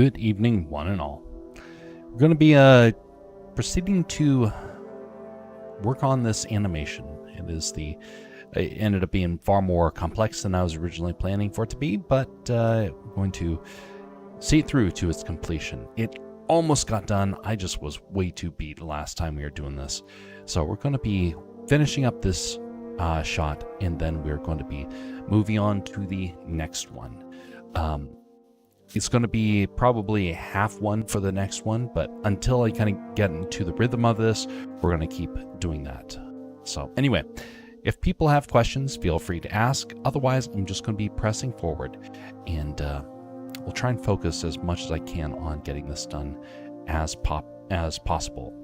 Good evening, one and all. We're going to be proceeding to work on this animation. It ended up being far more complex than I was originally planning for it to be, but we're going to see it through to its completion. It almost got done. I just was way too beat last time we were doing this. So we're going to be finishing up this shot, and then we're going to be moving on to the next one. It's going to be probably half one for the next one, but until I kind of get into the rhythm of this, we're going to keep doing that. So anyway, if people have questions, feel free to ask. Otherwise, I'm just going to be pressing forward, and we'll try and focus as much as I can on getting this done as possible.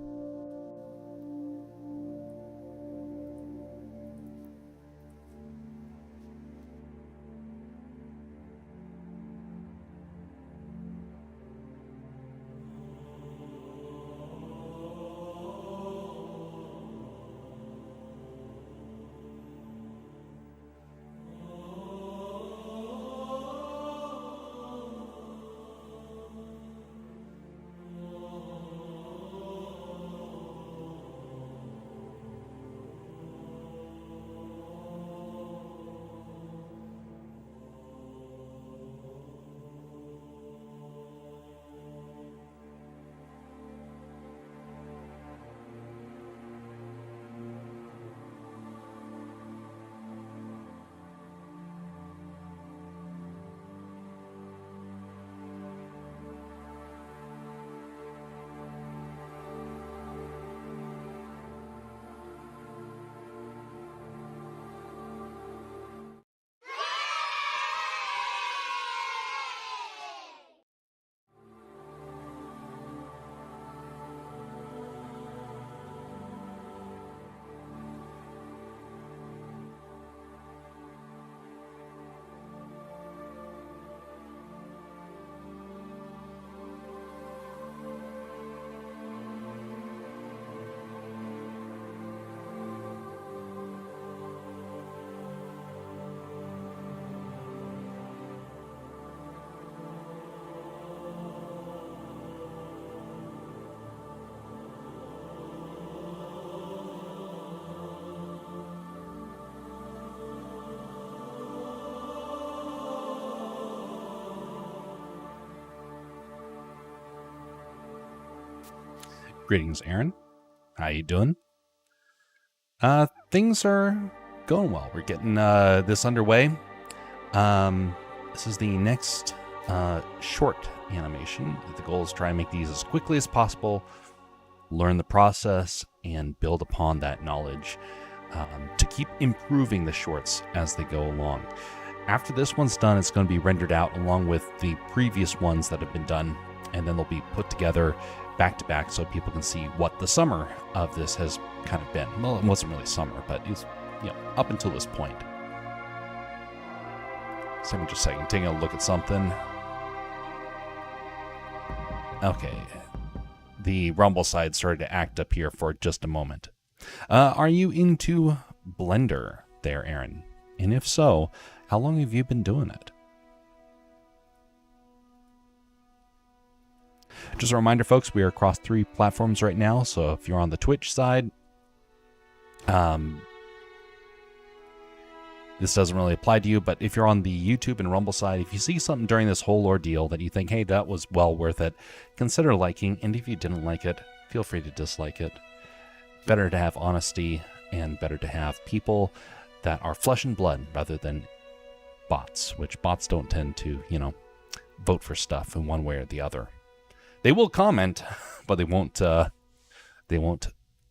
Greetings, Aaron. How you doing? Things are going well. We're getting this underway. This is the next short animation. The goal is to try and make these as quickly as possible, learn the process, and build upon that knowledge to keep improving the shorts as they go along. After this one's done, it's going to be rendered out along with the previous ones that have been done, and then they'll be put together back to back so people can see what the summer of this has kind of been. Well, it wasn't really summer, but it's, up until this point. So I'm just saying, taking a look at something. Okay. The Rumble side started to act up here for just a moment. Are you into Blender there, Aaron? And if so, how long have you been doing it? Just a reminder, folks, we are across 3 platforms right now, so if you're on the Twitch side, this doesn't really apply to you, but if you're on the YouTube and Rumble side, if you see something during this whole ordeal that you think, hey, that was well worth it, consider liking, and if you didn't like it, feel free to dislike it. Better to have honesty, and better to have people that are flesh and blood rather than bots, which bots don't tend to, vote for stuff in one way or the other. They will comment, but they won't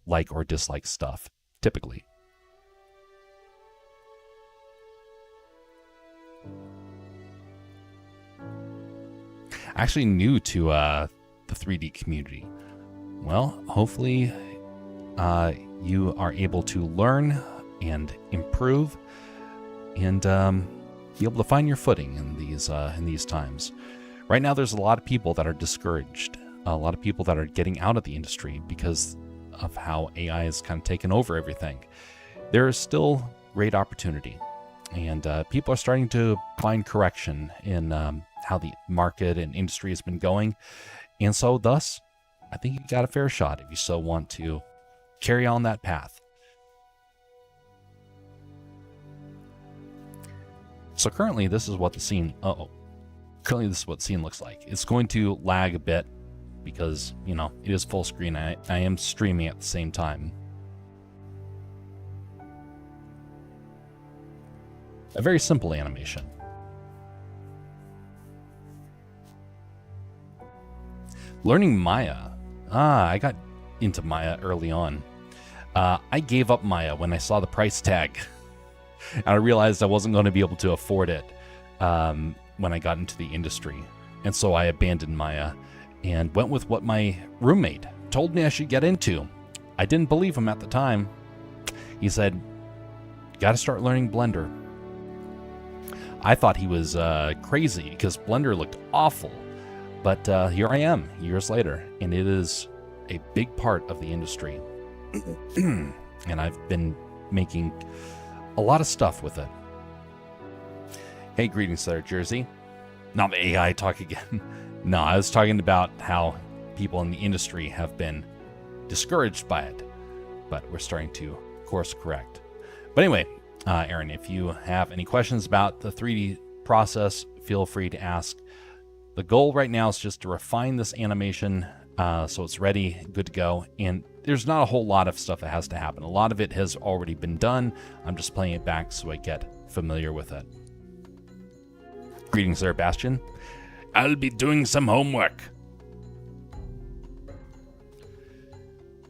like or dislike stuff, typically. Actually new to the 3D community. Well, hopefully you are able to learn and improve and be able to find your footing in these times. Right now, there's a lot of people that are discouraged, a lot of people that are getting out of the industry because of how AI has kind of taken over everything. There is still great opportunity, and people are starting to find correction in how the market and industry has been going. And so thus, I think you got a fair shot if you so want to carry on that path. So currently this is what the scene, currently this is what the scene looks like. It's going to lag a bit because, you know, it is full screen. I am streaming at the same time. A very simple animation. Learning Maya. I got into Maya early on. I gave up Maya when I saw the price tag. And I realized I wasn't going to be able to afford it when I got into the industry. And so I abandoned Maya and went with what my roommate told me I should get into. I didn't believe him at the time. He said, "Got to start learning Blender." I thought he was crazy because Blender looked awful. But here I am, years later, and it is a big part of the industry. And I've been making a lot of stuff with it. Hey, greetings there, Jersey. Not the AI talk again. No, I was talking about how people in the industry have been discouraged by it, but we're starting to course correct. But anyway, Aaron, if you have any questions about the 3D process, feel free to ask. The goal right now is just to refine this animation so it's ready, good to go. And there's not a whole lot of stuff that has to happen. A lot of it has already been done. I'm just playing it back so I get familiar with it. Greetings there, Bastion. I'll be doing some homework.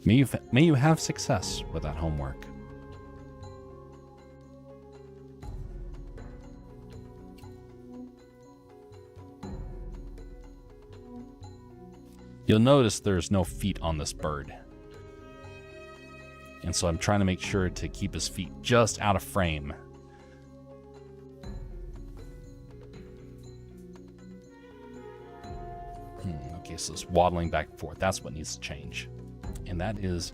May you have success with that homework. You'll notice there's no feet on this bird. And so I'm trying to make sure to keep his feet just out of frame. Okay, so it's waddling back and forth. That's what needs to change. And that is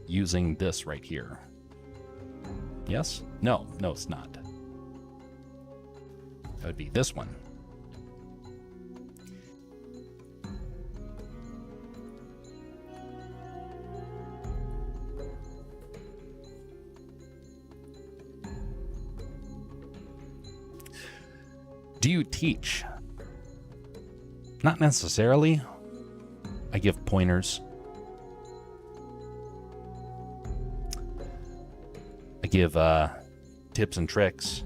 using this right here. Yes? No, it's not. That would be this one. Do you teach? Not necessarily. I give pointers. I give tips and tricks.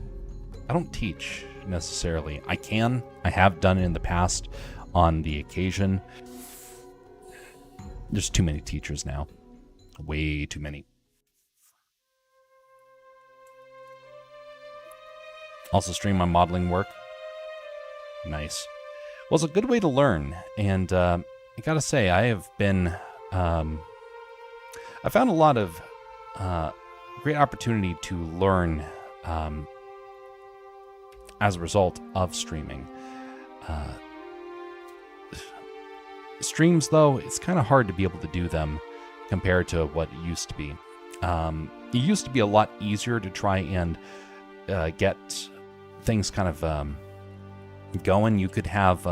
I don't teach necessarily. I can. I have done it in the past on the occasion. There's too many teachers now. Way too many. Also stream my modeling work. Nice. Well, it's a good way to learn, and I gotta say, I have been, I found a lot of great opportunity to learn as a result of streaming. Streams, though, it's kind of hard to be able to do them compared to what it used to be. It used to be a lot easier to try and get things kind of going. You could have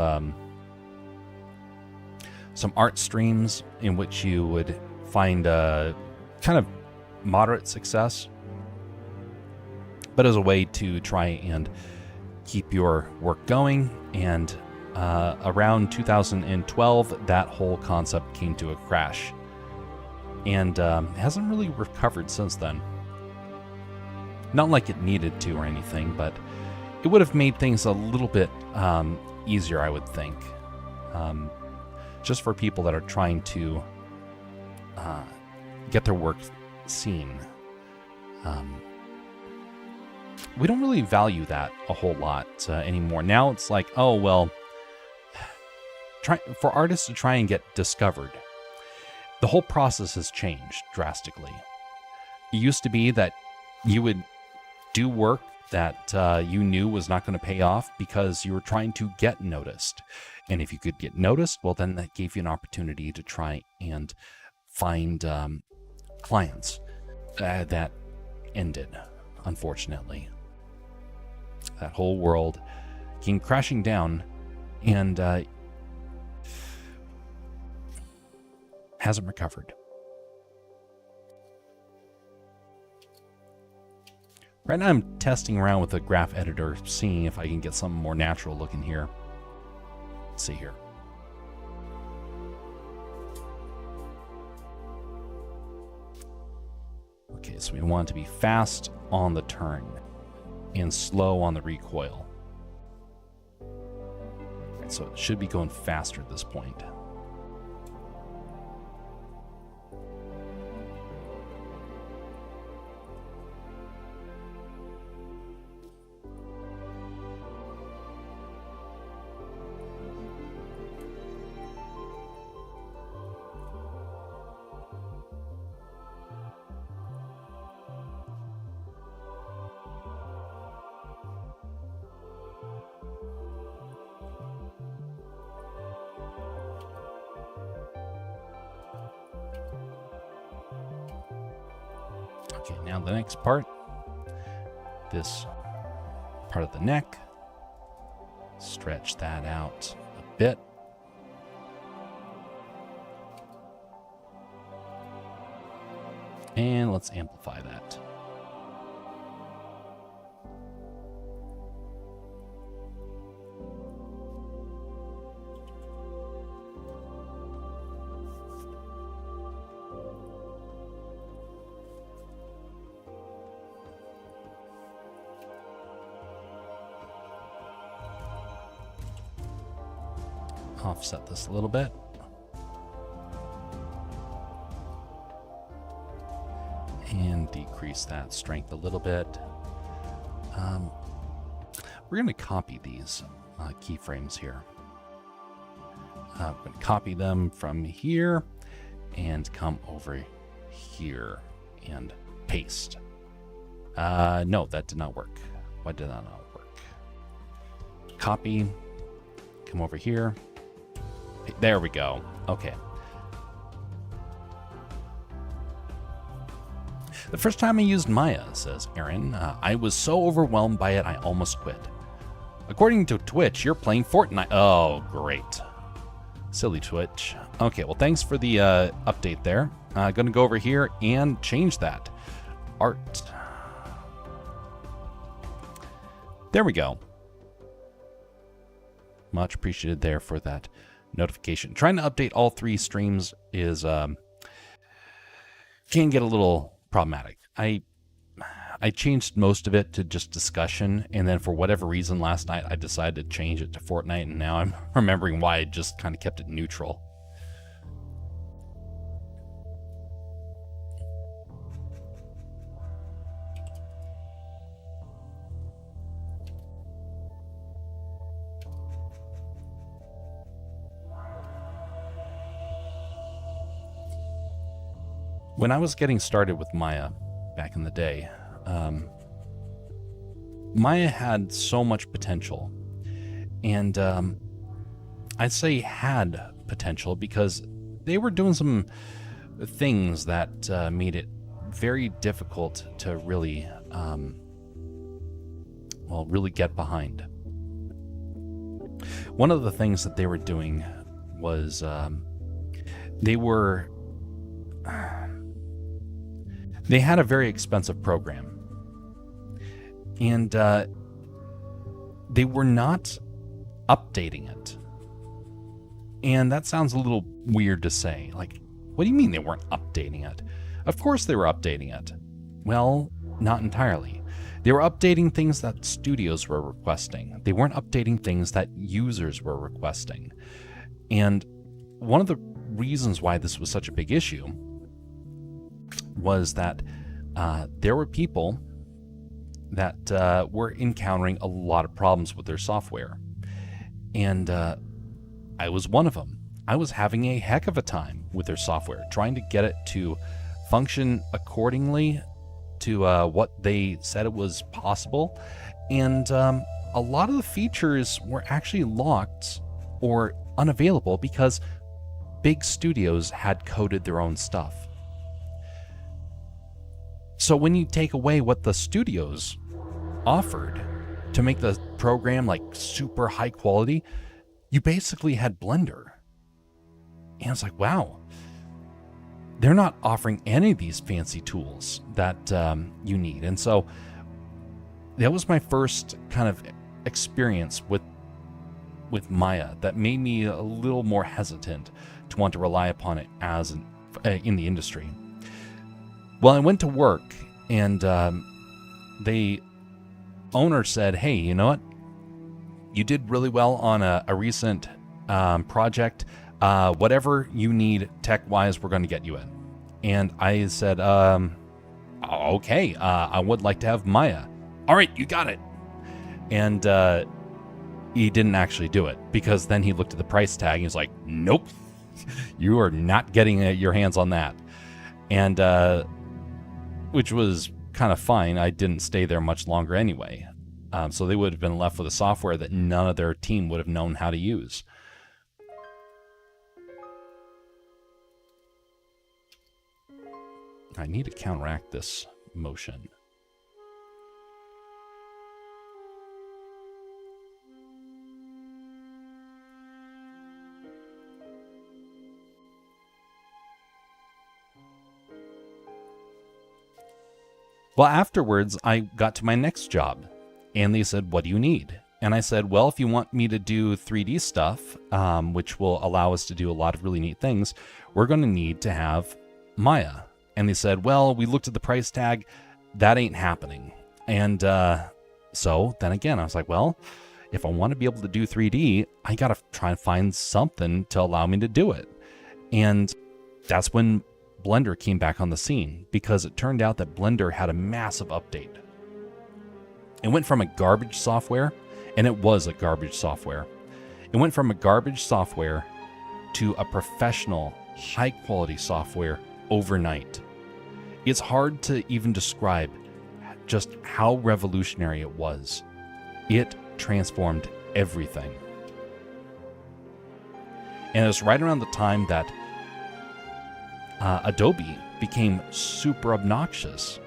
some art streams in which you would find kind of moderate success, but as a way to try and keep your work going. And around 2012, that whole concept came to a crash, and hasn't really recovered since then. Not like it needed to or anything, but it would have made things a little bit easier, I would think. Just for people that are trying to get their work seen. We don't really value that a whole lot anymore. Now it's like, oh, well, for artists to try and get discovered, the whole process has changed drastically. It used to be that you would do work that you knew was not going to pay off because you were trying to get noticed. And if you could get noticed, well, then that gave you an opportunity to try and find clients. That ended, unfortunately. That whole world came crashing down and hasn't recovered. Right now I'm testing around with a graph editor, seeing if I can get something more natural looking here. Let's see here. Okay, so we want it to be fast on the turn and slow on the recoil. So it should be going faster at this point. Okay, now the next part, this part of the neck, stretch that out a bit. And let's amplify that. Offset this a little bit. And decrease that strength a little bit. We're going to copy these keyframes here. I'm going to copy them from here and come over here and paste. No, that did not work. Why did that not work? Copy, come over here. There we go. Okay. The first time I used Maya, says Aaron, I was so overwhelmed by it I almost quit. According to Twitch, you're playing Fortnite. Oh, great. Silly Twitch. Okay, well, thanks for the update there. Gonna go over here and change that. Art. There we go. Much appreciated there for that notification. Trying to update all three streams is can get a little problematic. I changed most of it to just discussion, and then for whatever reason last night I decided to change it to Fortnite, and now I'm remembering why I just kind of kept it neutral. When I was getting started with Maya back in the day, Maya had so much potential. And I'd say had potential because they were doing some things that made it very difficult to really, really get behind. One of the things that they were doing was they had a very expensive program, and they were not updating it. And that sounds a little weird to say. Like, what do you mean they weren't updating it? Of course they were updating it. Well, not entirely. They were updating things that studios were requesting. They weren't updating things that users were requesting. And one of the reasons why this was such a big issue was that there were people that were encountering a lot of problems with their software. And I was one of them. I was having a heck of a time with their software, trying to get it to function accordingly to what they said it was possible. And a lot of the features were actually locked or unavailable because big studios had coded their own stuff. So when you take away what the studios offered to make the program like super high quality, you basically had Blender. And it's like, wow, they're not offering any of these fancy tools that you need. And so that was my first kind of experience with Maya that made me a little more hesitant to want to rely upon it as in the industry. Well, I went to work, and the owner said, hey, you know what? You did really well on a recent project. Whatever you need tech-wise, we're going to get you in. And I said, okay, I would like to have Maya. All right, you got it. And he didn't actually do it, because then he looked at the price tag and he's like, nope, you are not getting your hands on that. And which was kind of fine. I didn't stay there much longer anyway. So they would have been left with a software that none of their team would have known how to use. I need to counteract this motion. Well, afterwards, I got to my next job, and they said, what do you need? And I said, well, if you want me to do 3D stuff, which will allow us to do a lot of really neat things, we're going to need to have Maya. And they said, well, we looked at the price tag. That ain't happening. And so then again, I was like, well, if I want to be able to do 3D, I got to try and find something to allow me to do it. And that's when Blender came back on the scene, because it turned out that Blender had a massive update. It went from a garbage software, and it was a garbage software. It went from a garbage software to a professional, high-quality software overnight. It's hard to even describe just how revolutionary it was. It transformed everything. And it was right around the time that Adobe became super obnoxious.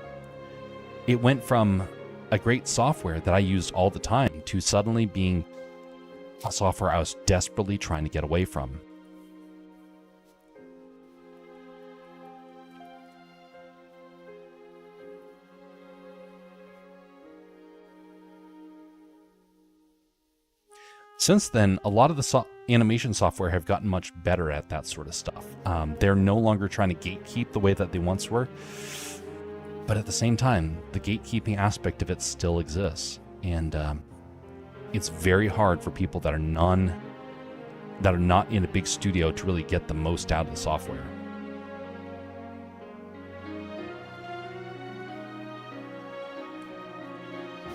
It went from a great software that I used all the time to suddenly being a software I was desperately trying to get away from. Since then, a lot of the animation software have gotten much better at that sort of stuff. They're no longer trying to gatekeep the way that they once were. But at the same time, the gatekeeping aspect of it still exists. And it's very hard for people that are not in a big studio to really get the most out of the software.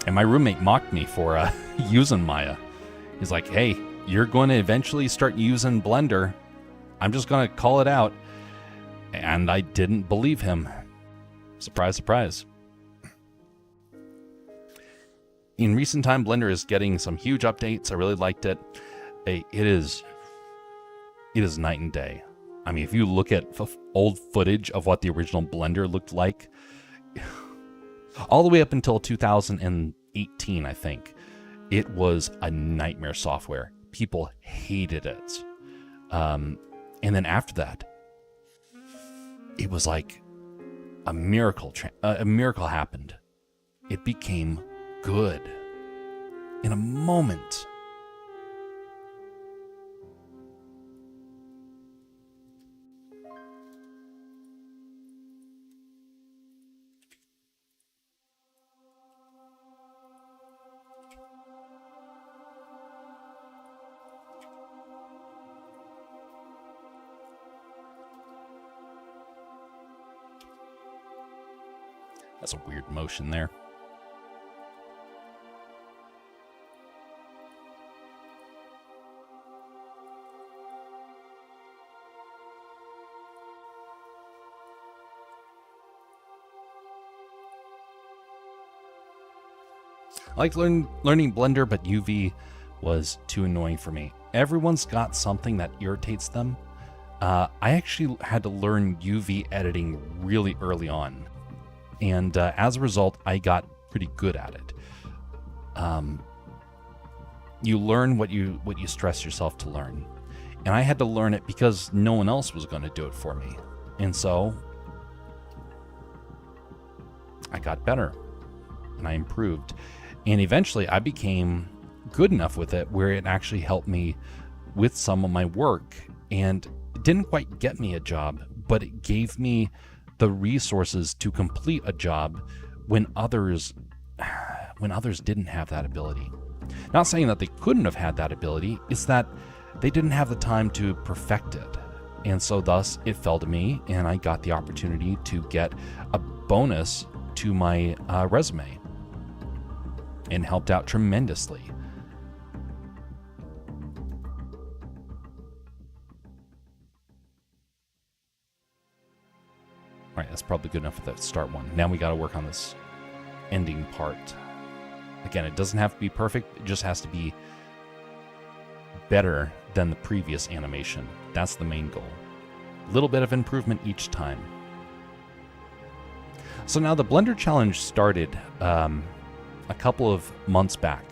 And my roommate mocked me for using Maya. He's like, hey, you're going to eventually start using Blender. I'm just going to call it out. And I didn't believe him. Surprise, surprise. In recent time, Blender is getting some huge updates. I really liked it. It is night and day. I mean, if you look at old footage of what the original Blender looked like, all the way up until 2018, I think, it was a nightmare software. People hated it. And then after that, it was like a miracle. A miracle happened. It became good in a moment. That's a weird motion there. I like learning Blender, but UV was too annoying for me. Everyone's got something that irritates them. I actually had to learn UV editing really early on. And as a result, I got pretty good at it. You learn what you stress yourself to learn. And I had to learn it because no one else was going to do it for me. And so I got better and I improved. And eventually I became good enough with it where it actually helped me with some of my work. And it didn't quite get me a job, but it gave me the resources to complete a job when others didn't have that ability. Not saying that they couldn't have had that ability, it's that they didn't have the time to perfect it. And so thus it fell to me, and I got the opportunity to get a bonus to my resume and helped out tremendously. All right, that's probably good enough for the start one. Now we got to work on this ending part. Again, it doesn't have to be perfect. It just has to be better than the previous animation. That's the main goal. A little bit of improvement each time. So now the Blender Challenge started a couple of months back.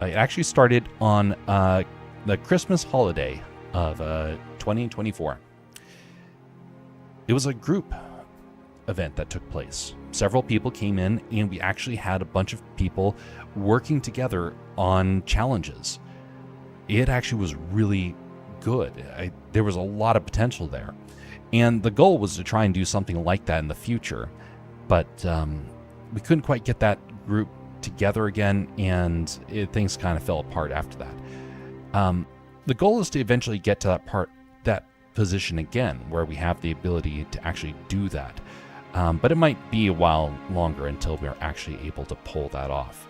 It actually started on the Christmas holiday of 2024. It was a group event that took place. Several people came in, and we actually had a bunch of people working together on challenges. It actually was really good. There was a lot of potential there. And the goal was to try and do something like that in the future. But we couldn't quite get that group together again, and things kind of fell apart after that. The goal is to eventually get to that position again, where we have the ability to actually do that. But it might be a while longer until we're actually able to pull that off.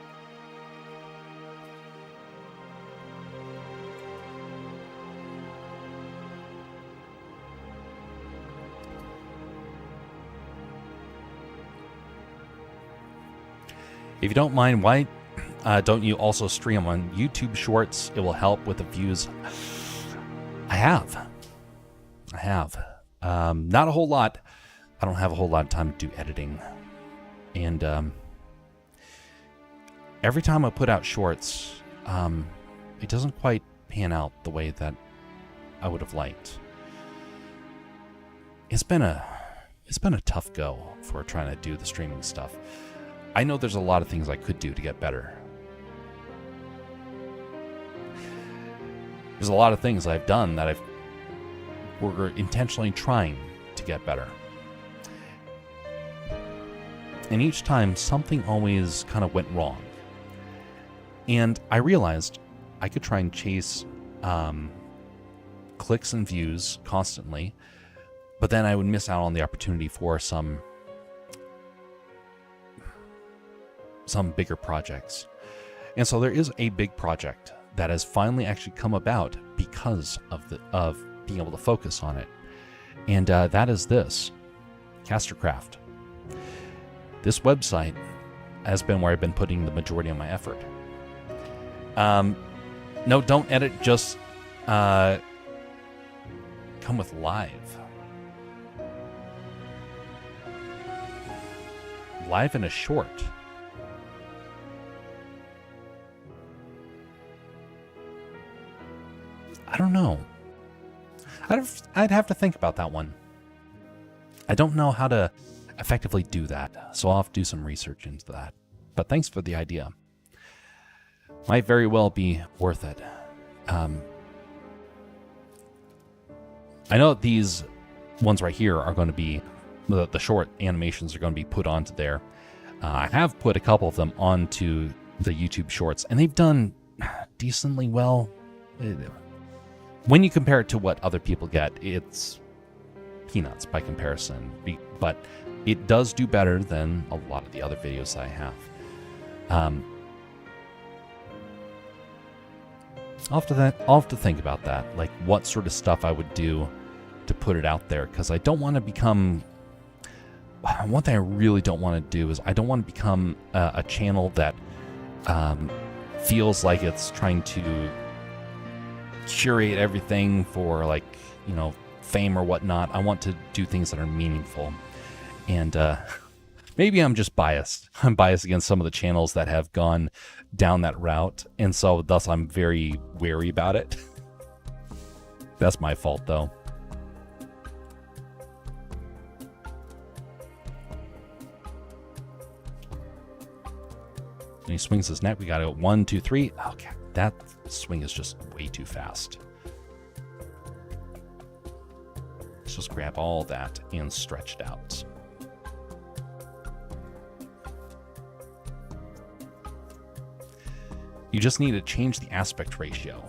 If you don't mind, why don't you also stream on YouTube Shorts? It will help with the views. I have. Not a whole lot. I don't have a whole lot of time to do editing. And every time I put out shorts, it doesn't quite pan out the way that I would have liked. It's been a tough go for trying to do the streaming stuff. I know there's a lot of things I could do to get better. There's a lot of things I've done that we're intentionally trying to get better. And each time, something always kind of went wrong. And I realized I could try and chase clicks and views constantly, but then I would miss out on the opportunity for some bigger projects. And so there is a big project that has finally actually come about because of being able to focus on it. And that is this, Castercraft. This website has been where I've been putting the majority of my effort. No, don't edit, just come with live. Live in a short. I don't know. I'd have to think about that one. I don't know how to effectively do that, so I'll have to do some research into that. But thanks for the idea. Might very well be worth it. I know that these ones right here are going to be, the short animations are going to be put onto there. I have put a couple of them onto the YouTube Shorts, and they've done decently well. When you compare it to what other people get, it's peanuts by comparison. But it does do better than a lot of the other videos that I have. I'll have to think about that, like what sort of stuff I would do to put it out there, because I don't want to become... One thing I really don't want to do is I don't want to become a channel that feels like it's trying to curate everything for, like, you know, fame or whatnot. I want to do things that are meaningful. And Maybe I'm just biased. I'm biased against some of the channels that have gone down that route, and so thus I'm very wary about it. That's my fault, though. And he swings his neck. We got to go 1, 2, 3. Okay, that swing is just way too fast. Let's just grab all that and stretch it out. You just need to change the aspect ratio.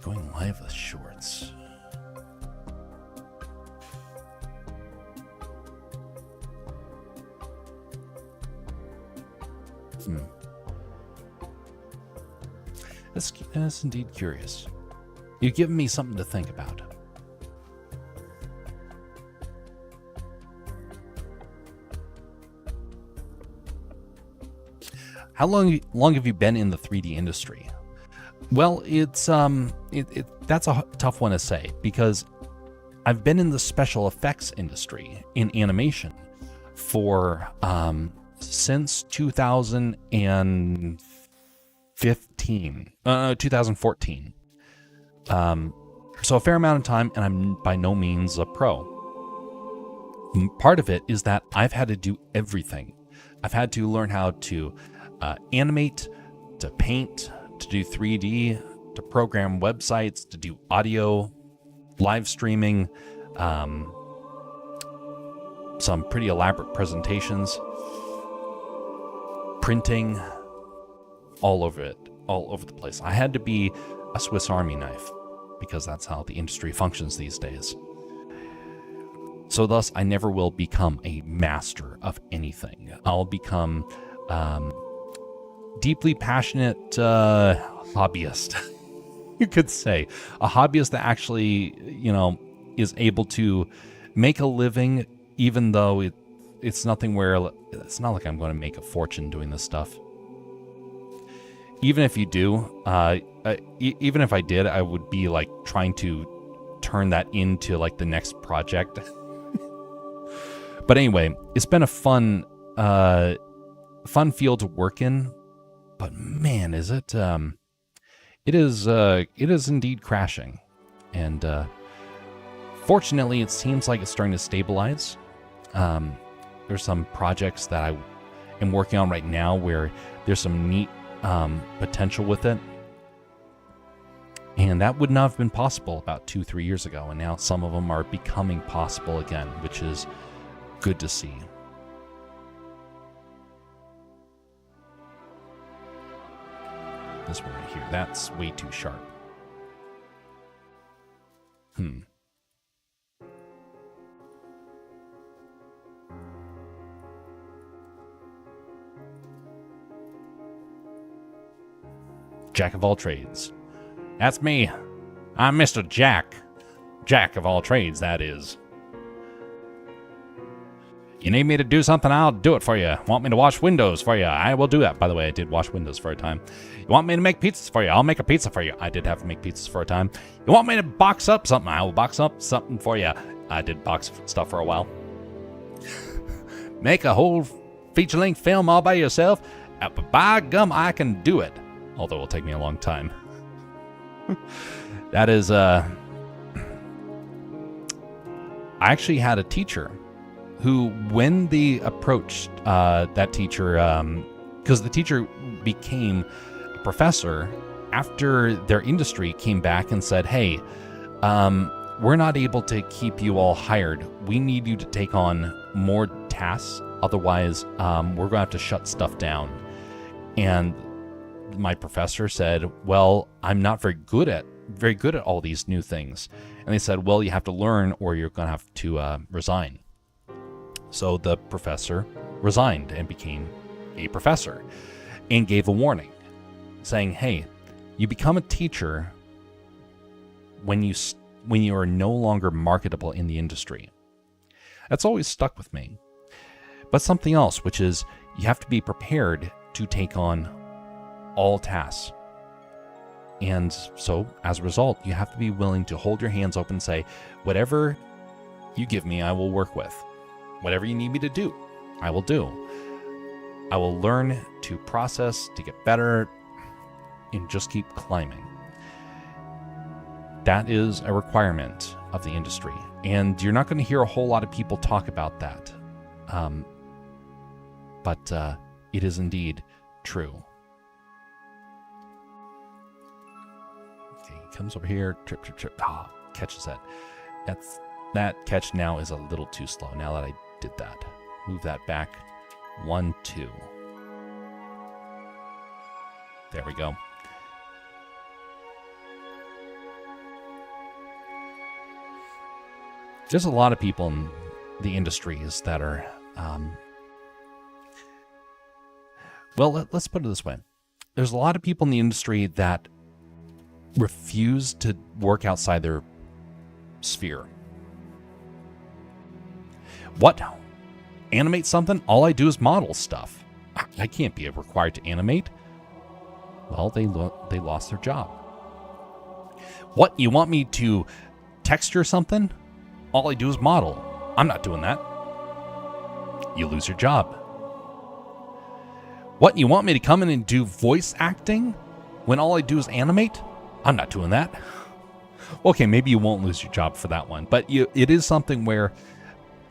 Going live with shorts. That's indeed curious. You've given me something to think about. How long have you been in the 3D industry? Well, it's that's a tough one to say, because I've been in the special effects industry in animation for since 2014. So a fair amount of time, and I'm by no means a pro. Part of it is that I've had to do everything. I've had to learn how to animate, to paint, to do 3D, to program websites, to do audio, live streaming, some pretty elaborate presentations, printing, all over the place. I had to be a Swiss Army knife, because that's how the industry functions these days. So thus, I never will become a master of anything. I'll become deeply passionate hobbyist, you could say. A hobbyist that actually, is able to make a living, even though it's nothing where it's not like I'm going to make a fortune doing this stuff. Even if you do, even if I did, I would be like trying to turn that into like the next project. But anyway, it's been a fun field to work in. But man, is it? It is indeed crashing, and fortunately, it seems like it's starting to stabilize. There's some projects that I am working on right now where there's some neat potential with it, and that would not have been possible about 2-3 years ago, and now some of them are becoming possible again, which is good to see. This one right here, that's way too sharp. Jack of all trades. That's me. I'm Mr. Jack. Jack of all trades, that is. You need me to do something, I'll do it for you. Want me to wash windows for you? I will do that. By the way, I did wash windows for a time. You want me to make pizzas for you? I'll make a pizza for you. I did have to make pizzas for a time. You want me to box up something? I will box up something for you. I did box stuff for a while. Make a whole feature-length film all by yourself? By gum, I can do it. Although it'll take me a long time. That is, I actually had a teacher who, when they approached that teacher, because the teacher became a professor after their industry came back and said, hey, we're not able to keep you all hired. We need you to take on more tasks. Otherwise, we're going to have to shut stuff down. And my professor said, well, I'm not very good at all these new things. And they said, well, you have to learn or you're going to have to resign. So the professor resigned and became a professor and gave a warning saying, hey, you become a teacher when you are no longer marketable in the industry. That's always stuck with me. But something else, which is you have to be prepared to take on all tasks. And so, as a result, you have to be willing to hold your hands open and say, whatever you give me, I will work with. Whatever you need me to do, I will do. I will learn to process, to get better, and just keep climbing. That is a requirement of the industry. And you're not going to hear a whole lot of people talk about that. But it is indeed true. Okay, he comes over here, trip, trip, trip. Catches that. That catch now is a little too slow. Now that I did that, move that back. 1, 2. There we go. There's a lot of people in the industries that are, well, let's put it this way. There's a lot of people in the industry that refuse to work outside their sphere. What? Animate something? All I do is model stuff. I can't be required to animate. Well, they lost their job. What? You want me to texture something? All I do is model. I'm not doing that. You lose your job. What? You want me to come in and do voice acting when all I do is animate? I'm not doing that. Okay, maybe you won't lose your job for that one, but it is something where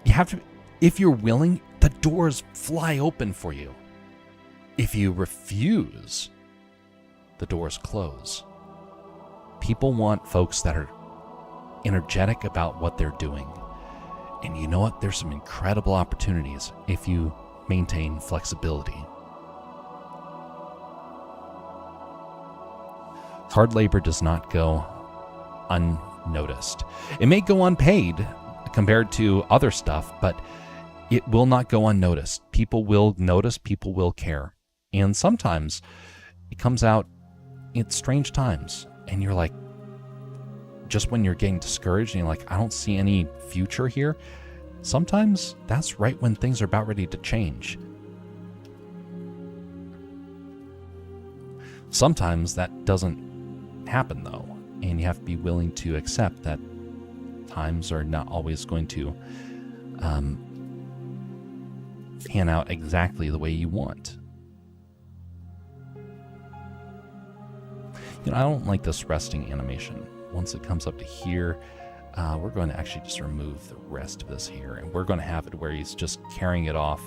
you have to, if you're willing, the doors fly open for you. If you refuse, the doors close. People want folks that are energetic about what they're doing. And you know what? There's some incredible opportunities if you maintain flexibility. Hard labor does not go unnoticed. It may go unpaid compared to other stuff, but it will not go unnoticed. People will notice, people will care. And sometimes it comes out at strange times, and you're like, just when you're getting discouraged and you're like, I don't see any future here, sometimes that's right when things are about ready to change. Sometimes that doesn't happen though, and you have to be willing to accept that times are not always going to pan out exactly the way you want. You know, I don't like this resting animation. Once it comes up to here, we're going to actually just remove the rest of this here, and we're going to have it where he's just carrying it off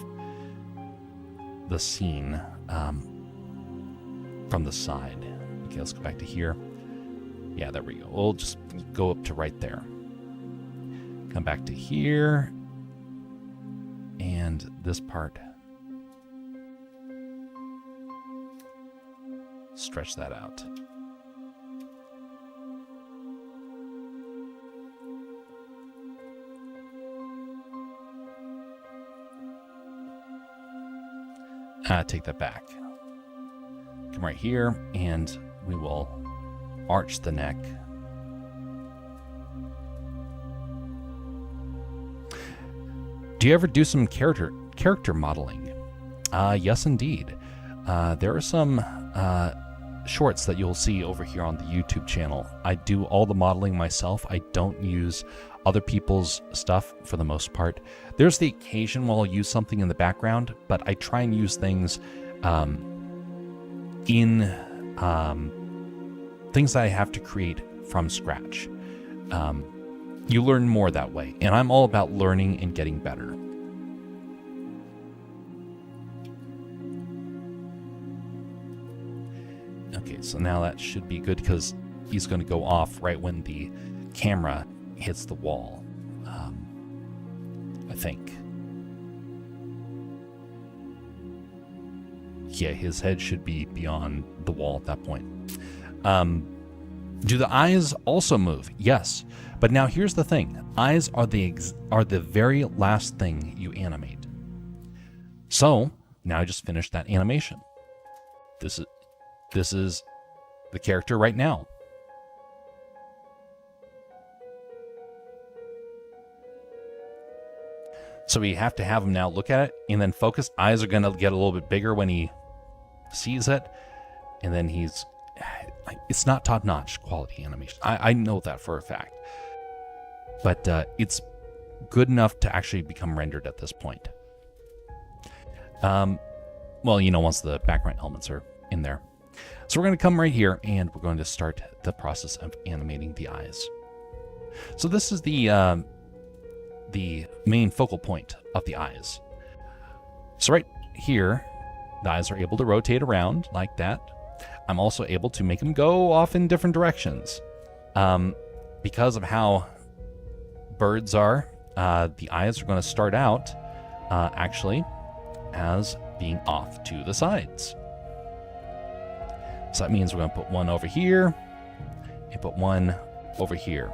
the scene from the side. Okay, let's go back to here. Yeah, there we go. We'll just go up to right there. Come back to here. And this part. Stretch that out. Take that back. Come right here, and we will arch the neck. Do you ever do some character modeling? Yes, indeed. There are some shorts that you'll see over here on the YouTube channel. I do all the modeling myself. I don't use other people's stuff for the most part. There's the occasion where I'll use something in the background, but I try and use things in things that I have to create from scratch. You learn more that way, and I'm all about learning and getting better. Okay, so now that should be good because he's going to go off right when the camera hits the wall, I think. Yeah, his head should be beyond the wall at that point. Do the eyes also move? Yes. But now here's the thing. Eyes are the very last thing you animate. So now I just finished that animation. This is the character right now. So we have to have him now look at it and then focus. Eyes are going to get a little bit bigger when he sees it. And then it's not top-notch quality animation. I know that for a fact. But it's good enough to actually become rendered at this point. Well, once the background elements are in there. So we're going to come right here, and we're going to start the process of animating the eyes. So this is the main focal point of the eyes. So right here, the eyes are able to rotate around like that. I'm also able to make them go off in different directions. Because of how birds are, the eyes are going to start out actually as being off to the sides. So that means we're going to put one over here and put one over here.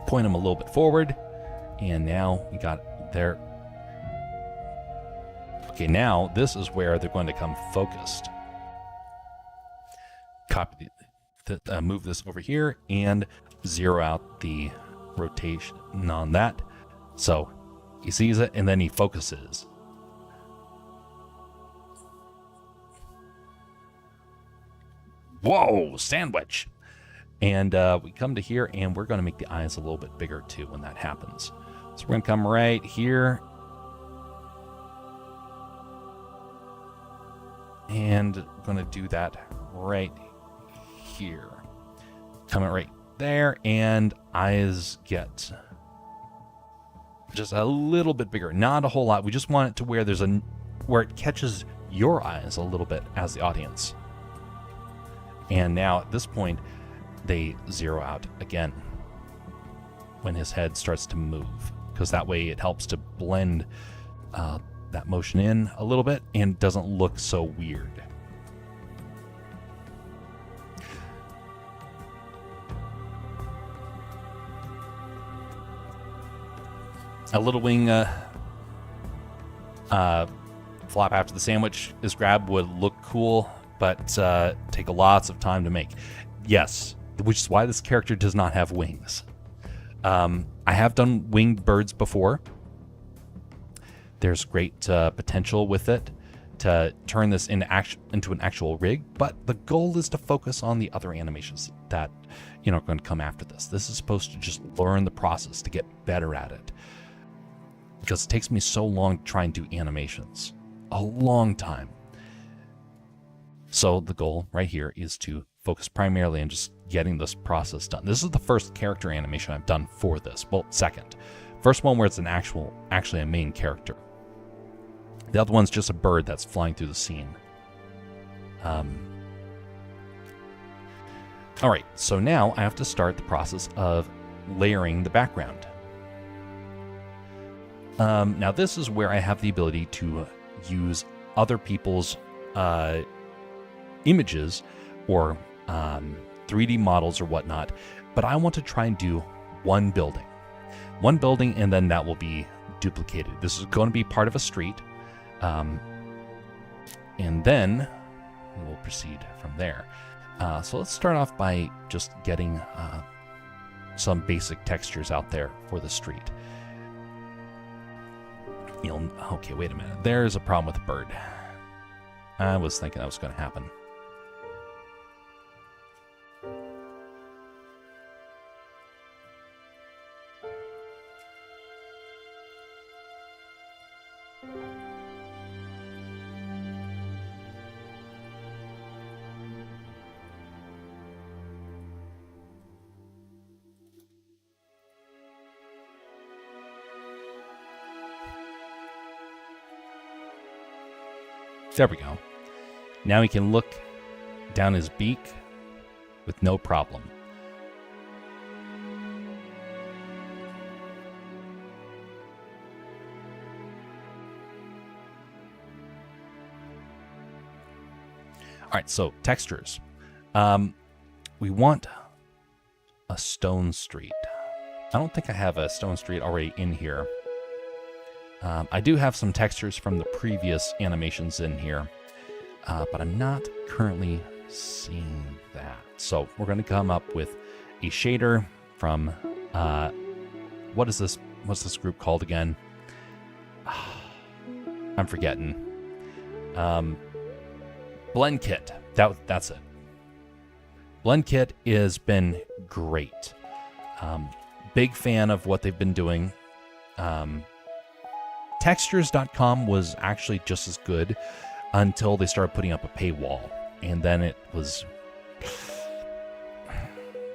Point them a little bit forward, and now we got there. Okay, now this is where they're going to come focused. Copy move this over here and zero out the rotation on that. So he sees it and then he focuses. Whoa, sandwich. And we come to here, and we're going to make the eyes a little bit bigger too when that happens. So we're going to come right here. And we're going to do that right here. Coming right there, and eyes get just a little bit bigger. Not a whole lot. We just want it to where where it catches your eyes a little bit as the audience. And now at this point, they zero out again when his head starts to move, because that way it helps to blend that motion in a little bit and doesn't look so weird. A little wing flap after the sandwich is grabbed would look cool, but take lots of time to make. Yes, which is why this character does not have wings. I have done winged birds before. There's great potential with it to turn this into an actual rig, but the goal is to focus on the other animations that are going to come after this. This is supposed to just learn the process to get better at it, because it takes me so long to try and do animations. A long time. So the goal right here is to focus primarily on just getting this process done. This is the first character animation I've done for this. Well, second. First one where it's actually a main character. The other one's just a bird that's flying through the scene. All right, so now I have to start the process of layering the background. Now this is where I have the ability to use other people's images or 3D models or whatnot, but I want to try and do one building, and then that will be duplicated. This is going to be part of a street, and then we'll proceed from there. So let's start off by just getting some basic textures out there for the street. Okay, wait a minute. There's a problem with the bird. I was thinking that was going to happen. There we go. Now he can look down his beak with no problem. All right, so textures. We want a stone street. I don't think I have a stone street already in here. I do have some textures from the previous animations in here, but I'm not currently seeing that. So we're going to come up with a shader from, what's this group called again? I'm forgetting. BlendKit. That's it. BlendKit has been great. Big fan of what they've been doing. Textures.com was actually just as good until they started putting up a paywall, and then it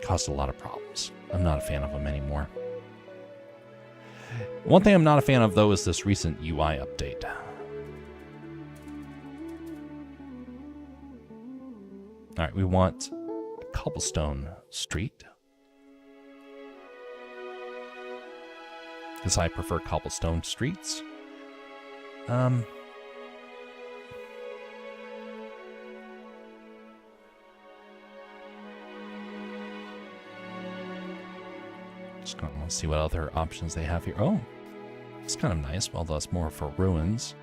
caused a lot of problems. I'm not a fan of them anymore. One thing I'm not a fan of, though, is this recent UI update. All right, we want Cobblestone Street, because I prefer cobblestone streets. Just gonna want to see what other options they have here. Oh, it's kind of nice, although it's more for ruins.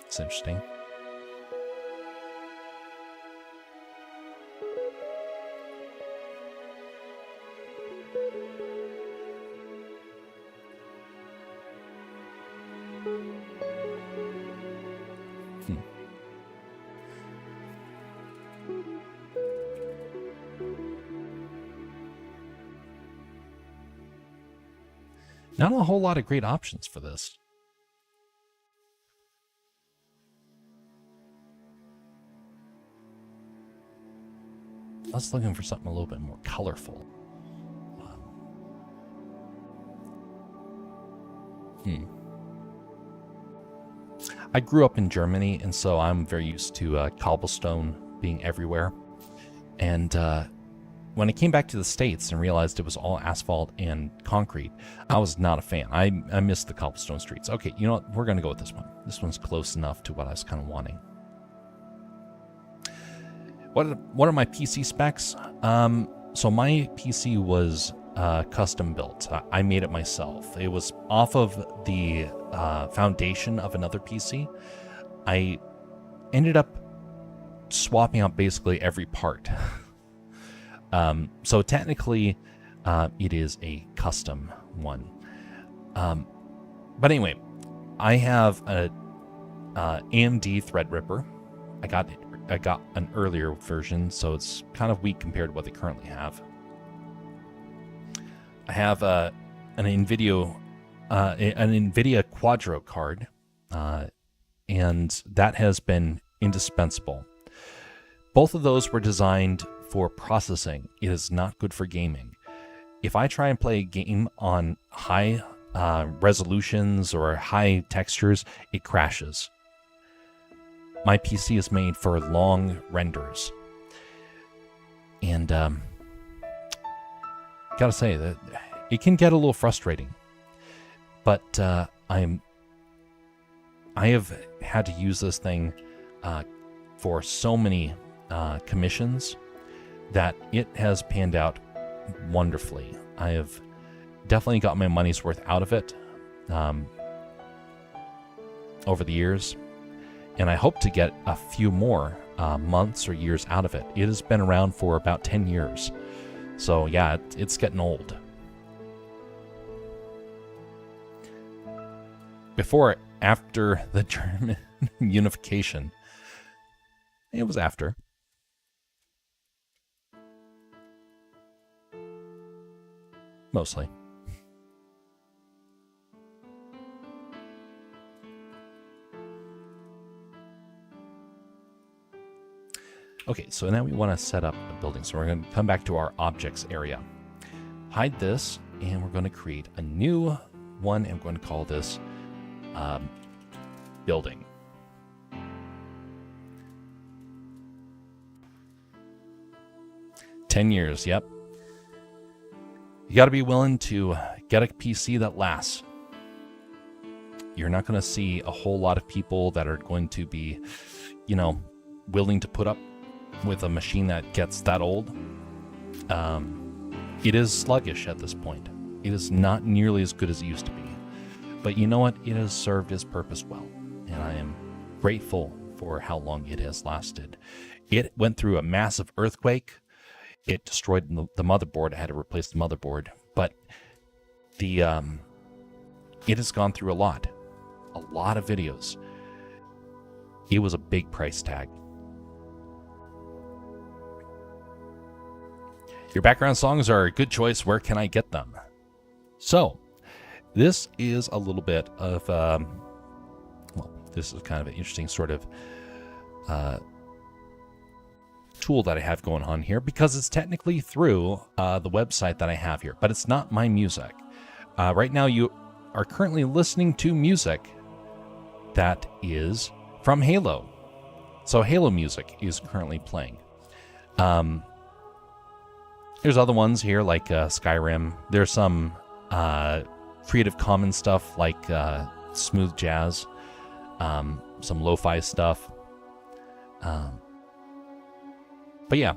It's interesting. Not a whole lot of great options for this. I was looking for something a little bit more colorful. I grew up in Germany, and so I'm very used to cobblestone being everywhere. And when I came back to the States and realized it was all asphalt and concrete, I was not a fan. I missed the cobblestone streets. Okay, you know what? We're going to go with this one. This one's close enough to what I was kind of wanting. What are my PC specs? So my PC was custom built. I made it myself. It was off of the foundation of another PC. I ended up swapping out basically every part. So technically, it is a custom one. But anyway, I have a AMD Threadripper. I got an earlier version, so it's kind of weak compared to what they currently have. I have an NVIDIA Quadro card, and that has been indispensable. Both of those were designed for processing. It is not good for gaming. If I try and play a game on high resolutions or high textures, it crashes. My PC is made for long renders. And gotta say that it can get a little frustrating. But I have had to use this thing for so many commissions that it has panned out wonderfully. I have definitely got my money's worth out of it over the years, and I hope to get a few more months or years out of it. It has been around for about 10 years, so yeah, it's getting old. After the German unification, it was after. Mostly. Okay, so now we want to set up a building. So we're going to come back to our objects area. Hide this, and we're going to create a new one, and we're going to call this building. $10 years, yep. You got to be willing to get a PC that lasts. You're not going to see a whole lot of people that are going to be, willing to put up with a machine that gets that old. It is sluggish at this point. It is not nearly as good as it used to be. But you know what? It has served its purpose well. And I am grateful for how long it has lasted. It went through a massive earthquake. It destroyed the motherboard. I had to replace the motherboard. But it has gone through a lot of videos. It was a big price tag. Your background songs are a good choice. Where can I get them? So, this is a little bit of, this is kind of an interesting sort of tool that I have going on here, because it's technically through the website that I have here, but it's not my music. Right now, you are currently listening to music that is from Halo. So Halo music is currently playing. There's other ones here like Skyrim. There's some Creative Commons stuff like smooth jazz, some lo-fi stuff. But yeah,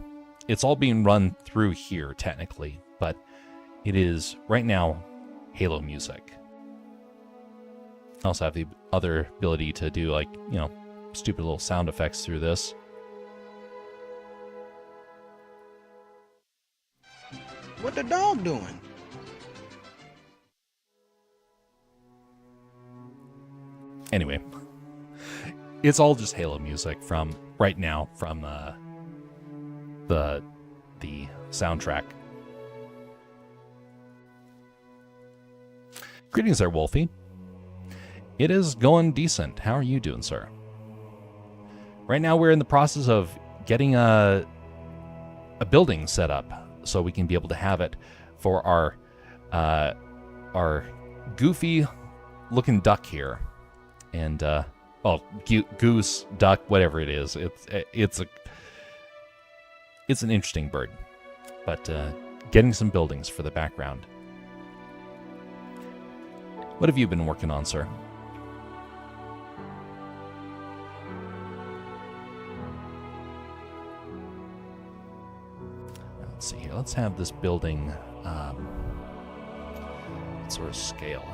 it's all being run through here technically, but it is right now Halo music. I also have the other ability to do, like, you know, stupid little sound effects through this. What the dog doing? Anyway, it's all just Halo music from right now from the soundtrack. Greetings there, Wolfie. It is going decent. How are you doing, sir? Right now we're in the process of getting a building set up so we can be able to have it for our goofy looking duck here. And goose, duck, whatever it is. It's an interesting bird. But getting some buildings for the background. What have you been working on, sir? Let's see here. Let's have this building sort of scale.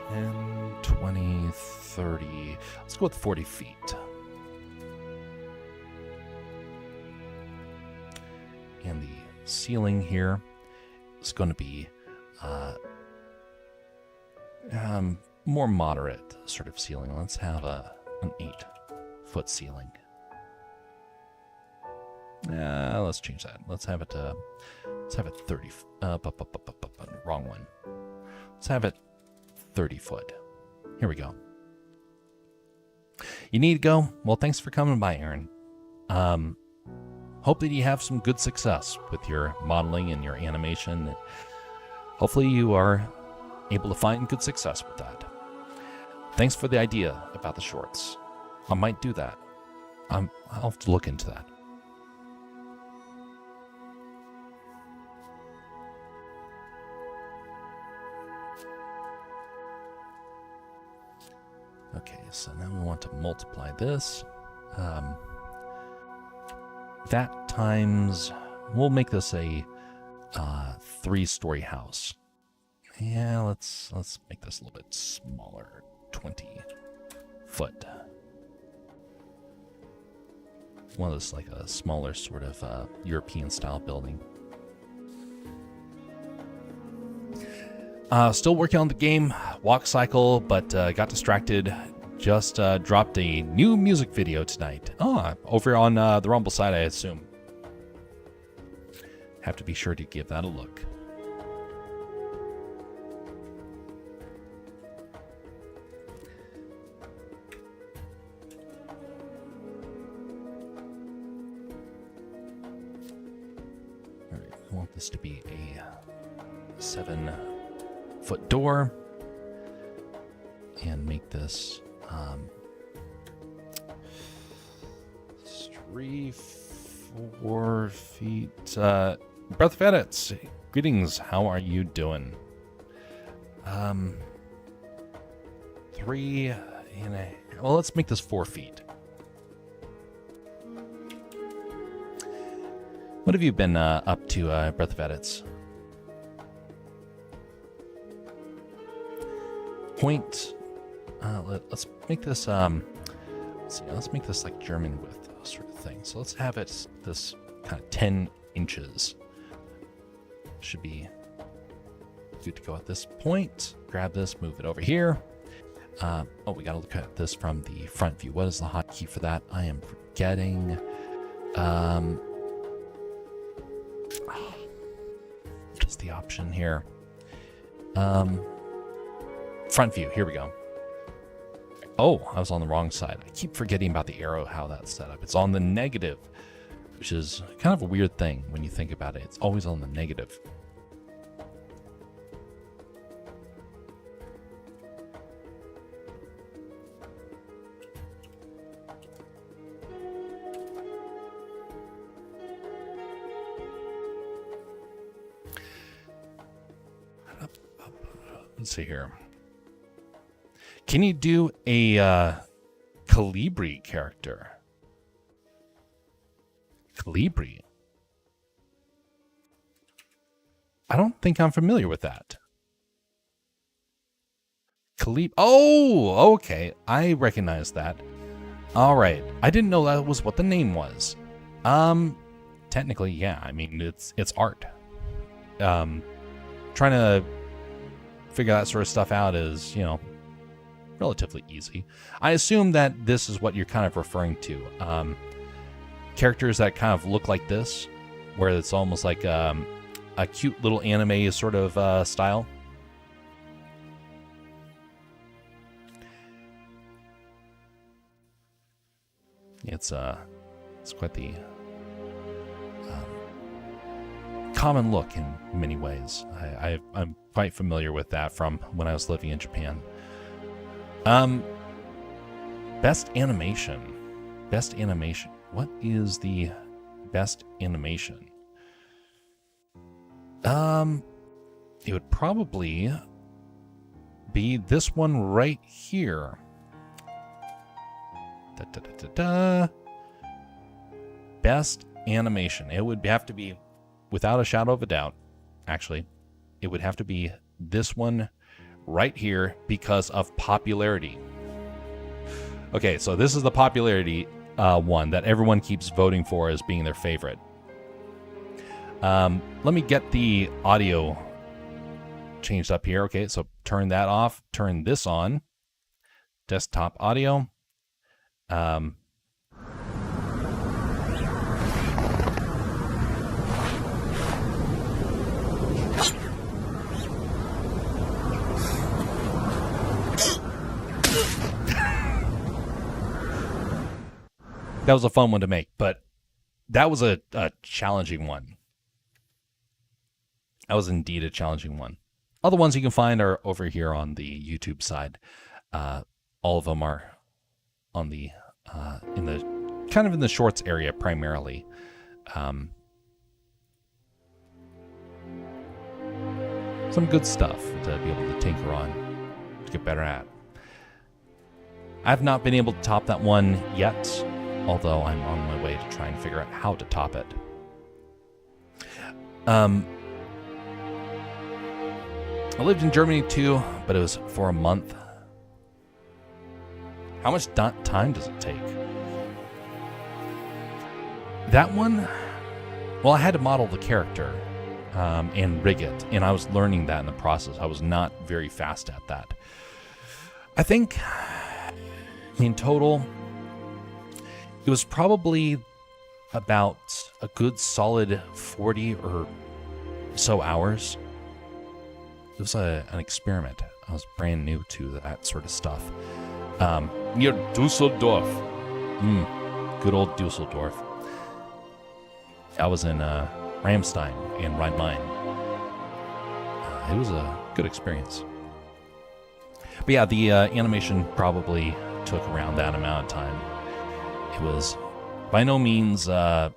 10, 20, 30. Let's go with 40 feet. And the ceiling here is going to be more moderate sort of ceiling. Let's have an 8-foot ceiling. Let's change that. Let's have it 30. Wrong one. Let's have it 30 foot. Here we go. You need to go? Well, thanks for coming by, Aaron. Hope that you have some good success with your modeling and your animation. Hopefully you are able to find good success with that. Thanks for the idea about the shorts. I might do that. I'll have to look into that. Okay, so now we want to multiply this. That times, we'll make this a 3-story house. Yeah, let's make this a little bit smaller, 20 foot. One of those, like a smaller sort of European style building. Still working on the game, Walk Cycle, but got distracted. Just dropped a new music video tonight. Over on the Rumble side, I assume. Have to be sure to give that a look. All right, I want this to be a 7-foot door, and make this 3-4 feet. Breath of Edits, greetings. How are you doing? 3 and a. Well, let's make this 4 feet. What have you been up to, Breath of Edits? Let's make this let's see, let's make this like German width sort of thing. So let's have it this kind of 10 inches. Should be good to go at this point. Grab this, move it over here. Oh, we gotta look at this from the front view. What is the hotkey for that? I am forgetting. What is the option here? Front view, here we go. Oh, I was on the wrong side. I keep forgetting about the arrow, how that's set up. It's on the negative, which is kind of a weird thing when you think about it. It's always on the negative. Let's see here. Can you do a Calibri character? Calibri? I don't think I'm familiar with that. Oh, okay. I recognize that. All right. I didn't know that was what the name was. Technically, yeah. I mean, it's art. Trying to figure that sort of stuff out is, you know, relatively easy. I assume that this is what you're kind of referring to. Characters that kind of look like this, where it's almost like a cute little anime sort of style. It's quite the common look in many ways. I'm quite familiar with that from when I was living in Japan. Best animation. Best animation. What is the best animation? It would probably be this one right here. Best animation. It would have to be, without a shadow of a doubt, actually, it would have to be this one right here because of popularity. Okay, so this is the popularity one that everyone keeps voting for as being their favorite. Let me get the audio changed up here. Okay, so turn that off. Turn this on. Desktop audio. That was a fun one to make, but that was a challenging one. That was indeed a challenging one. Other ones you can find are over here on the YouTube side. All of them are on the in the kind of in the shorts area primarily. Some good stuff to be able to tinker on, to get better at. I've not been able to top that one yet, although I'm on my way to try and figure out how to top it. I lived in Germany too, but it was for a month. How much time does it take? That one, well, I had to model the character and rig it, and I was learning that in the process. I was not very fast at that. I think in total, it was probably about a good solid 40 or so hours. It was an experiment. I was brand new to that sort of stuff. Near Dusseldorf. Good old Dusseldorf. I was in Ramstein and Rhein-Main. It was a good experience. But yeah, the animation probably took around that amount of time. It was by no means a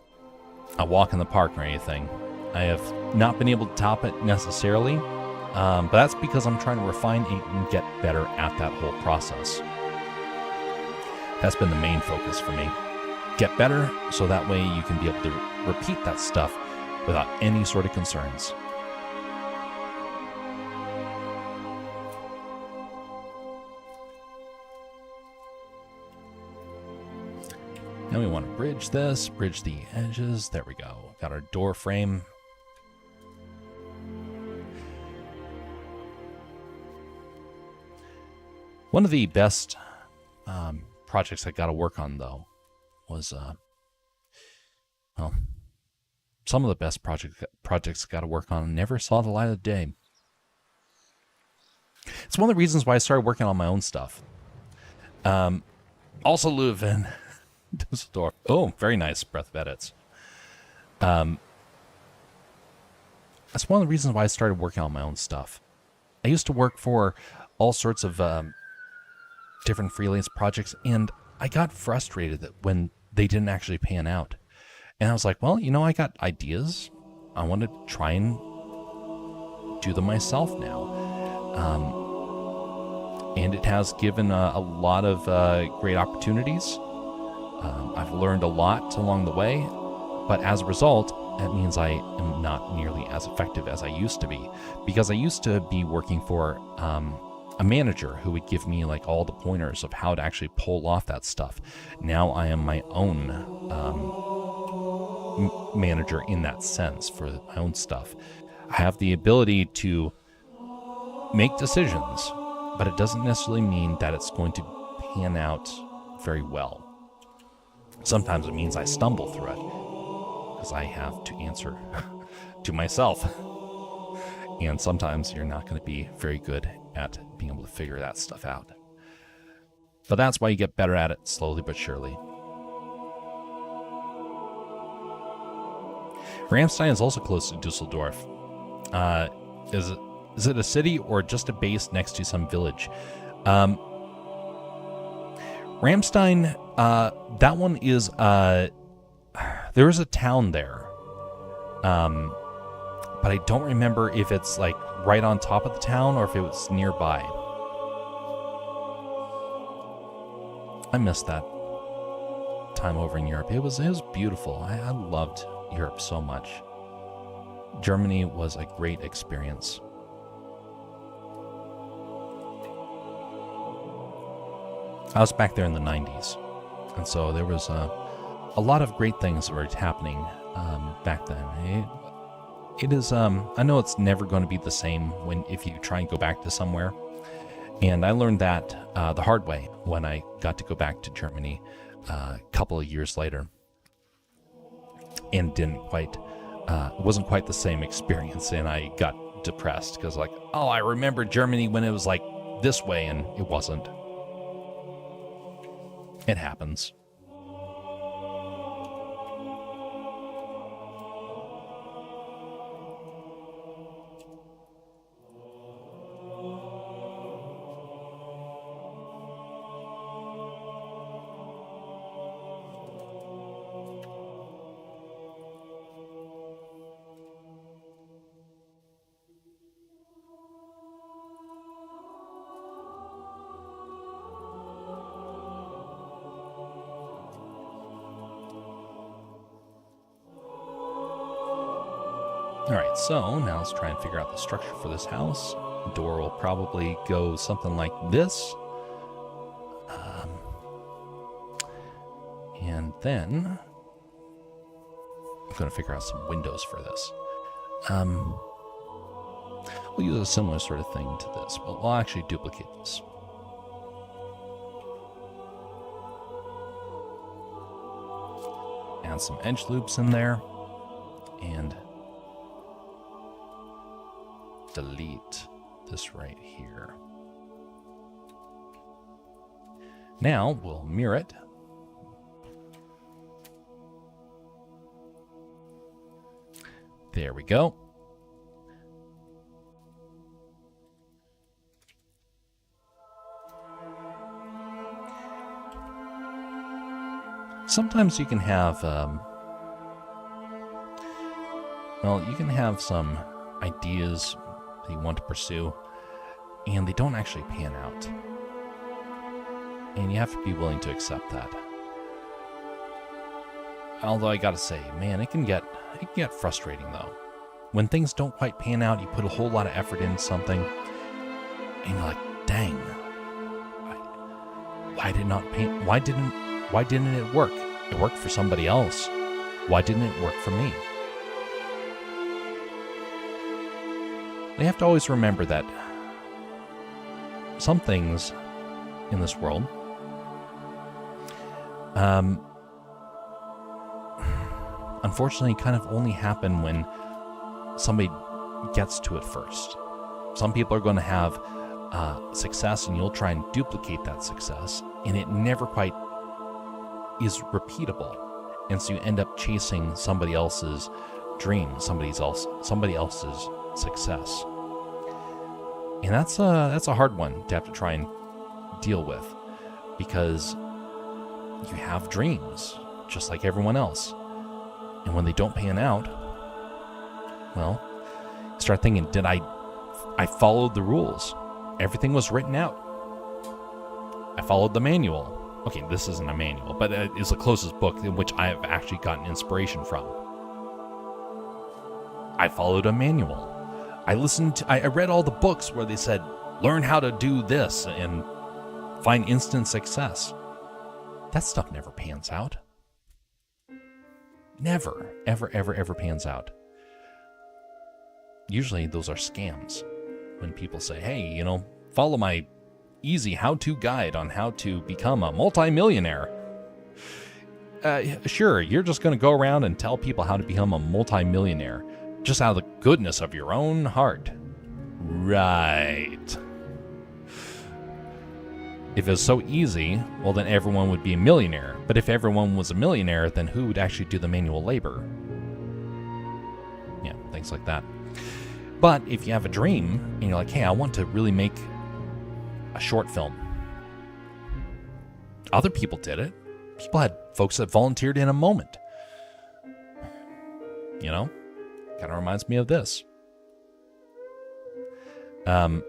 walk in the park or anything. I have not been able to top it necessarily, but that's because I'm trying to refine and get better at that whole process. That's been the main focus for me. Get better so that way you can be able to repeat that stuff without any sort of concerns. Then we want to bridge this, bridge the edges. There we go. Got our door frame. One of the best projects I got to work on, though, was, well, some of the best projects I got to work on never saw the light of day. It's one of the reasons why I started working on my own stuff. Also live in Dusseldorf. Oh, very nice Breath of Edits. That's one of the reasons why I started working on my own stuff. I used to work for all sorts of different freelance projects, and I got frustrated that when they didn't actually pan out. And I was like, well, I got ideas. I want to try and do them myself now. And it has given a lot of great opportunities. I've learned a lot along the way, but as a result, that means I am not nearly as effective as I used to be, because I used to be working for a manager who would give me like all the pointers of how to actually pull off that stuff. Now I am my own manager in that sense for my own stuff. I have the ability to make decisions, but it doesn't necessarily mean that it's going to pan out very well. Sometimes it means I stumble through it because I have to answer to myself. And sometimes you're not going to be very good at being able to figure that stuff out. But that's why you get better at it slowly but surely. Ramstein is also close to Dusseldorf. Is it a city or just a base next to some village? Ramstein, that one is, there is a town there. But I don't remember if it's like right on top of the town or if it was nearby. I missed that time over in Europe. It was beautiful. I loved Europe so much. Germany was a great experience. I was back there in the 90s, and so there was a lot of great things that were happening back then. It is, I know it's never going to be the same if you try and go back to somewhere. And I learned that the hard way when I got to go back to Germany a couple of years later. And it wasn't quite the same experience, and I got depressed because I remember Germany when it was like this way, and it wasn't. It happens. Alright, so now let's try and figure out the structure for this house. The door will probably go something like this. And then I'm going to figure out some windows for this. We'll use a similar sort of thing to this, but we'll actually duplicate this. Add some edge loops in there, and delete this right here. Now we'll mirror it. There we go. Sometimes you can have, you can have some ideas that you want to pursue, and they don't actually pan out. And you have to be willing to accept that. Although I gotta say, man, it can get frustrating though. When things don't quite pan out, you put a whole lot of effort into something, and you're like, dang, why didn't it work? It worked for somebody else. Why didn't it work for me? They have to always remember that some things in this world unfortunately kind of only happen when somebody gets to it first. Some people are going to have success, and you'll try and duplicate that success, and it never quite is repeatable. And so you end up chasing somebody else's dream, somebody else's success. And that's a hard one to have to try and deal with, because you have dreams just like everyone else. And when they don't pan out, well, you start thinking, did I followed the rules. Everything was written out. I followed the manual. Okay, this isn't a manual, but it's the closest book in which I have actually gotten inspiration from. I followed a manual. I read all the books where they said, learn how to do this and find instant success. That stuff never pans out. Never, ever, ever, ever pans out. Usually those are scams. When people say, hey, follow my easy how-to guide on how to become a multimillionaire. Sure, you're just going to go around and tell people how to become a multimillionaire just out of the goodness of your own heart. Right. If it was so easy, well, then everyone would be a millionaire. But if everyone was a millionaire, then who would actually do the manual labor? Yeah, things like that. But if you have a dream and you're like, hey, I want to really make a short film. Other people did it. People had folks that volunteered in a moment. Kind of reminds me of this. I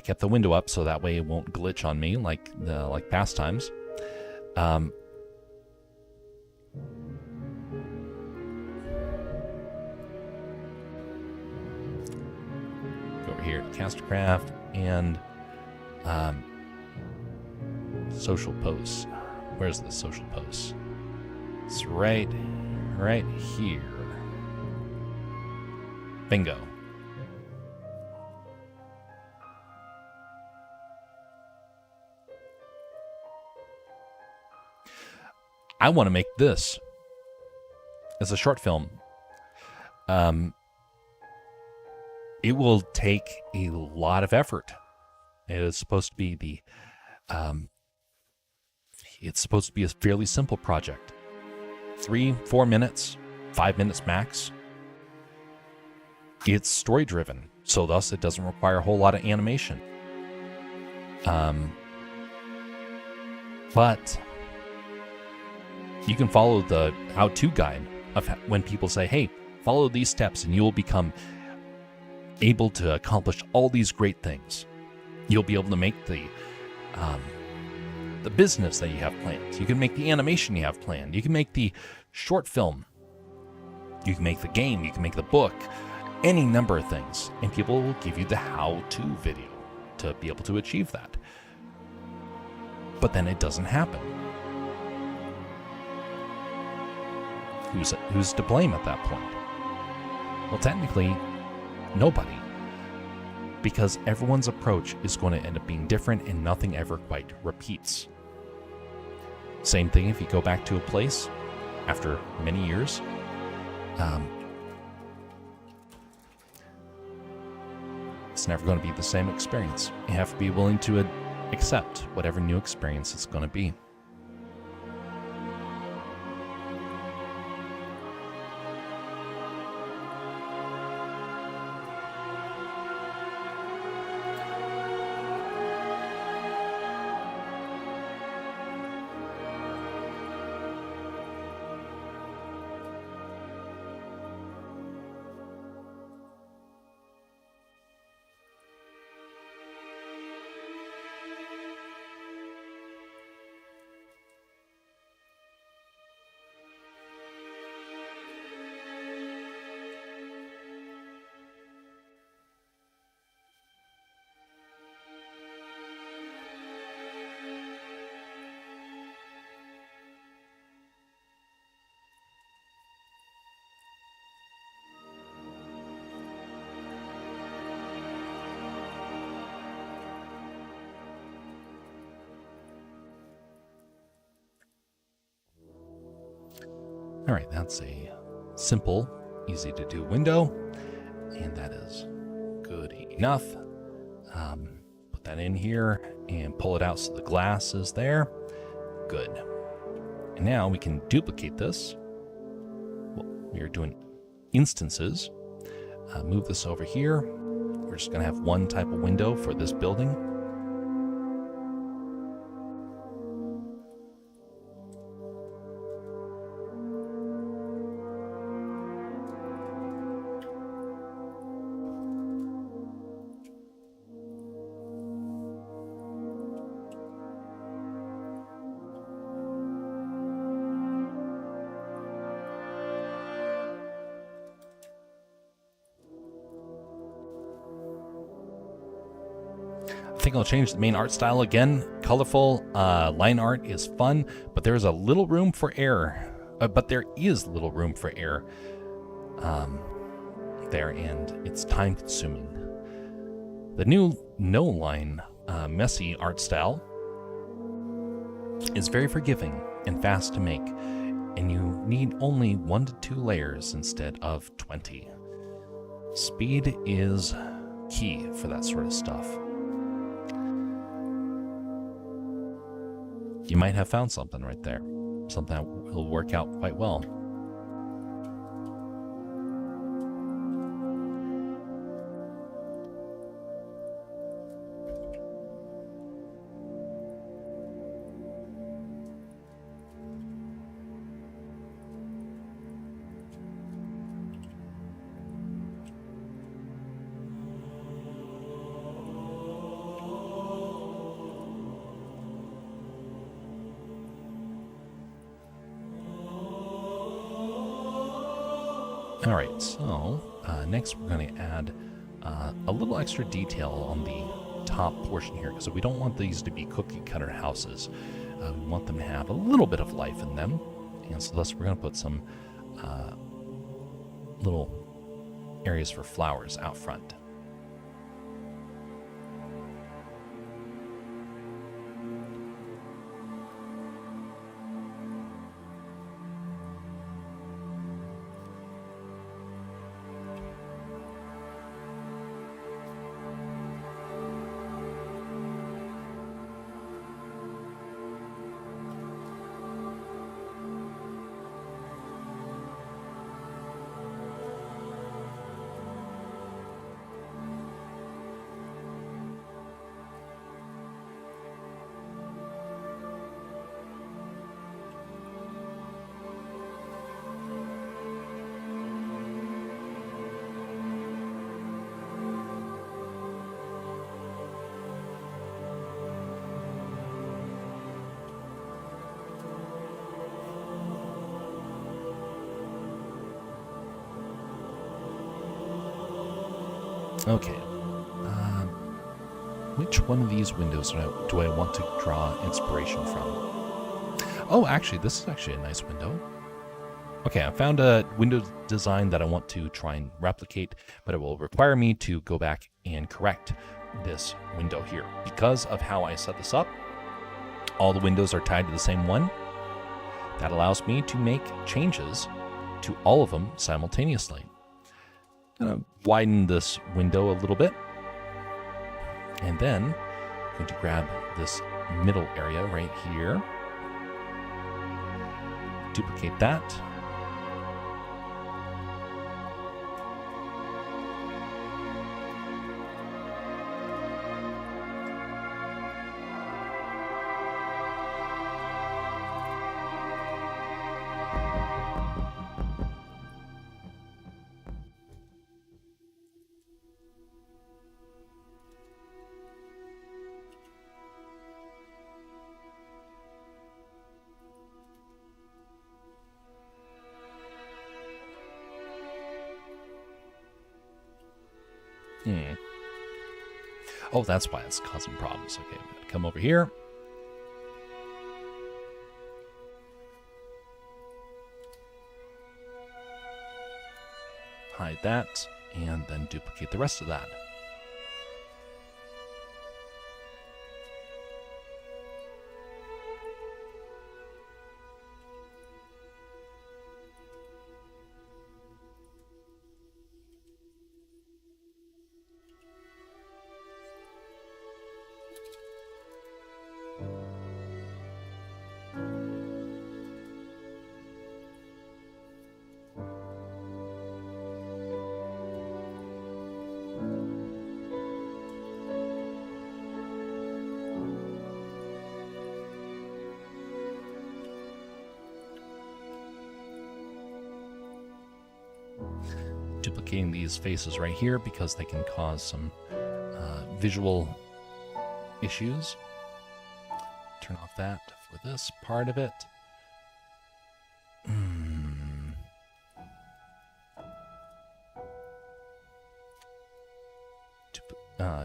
kept the window up so that way it won't glitch on me like past times. Go over here to Castercraft and social posts. Where's the social posts? It's right here. Bingo. I want to make this as a short film. It will take a lot of effort. It is supposed to be it's supposed to be a fairly simple project. 3-4 minutes, 5 minutes max. It's story driven, so thus it doesn't require a whole lot of animation. But you can follow the how-to guide of when people say, hey, follow these steps and you will become able to accomplish all these great things. You'll be able to make the business that you have planned. You can make the animation you have planned. You can make the short film. You can make the game. You can make the book. Any number of things. And people will give you the how-to video to be able to achieve that. But then it doesn't happen. Who's to blame at that point? Well, technically, nobody. Because everyone's approach is going to end up being different and nothing ever quite repeats. Same thing if you go back to a place after many years. It's never going to be the same experience. You have to be willing to accept whatever new experience it's going to be. All right, that's a simple, easy to do window, and that is good enough. Put that in here and pull it out so the glass is there. Good. And now we can duplicate this. Well, we are doing instances. Move this over here. We're just going to have one type of window for this building. I think I'll change the main art style again. Colorful line art is fun, but there's a little room for error. There, and it's time consuming. The new no line messy art style is very forgiving and fast to make, and you need only 1 to 2 layers instead of 20. Speed is key for that sort of stuff. You might have found something right there. Something that will work out quite well. All right, so next we're going to add a little extra detail on the top portion here, because we don't want these to be cookie cutter houses. We want them to have a little bit of life in them, and so thus we're going to put some little areas for flowers out front. Okay. Which one of these windows do I want to draw inspiration from? Oh, actually, this is actually a nice window. Okay, I found a window design that I want to try and replicate, but it will require me to go back and correct this window here. Because of how I set this up, all the windows are tied to the same one. That allows me to make changes to all of them simultaneously. I'm going to widen this window a little bit. And then I'm going to grab this middle area right here. Duplicate that. Oh, that's why it's causing problems. Okay, I'm going to come over here. Hide that, and then duplicate the rest of that. duplicating these faces right here because they can cause some visual issues. Turn off that for this part of it.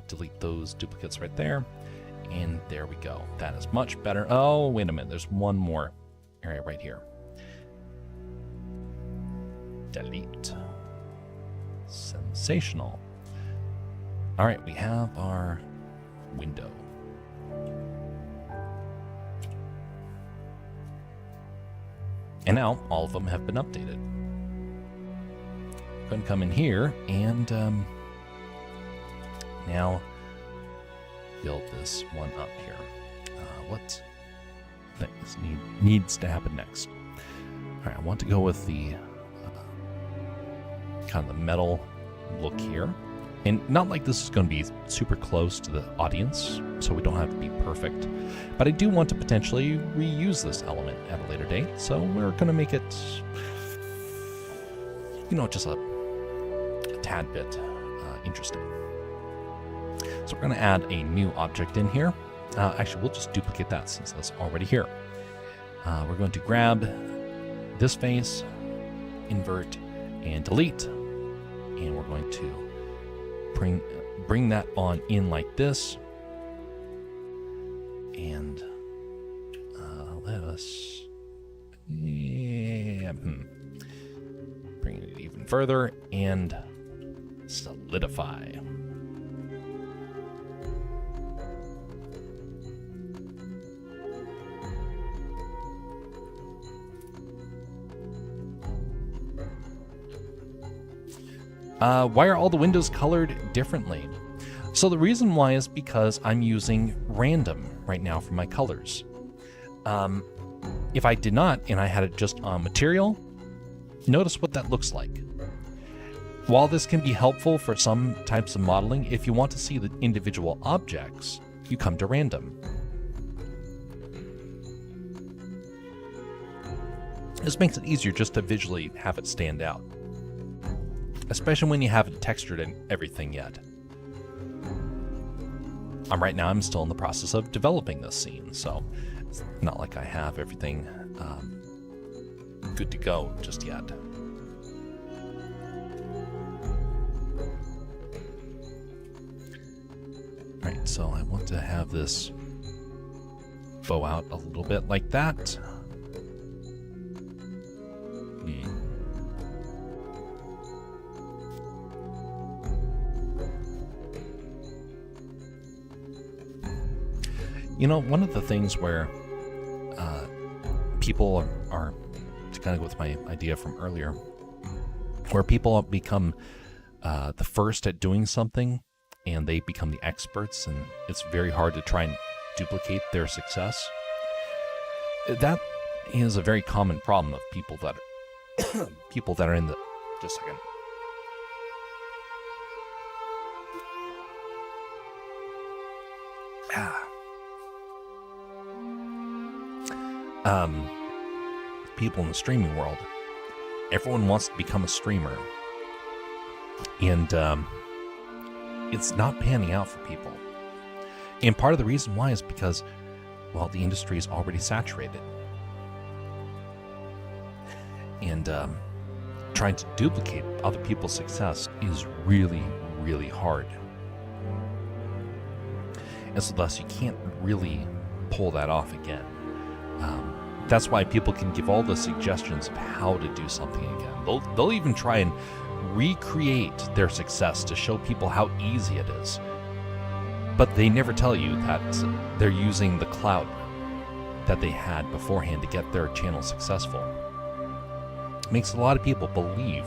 Delete those duplicates right there. And there we go. That is much better. Oh, wait a minute. There's one more area right here. Delete. Sensational. All right, we have our window. And now all of them have been updated. Going to come in here and now build this one up here. What things needs to happen next? All right, I want to go with the kind of the metal look here. And not like this is going to be super close to the audience, so we don't have to be perfect. But I do want to potentially reuse this element at a later date, so we're going to make it, just a tad bit interesting. So we're going to add a new object in here. Actually, we'll just duplicate that since that's already here. We're going to grab this face, invert, and delete. And we're going to bring that on in like this. And let us bring it even further and solidify. Why are all the windows colored differently? So the reason why is because I'm using random right now for my colors. If I did not, and I had it just on material, notice what that looks like. While this can be helpful for some types of modeling, if you want to see the individual objects, you come to random. This makes it easier just to visually have it stand out, especially when you haven't textured and everything yet. Right now I'm still in the process of developing this scene, so it's not like I have everything good to go just yet. Alright, so I want to have this bow out a little bit like that. One of the things where people are, to kind of go with my idea from earlier, where people become the first at doing something and they become the experts, and it's very hard to try and duplicate their success. That is a very common problem of people that are in the... Just a second. People in the streaming world, everyone wants to become a streamer, and it's not panning out for people. And part of the reason why is because, well, the industry is already saturated, and trying to duplicate other people's success is really, really hard. And so thus you can't really pull that off again. That's why people can give all the suggestions of how to do something again. They'll even try and recreate their success to show people how easy it is. But they never tell you that they're using the clout that they had beforehand to get their channel successful. It makes a lot of people believe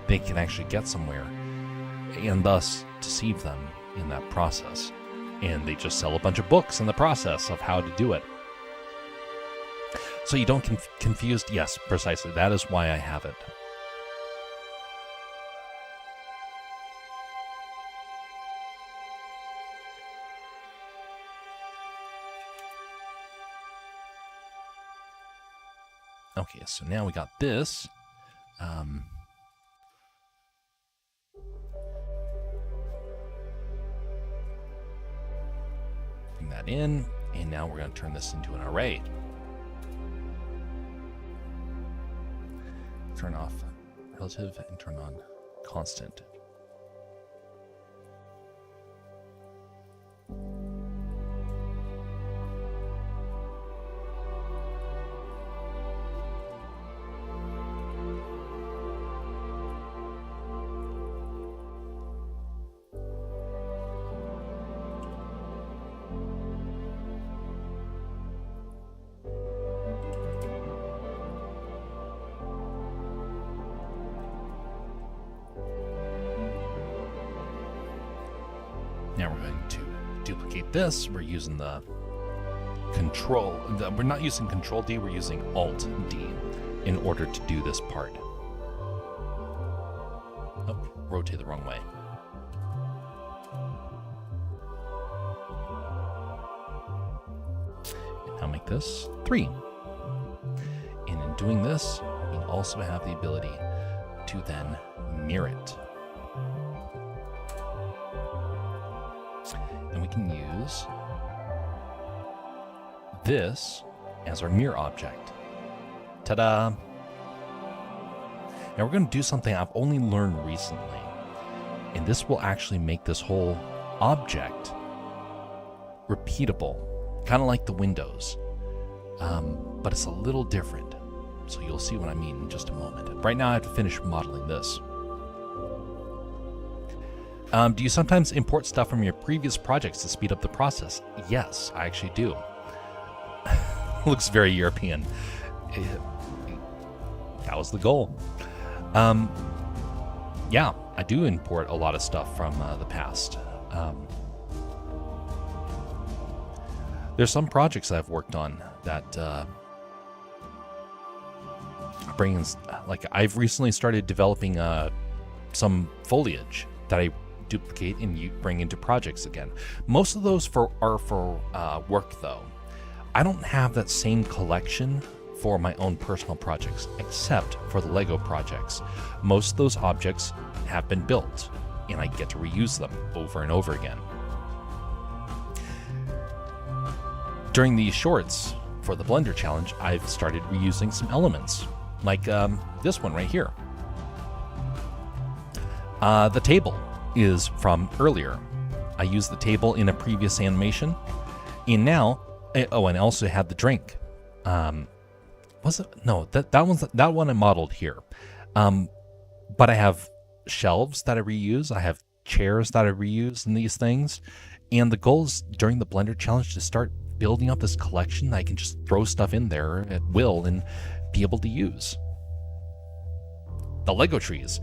they can actually get somewhere, and thus deceive them in that process. And they just sell a bunch of books in the process of how to do it. So you don't confused? Yes, precisely. That is why I have it. Okay, so now we got this. that in, and now we're going to turn this into an array. Turn off relative and turn on constant. Now we're going to duplicate this. We're using the control. We're not using Control D, we're using Alt D in order to do this part. Oh, rotate the wrong way. And now make this 3. And in doing this, we also have the ability to then mirror it. And we can use this as our mirror object. Ta-da! Now we're going to do something I've only learned recently, and this will actually make this whole object repeatable, kind of like the windows, but it's a little different. So you'll see what I mean in just a moment. Right now I have to finish modeling this. Do you sometimes import stuff from your previous projects to speed up the process? Yes, I actually do. Looks very European. That was the goal. Yeah, I do import a lot of stuff from the past. There's some projects I've worked on that bring in, like I've recently started developing some foliage that I duplicate and bring into projects again. Most of those are for work though. I don't have that same collection for my own personal projects, except for the Lego projects. Most of those objects have been built, and I get to reuse them over and over again. During these shorts for the Blender Challenge, I've started reusing some elements, like this one right here. The table is from earlier. I used the table in a previous animation, and now, oh, and I also had the drink. Was it? No, that one I modeled here. But I have shelves that I reuse. I have chairs that I reuse in these things. And the goal is during the Blender Challenge to start building up this collection that I can just throw stuff in there at will and be able to use. The Lego trees.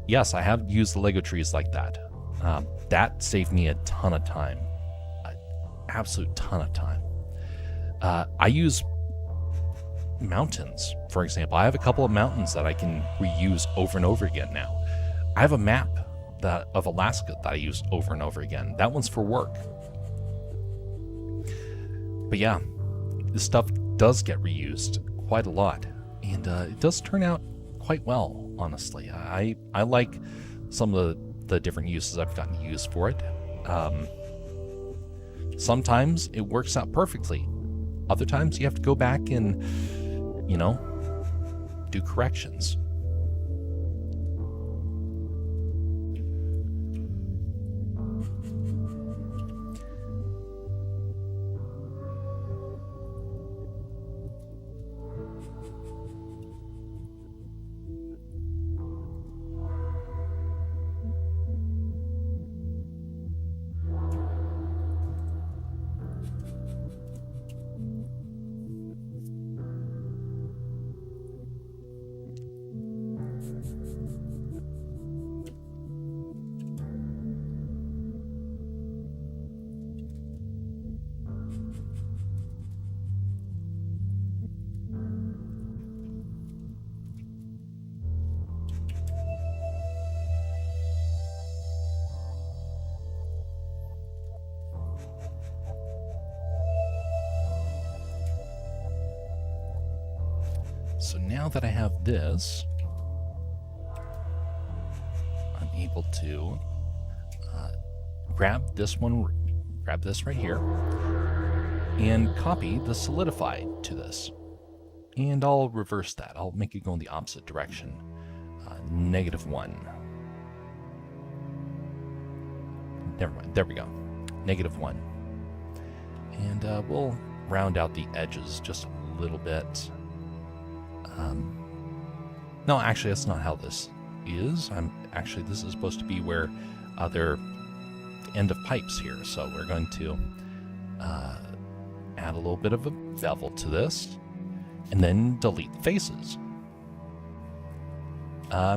Yes, I have used the Lego trees like that. That saved me a ton of time. An absolute ton of time. I use mountains, for example. I have a couple of mountains that I can reuse over and over again now. I have a map of Alaska that I use over and over again. That one's for work. But yeah, this stuff does get reused quite a lot, and it does turn out quite well, honestly. I like some of the different uses I've gotten used for it. Sometimes it works out perfectly. Other times you have to go back and, you know, do corrections. So now that I have this, I'm able to grab this right here, and copy the solidify to this. And I'll reverse that. I'll make it go in the opposite direction. -1. Never mind. There we go. -1. And we'll round out the edges just a little bit. No, actually, that's not how this is. This is supposed to be where they're the end of pipes here. So we're going to add a little bit of a bevel to this, and then delete the faces.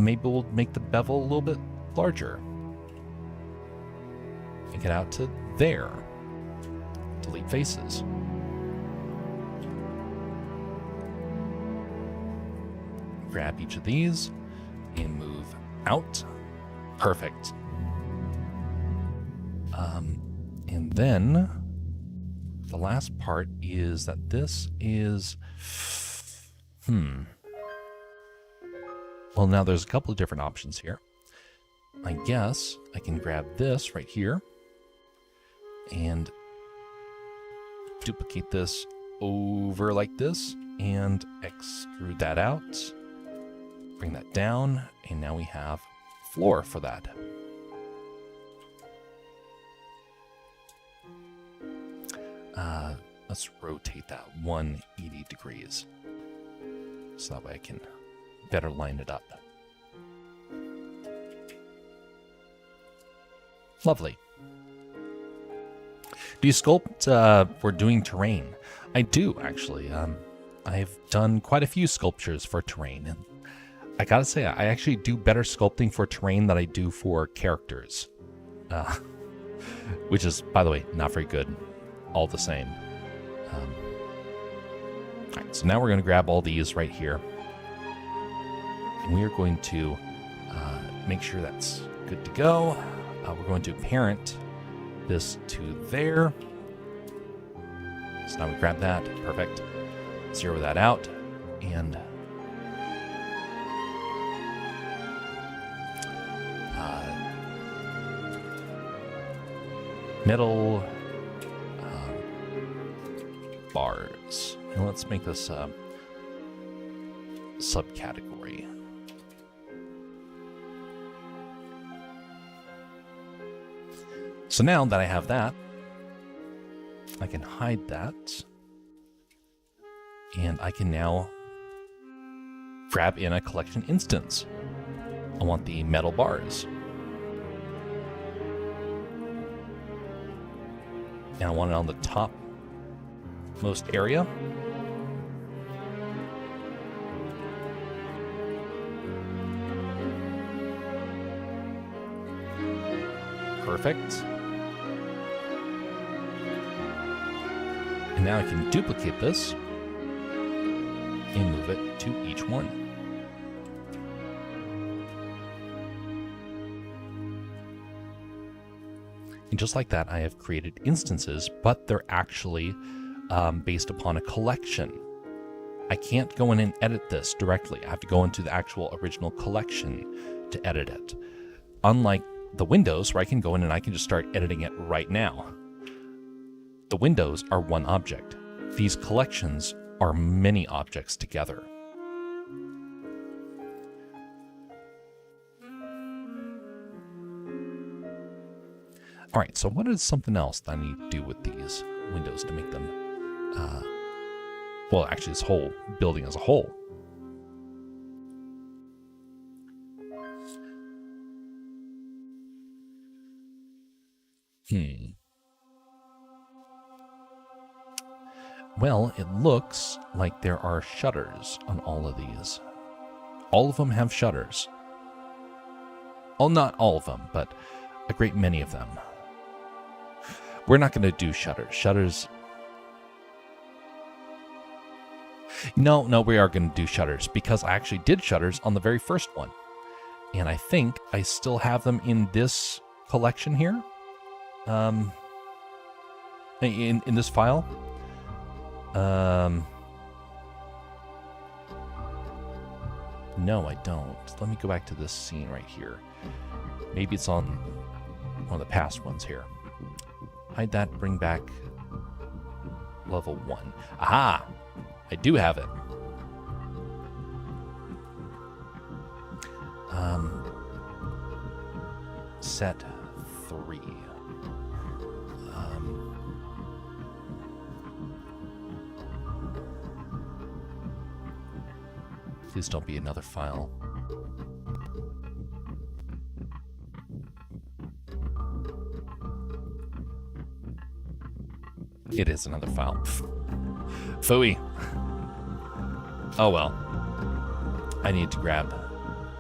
Maybe we'll make the bevel a little bit larger. Make it out to there. Delete faces. Grab each of these and move out. Perfect. And then the last part is that this is... Well, now there's a couple of different options here. I guess I can grab this right here and duplicate this over like this and extrude that out. Bring that down, and now we have floor for that. Let's rotate that 180 degrees so that way I can better line it up. Lovely. Do you sculpt for doing terrain? I do, actually. I've done quite a few sculptures for terrain, and I gotta say, I actually do better sculpting for terrain than I do for characters. Which is, by the way, not very good. All the same. Alright, so now we're going to grab all these right here. And we are going to make sure that's good to go. We're going to parent this to there. So now we grab that. Perfect. Zero that out. And metal bars. And let's make this subcategory. So now that I have that, I can hide that. And I can now grab in a collection instance. I want the metal bars. And I want it on the top most area. Perfect. And now I can duplicate this and move it to each one. And just like that, I have created instances, but they're actually based upon a collection. I can't go in and edit this directly. I have to go into the actual original collection to edit it. Unlike the windows, where I can go in and I can just start editing it right now. The windows are one object. These collections are many objects together. All right, so what is something else that I need to do with these windows to make them, well, actually this whole building as a whole? Well, it looks like there are shutters on all of these. All of them have shutters. Well, not all of them, but a great many of them. We're not going to do shutters. Shutters... No, we are going to do shutters, because I actually did shutters on the very first one. And I think I still have them in this collection here. In this file. No, I don't. Let me go back to this scene right here. Maybe it's on one of the past ones here. Hide that, bring back level 1. Aha! I do have it. Set 3. Please don't be another file. It is another file. Phooey. Oh well. I need to grab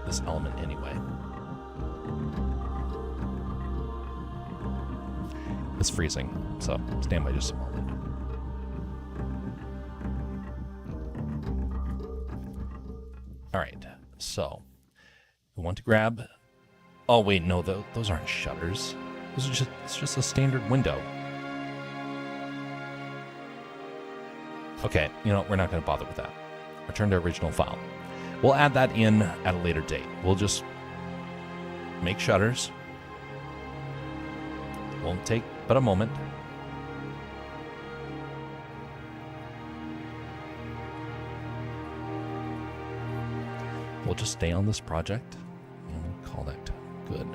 this element anyway. It's freezing, so stand by just a moment. All right, so we want to grab. Oh wait, no, those aren't shutters. It's just a standard window. Okay, you know, we're not going to bother with that. Return to original file. We'll add that in at a later date. We'll just make shutters. Won't take but a moment. We'll just stay on this project and we'll call that good.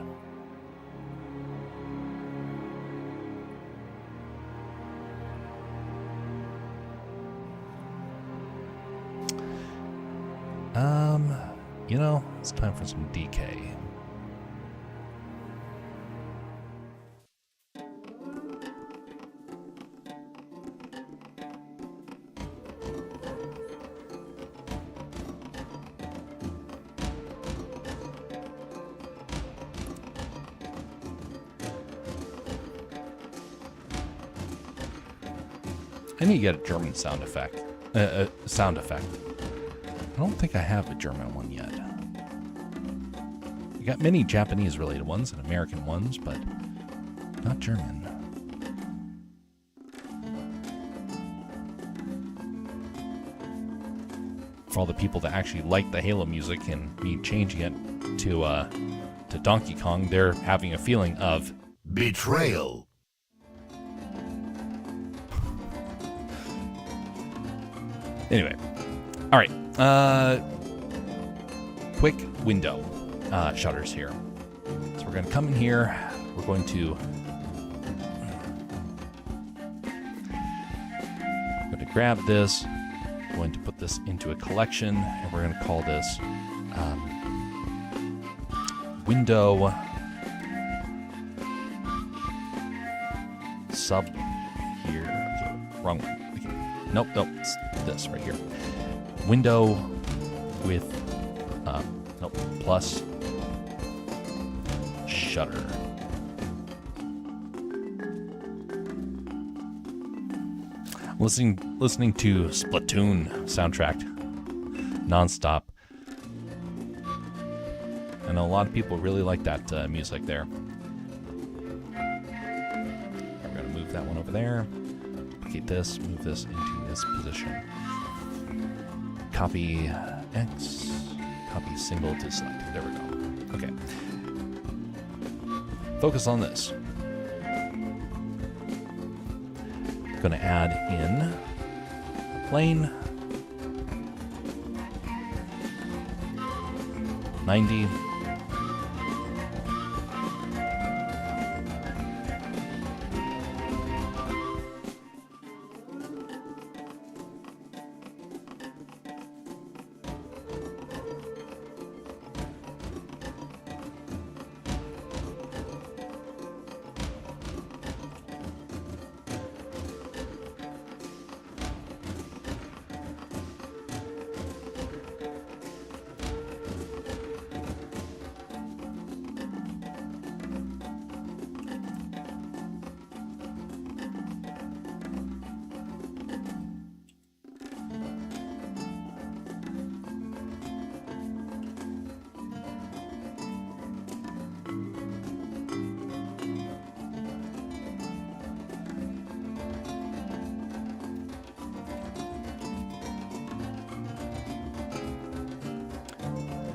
You know, it's time for some DK. I need to get a German sound effect. I don't think I have a German one yet. We got many Japanese related ones and American ones, but not German. For all the people that actually like the Halo music and me changing it to Donkey Kong, they're having a feeling of betrayal. Anyway, all right. Quick window shutters here. So we're going to come in here. We're going to grab this. We're going to put this into a collection, and we're going to call this window sub here. Okay, wrong one. Okay. Nope, it's this right here. Window with nope, plus shutter. Listening to Splatoon soundtrack nonstop. I know a lot of people really like that music there. We're gonna move that one over there. Duplicate this, move this into this position. Copy X, copy single to select. There we go. Okay. Focus on this. Going to add in plane 90.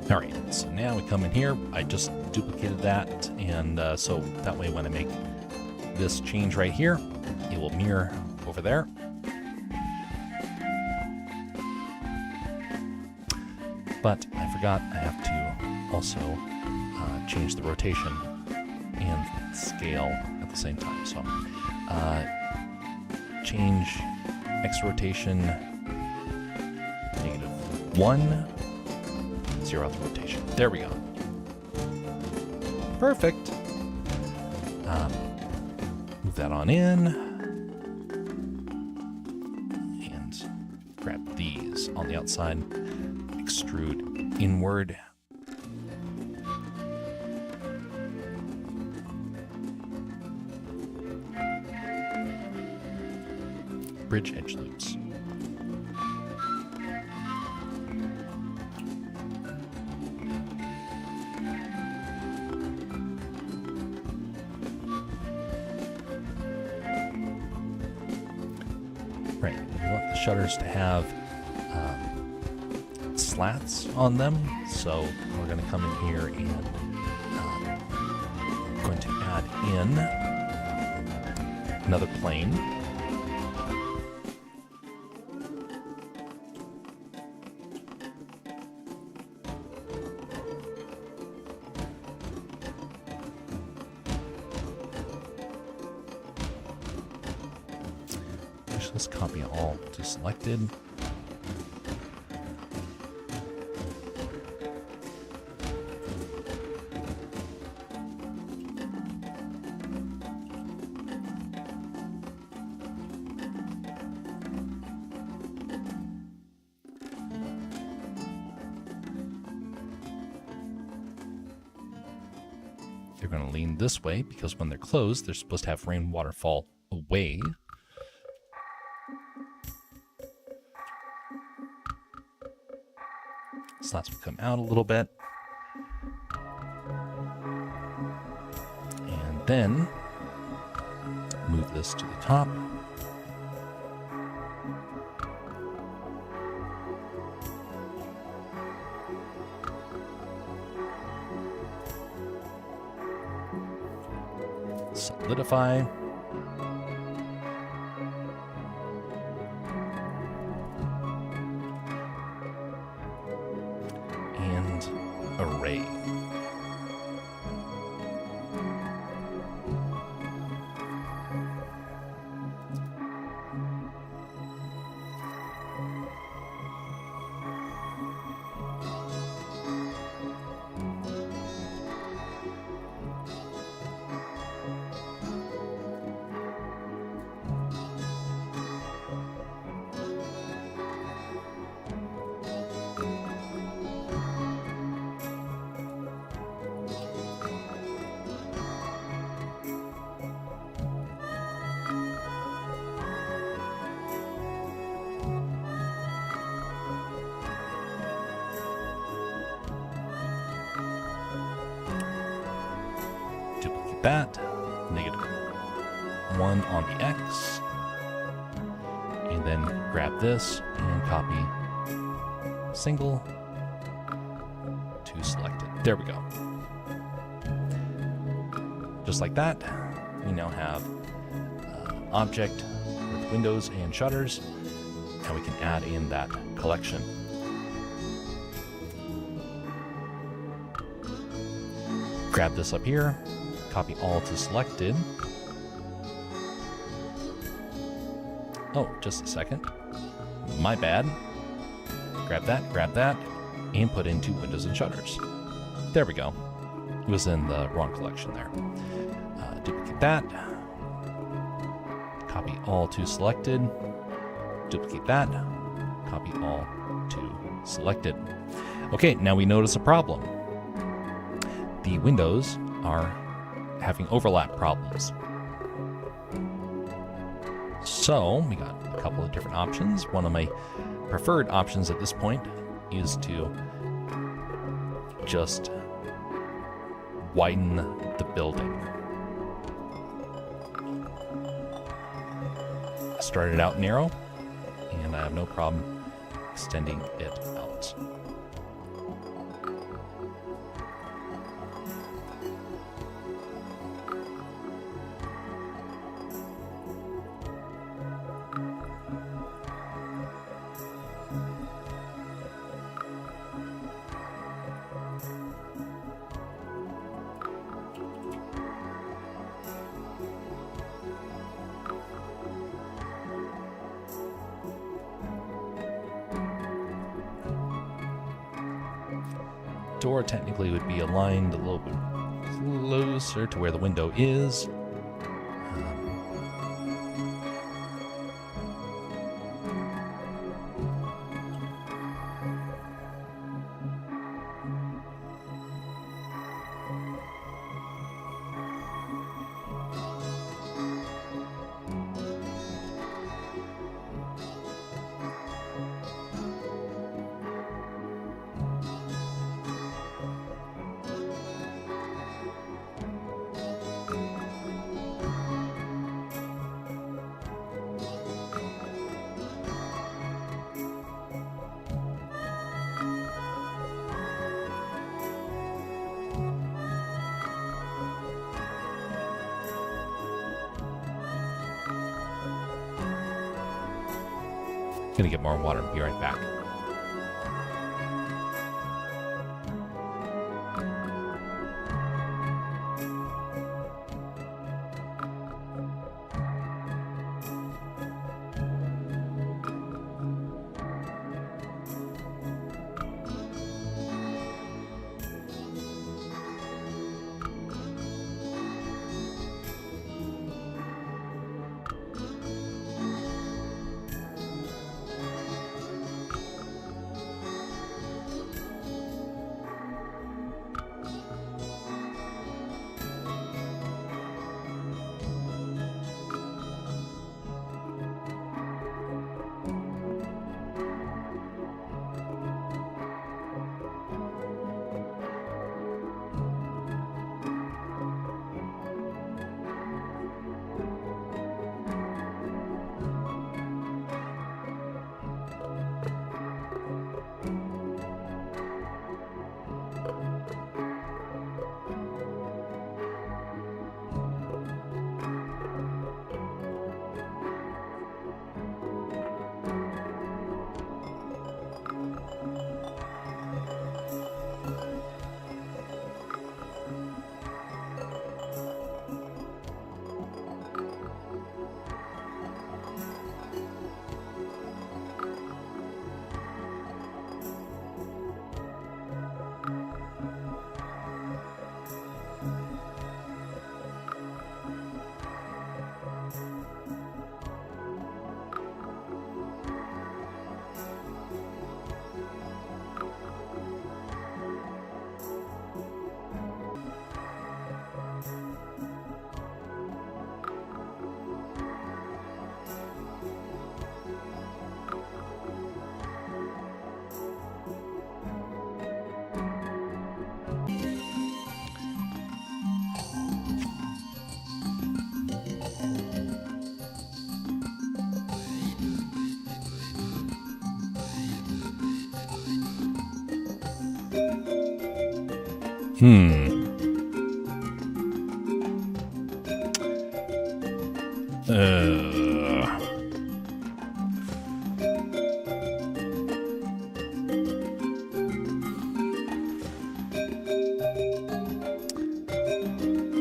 All right, so now we come in here. I just duplicated that, and so that way when I make this change right here, it will mirror over there. But I forgot I have to also change the rotation and scale at the same time. So change X rotation -1, 0 the rotation. There we go. Perfect. Move that on in. And grab these on the outside. Extrude inward. Bridge edge loops. Right, we want the shutters to have slats on them, so we're going to come in here and going to add in another plane. Let's copy all to selected. They're going to lean this way because when they're closed, they're supposed to have rainwater fall away. Slats will come out a little bit. And then move this to the top. Solidify. And array. Duplicate that. -1 on the X. And then grab this and copy single to selected. There we go. Just like that, we now have object with windows and shutters, and we can add in that collection. Grab this up here, copy all to selected. Oh, just a second. My bad. Grab that, and put into windows and shutters. There we go. It was in the wrong collection there. Duplicate that. Copy all to selected. Duplicate that. Copy all to selected. Okay, now we notice a problem. The windows are having overlap problems. So we got a couple of different options. One of my preferred options at this point is to just widen the building. I started out narrow, and I have no problem extending it out. door technically would be aligned a little bit closer to where the window is. Gonna get more water and be right back.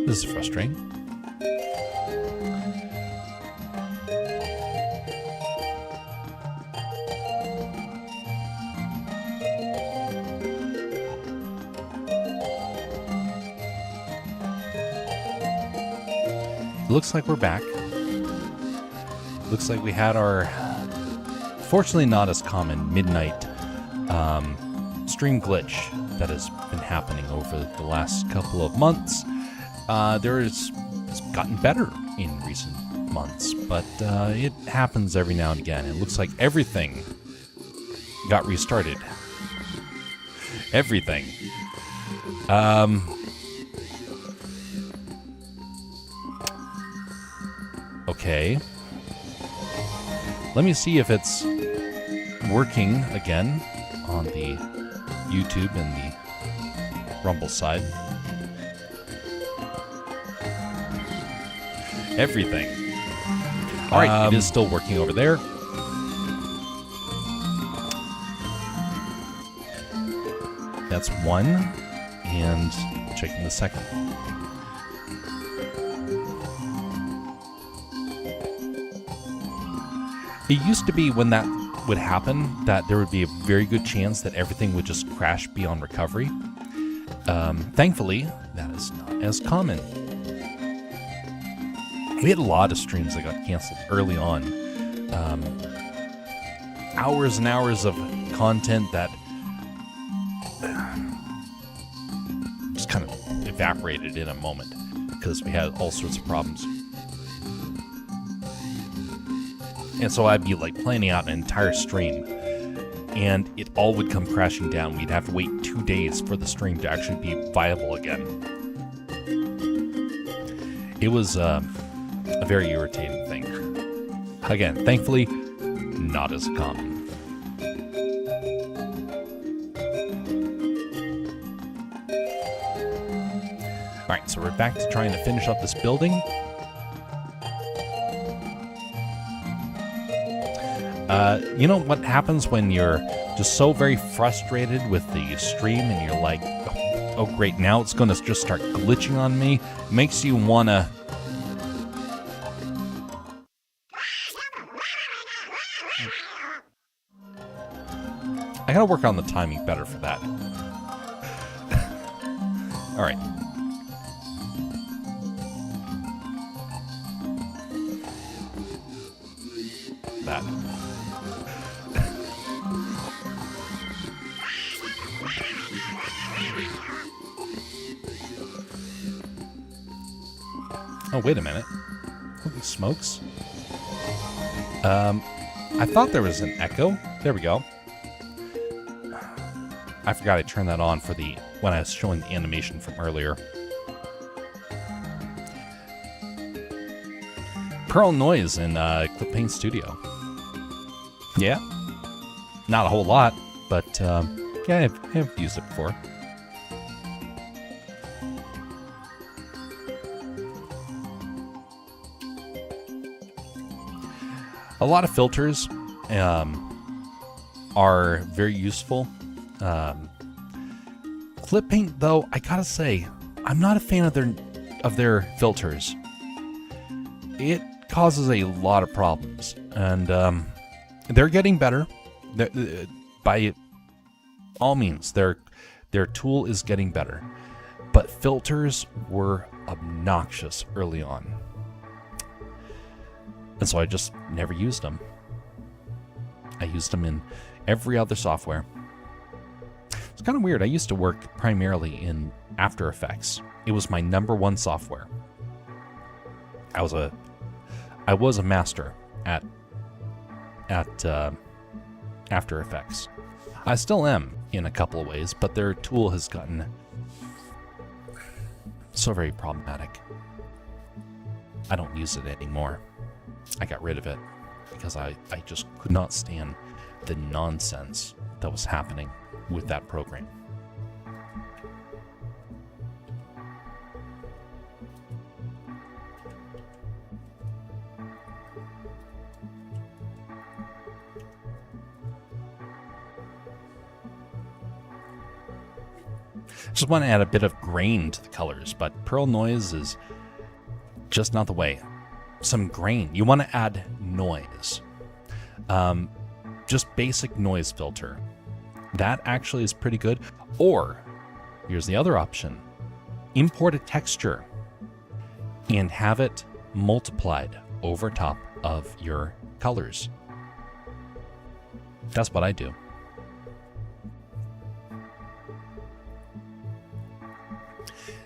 This is frustrating. Looks like we're back. Looks like we had our, fortunately not as common, midnight stream glitch that has been happening over the last couple of months. It's gotten better in recent months, but it happens every now and again. It looks like everything got restarted. Everything. Okay. Let me see if it's working again on the YouTube and the Rumble side. Everything. All right, it is still working over there. That's one, and checking the second. It used to be when that would happen that there would be a very good chance that everything would just crash beyond recovery. Thankfully, that is not as common. We had a lot of streams that got canceled early on. Hours and hours of content that just kind of evaporated in a moment because we had all sorts of problems. And so I'd be like planning out an entire stream, and it all would come crashing down. We'd have to wait 2 days for the stream to actually be viable again. It was a very irritating thing. Again, thankfully, not as common. Alright, so we're back to trying to finish up this building. You know what happens when you're just so very frustrated with the stream and you're like, oh great, now it's going to just start glitching on me? Makes you want to... I gotta work on the timing better for that. Alright. That. Oh, wait a minute. Holy smokes. I thought there was an echo. There we go. I forgot I turned that on for when I was showing the animation from earlier. Pearl Noise in Clip Paint Studio. Yeah. Not a whole lot, but yeah, I've used it before. A lot of filters are very useful. Clip Paint, though, I gotta say, I'm not a fan of their filters. It causes a lot of problems, and they're getting better. By all means, their tool is getting better, but filters were obnoxious early on. And so I just never used them. I used them in every other software. It's kind of weird. I used to work primarily in After Effects. It was my #1 software. I was a master at After Effects. I still am in a couple of ways, but their tool has gotten so very problematic. I don't use it anymore. I got rid of it because I just could not stand the nonsense that was happening with that program. Just want to add a bit of grain to the colors, but Pearl Noise is just not the way. Some grain. You want to add noise. Just basic noise filter. That actually is pretty good. Or, here's the other option. Import a texture and have it multiplied over top of your colors. That's what I do.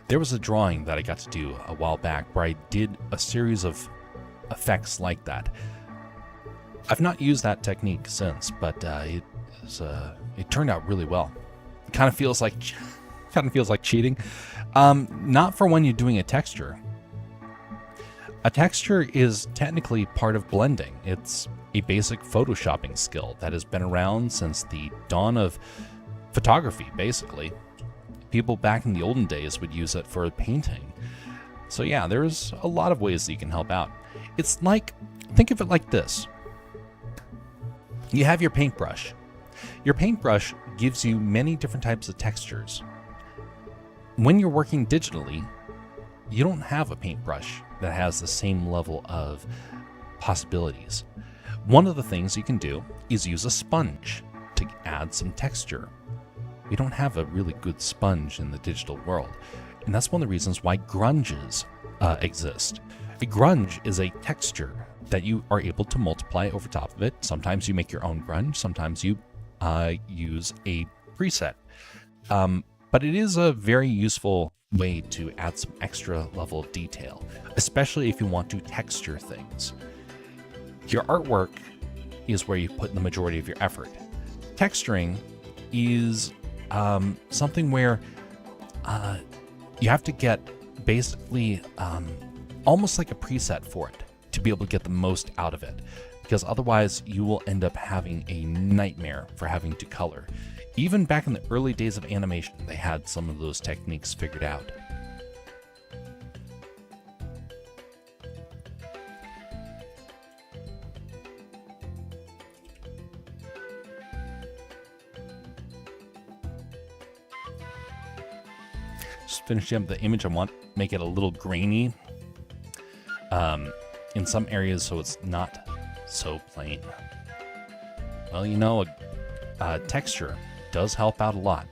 There was a drawing that I got to do a while back where I did a series of effects like that. I've not used that technique since, but it turned out really well. It kind of feels like cheating. Not for when you're doing a texture. A texture is technically part of blending. It's a basic photoshopping skill that has been around since the dawn of photography, basically. People back in the olden days would use it for painting. So yeah, there's a lot of ways that you can help out. It's like, think of it like this. You have your paintbrush. Your paintbrush gives you many different types of textures. When you're working digitally, you don't have a paintbrush that has the same level of possibilities. One of the things you can do is use a sponge to add some texture. We don't have a really good sponge in the digital world. And that's one of the reasons why grunges exist. A grunge is a texture that you are able to multiply over top of it. Sometimes you make your own grunge, sometimes you use a preset. But it is a very useful way to add some extra level of detail, especially if you want to texture things. Your artwork is where you put the majority of your effort. Texturing is something where you have to get basically almost like a preset for it to be able to get the most out of it, because otherwise you will end up having a nightmare for having to color. Even back in the early days of animation, they had some of those techniques figured out. Just finishing up the image, I want to make it a little grainy in some areas so it's not so plain. Well, you know, a texture does help out a lot.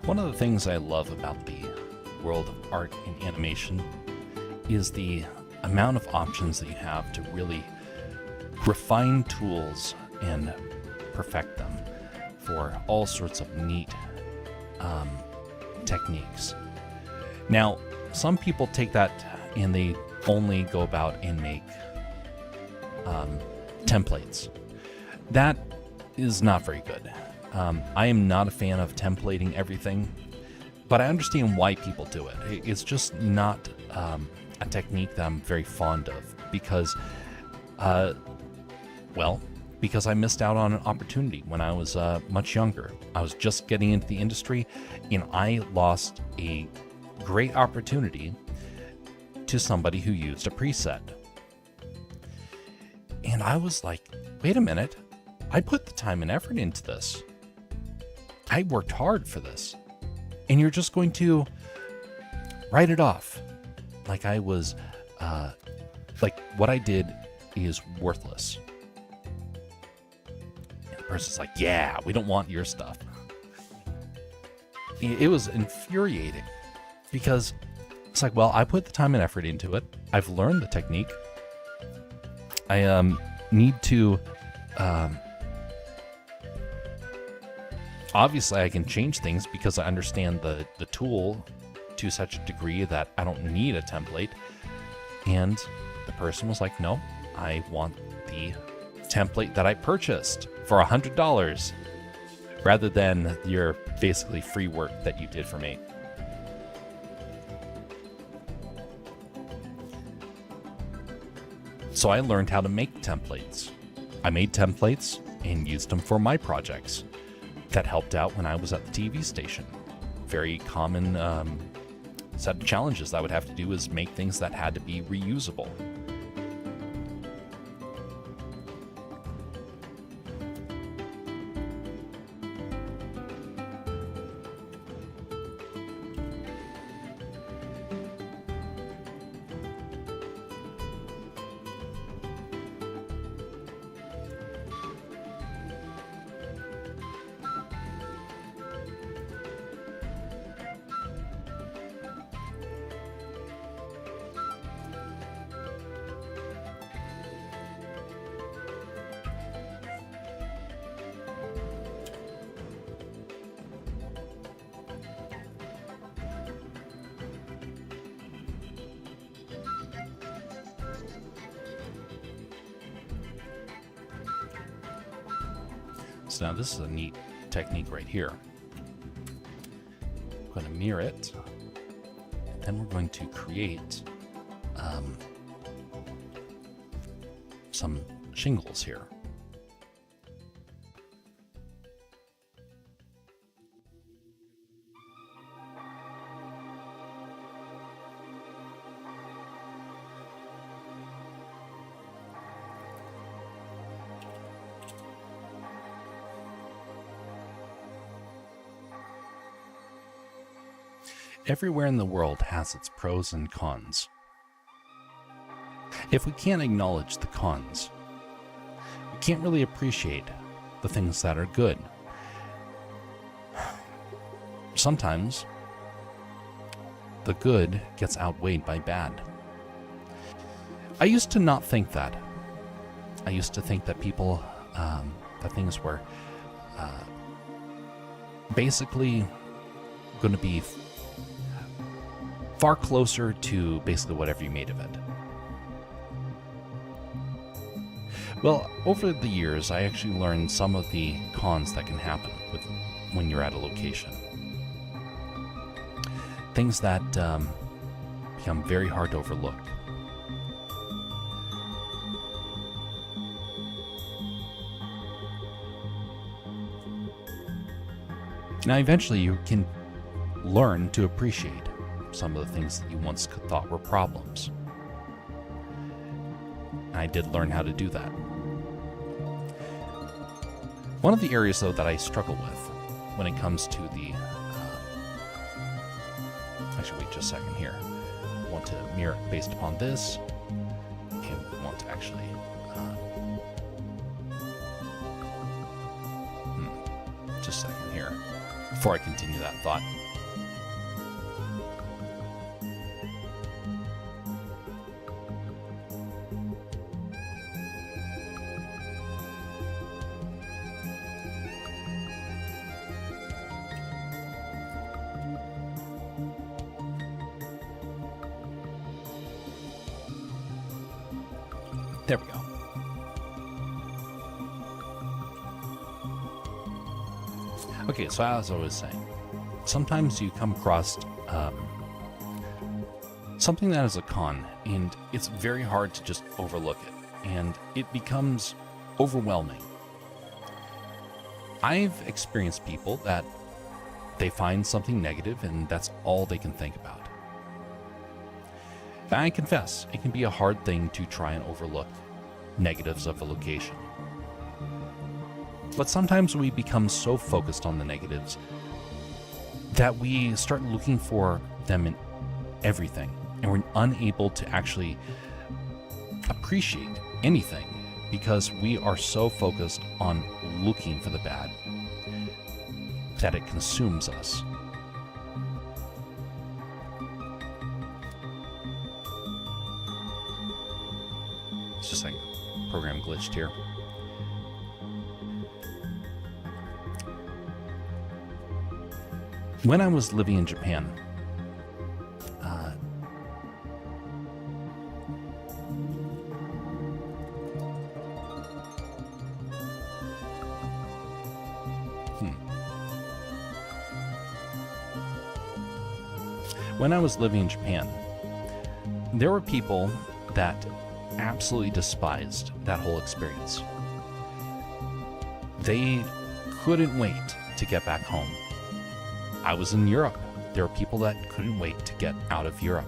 One of the things I love about the world of art and animation is the amount of options that you have to really refine tools and perfect them for all sorts of neat techniques. Now, some people take that and they only go about and make templates. That is not very good. I am not a fan of templating everything, but I understand why people do it. It's just not a technique that I'm very fond of because, because I missed out on an opportunity when I was much younger. I was just getting into the industry, and I lost a great opportunity to somebody who used a preset. And I was like, wait a minute, I put the time and effort into this. I worked hard for this, and you're just going to write it off like I was, like what I did is worthless. And the person's like, yeah, we don't want your stuff. It was infuriating because it's like, well, I put the time and effort into it. I've learned the technique. I need to obviously I can change things because I understand the tool to such a degree that I don't need a template. And the person was like, no, I want the template that I purchased for $100 rather than your basically free work that you did for me. So I learned how to make templates. I made templates and used them for my projects. That helped out when I was at the TV station. Very common set of challenges that I would have to do is make things that had to be reusable. So now this is a neat technique right here. I'm going to mirror it. And then we're going to create some shingles here. Everywhere in the world has its pros and cons. If we can't acknowledge the cons, we can't really appreciate the things that are good. Sometimes the good gets outweighed by bad. I used to not think that. I used to think that people, that things were basically going to be far closer to basically whatever you made of it. Well, over the years, I actually learned some of the cons that can happen when you're at a location. Things that become very hard to overlook. Now, eventually, you can learn to appreciate some of the things that you once thought were problems. I did learn how to do that. One of the areas, though, that I struggle with when it comes to the... actually, wait just a second here. I want to mirror it based upon this. And we want to actually... just a second here, before I continue that thought. There we go. Okay, so as I was saying, sometimes you come across something that is a con, and it's very hard to just overlook it, and it becomes overwhelming. I've experienced people that they find something negative, and that's all they can think about. I confess, it can be a hard thing to try and overlook negatives of a location. But sometimes we become so focused on the negatives that we start looking for them in everything, and we're unable to actually appreciate anything because we are so focused on looking for the bad that it consumes us. It's just like program glitched here. When I was living in Japan, there were people that absolutely despised that whole experience. They couldn't wait to get back home. I was in Europe. There were people that couldn't wait to get out of Europe.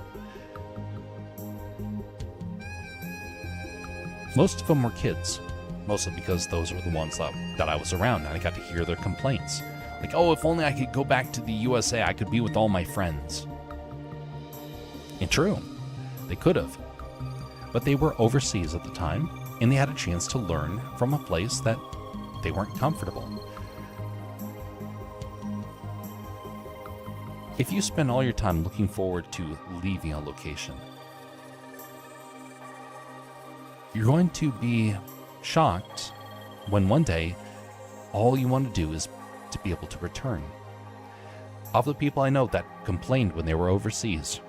Most of them were kids, mostly because those were the ones that I was around, and I got to hear their complaints. Like, oh, if only I could go back to the USA, I could be with all my friends. And true, they could have. But they were overseas at the time, and they had a chance to learn from a place that they weren't comfortable. If you spend all your time looking forward to leaving a location, you're going to be shocked when one day all you want to do is to be able to return. Of the people I know that complained when they were overseas,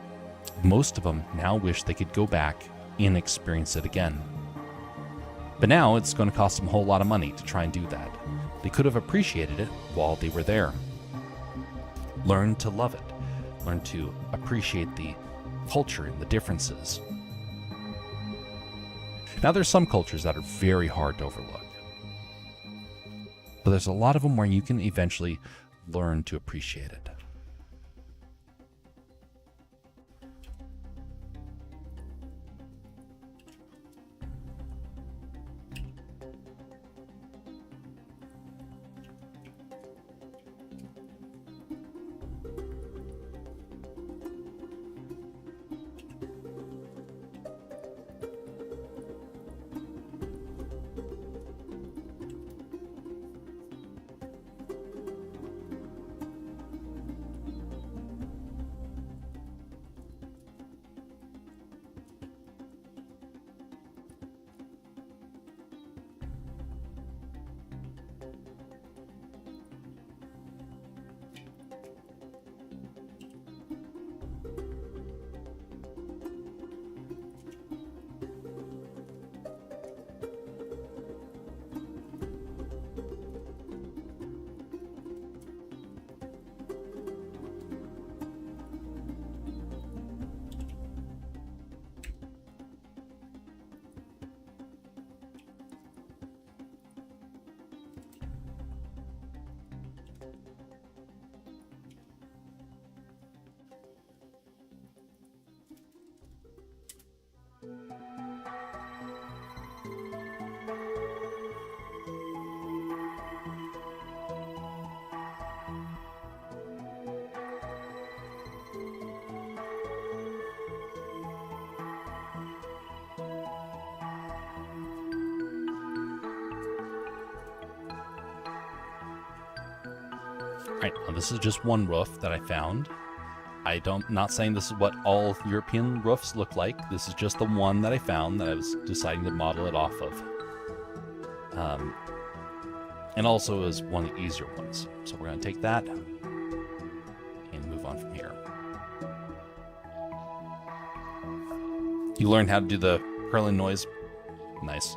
most of them now wish they could go back and experience it again. But now it's going to cost them a whole lot of money to try and do that. They could have appreciated it while they were there. Learn to love it. Learn to appreciate the culture and the differences. Now, there's some cultures that are very hard to overlook. But there's a lot of them where you can eventually learn to appreciate it. Alright, well, this is just one roof that I found. Not saying this is what all European roofs look like. This is just the one that I found that I was deciding to model it off of. And also is one of the easier ones. So we're going to take that and move on from here. You learned how to do the purling noise. Nice.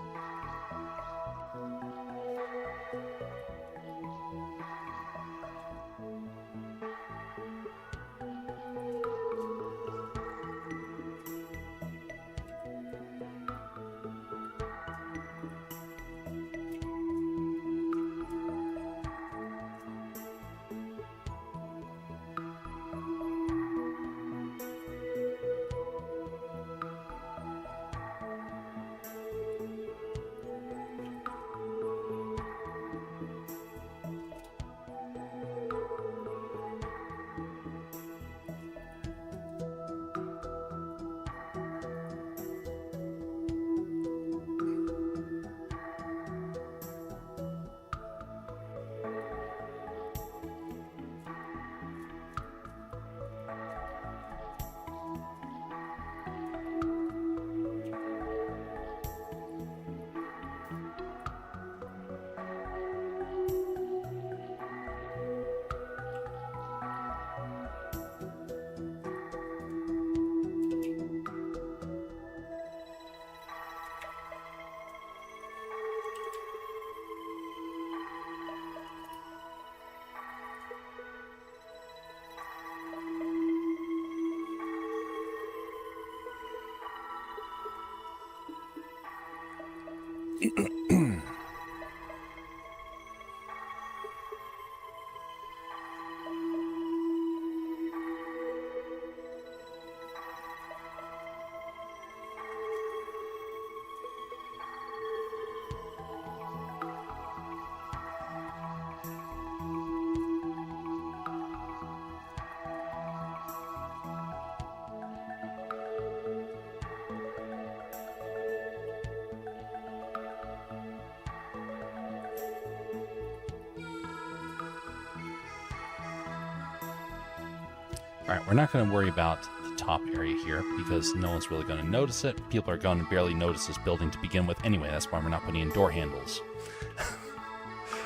Alright, we're not going to worry about the top area here because no one's really going to notice it. People are going to barely notice this building to begin with anyway. That's why we're not putting in door handles.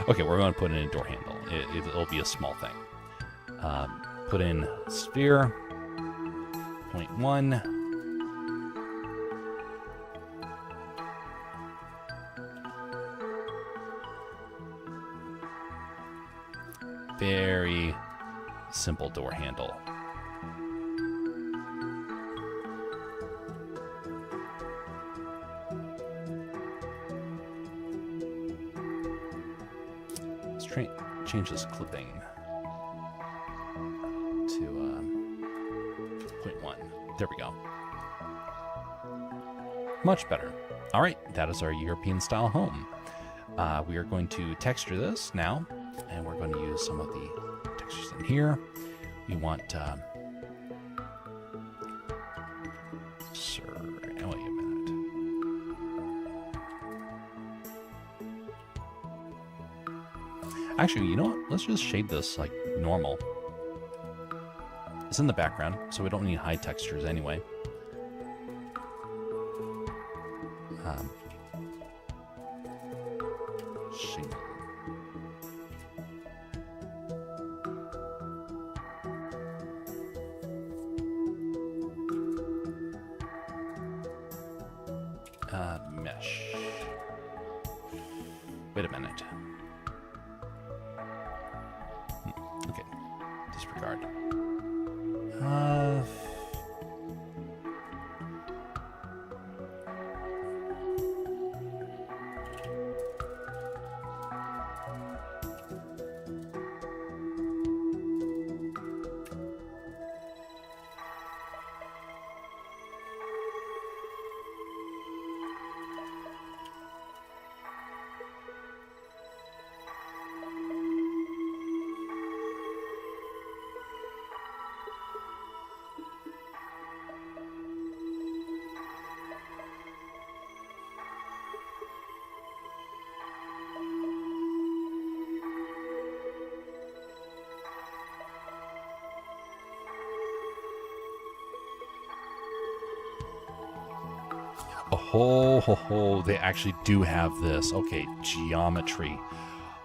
Okay, we're going to put in a door handle. It'll be a small thing. Put in sphere, 0.1. very simple door handle. Let's change this clipping to 0.1. There we go. Much better. All right, that is our European style home. We are going to texture this now, and we're going to use some of the textures in here. We want wait a minute. Actually, you know what? Let's just shade this like normal. It's in the background, so we don't need high textures anyway. Shingle. Mesh. Wait a minute. Okay. Disregard. Oh, ho, ho, they actually do have this. Okay, geometry.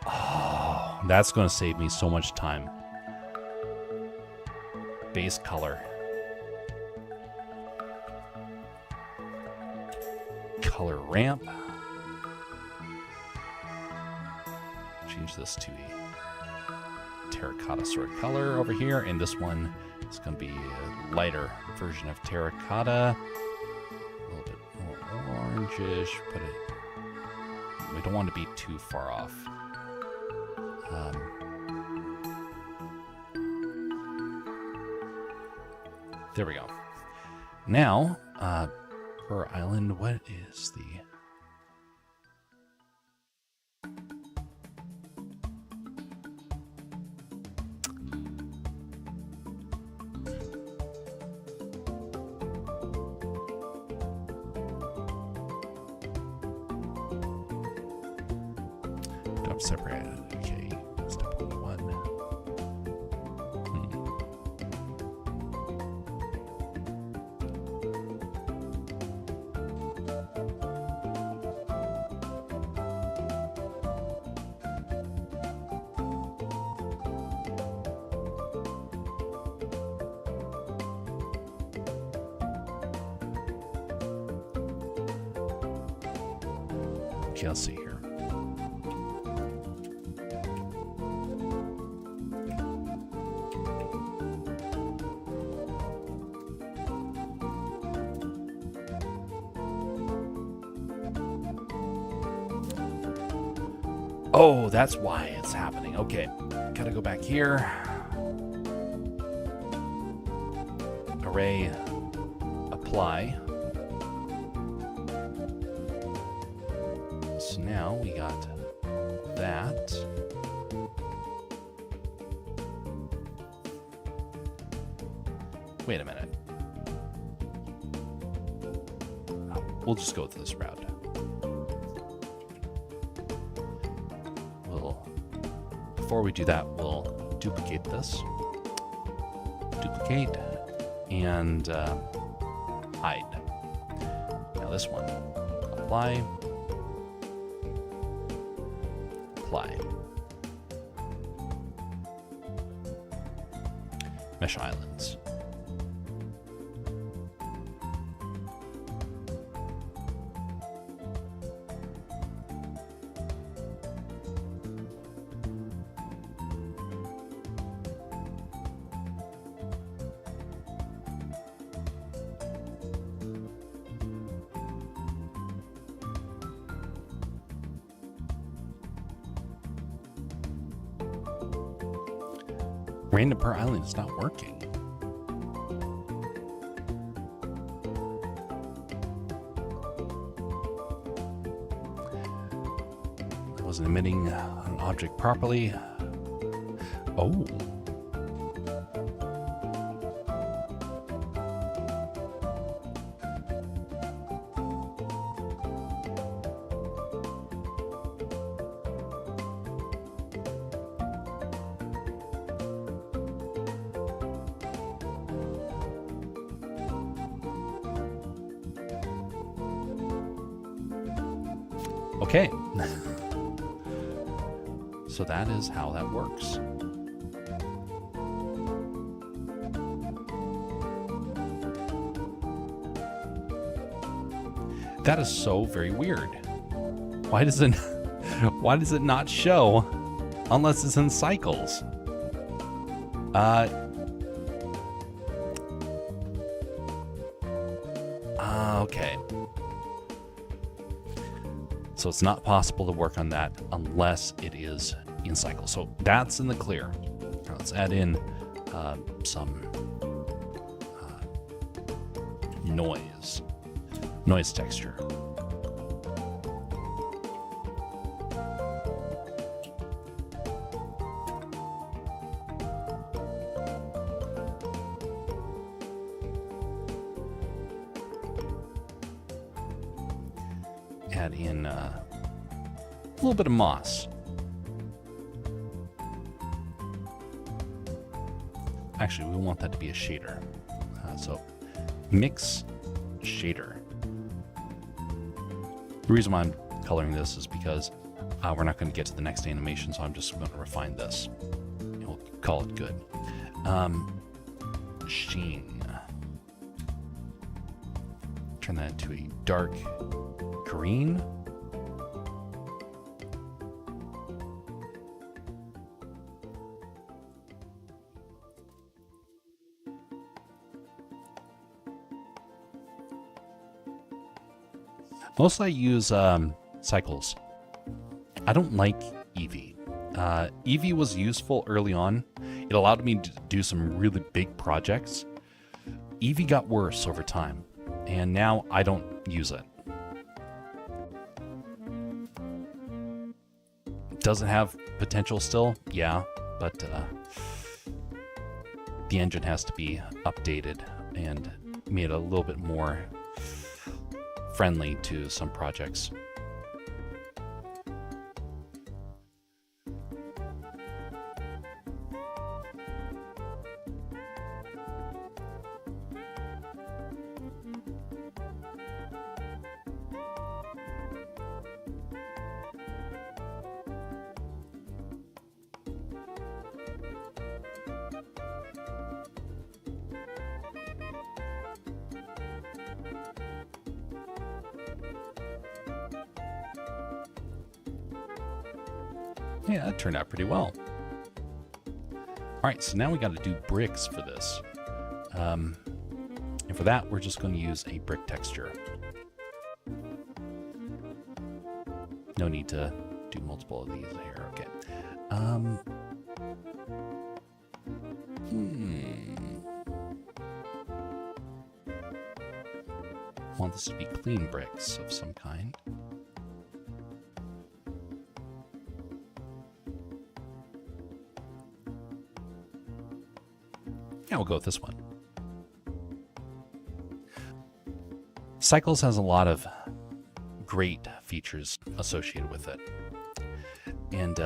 Oh, that's going to save me so much time. Base color. Color ramp. Change this to a terracotta sort of color over here. And this one is going to be a lighter version of terracotta. Orangish, but we don't want to be too far off. There we go. Now, per island, what is the... separated. Okay, step 1. Okay, let's see here. Oh, that's why it's happening. Okay, gotta go back here. Array, apply. So now we got that. Wait a minute. We'll just go with this route. Before we do that, we'll duplicate this. Duplicate and hide. Now this one. Apply. Apply. Mesh islands. Random per island is not working. I wasn't emitting an object properly. Oh. Okay. So that is how that works. That is so very weird. Why does it why does it not show unless it's in cycles? Okay. So it's not possible to work on that unless it is in cycle. So that's in the clear. Now let's add in some noise texture. Add in a little bit of moss. Actually, we want that to be a shader. So mix shader. The reason why I'm coloring this is because we're not going to get to the next animation, so I'm just going to refine this. And we'll call it good. Sheen. Turn that into a dark green. Mostly I use cycles. I don't like Eevee. Eevee was useful early on. It allowed me to do some really big projects. Eevee got worse over time, and now I don't use it. Does it have potential still? Yeah, but the engine has to be updated and made a little bit more friendly to some projects. Yeah, that turned out pretty well. All right, so now we got to do bricks for this. And for that, we're just going to use a brick texture. No need to do multiple of these here. Okay. Want this to be clean bricks of some kind. Yeah, we'll go with this one. Cycles has a lot of great features associated with it. And,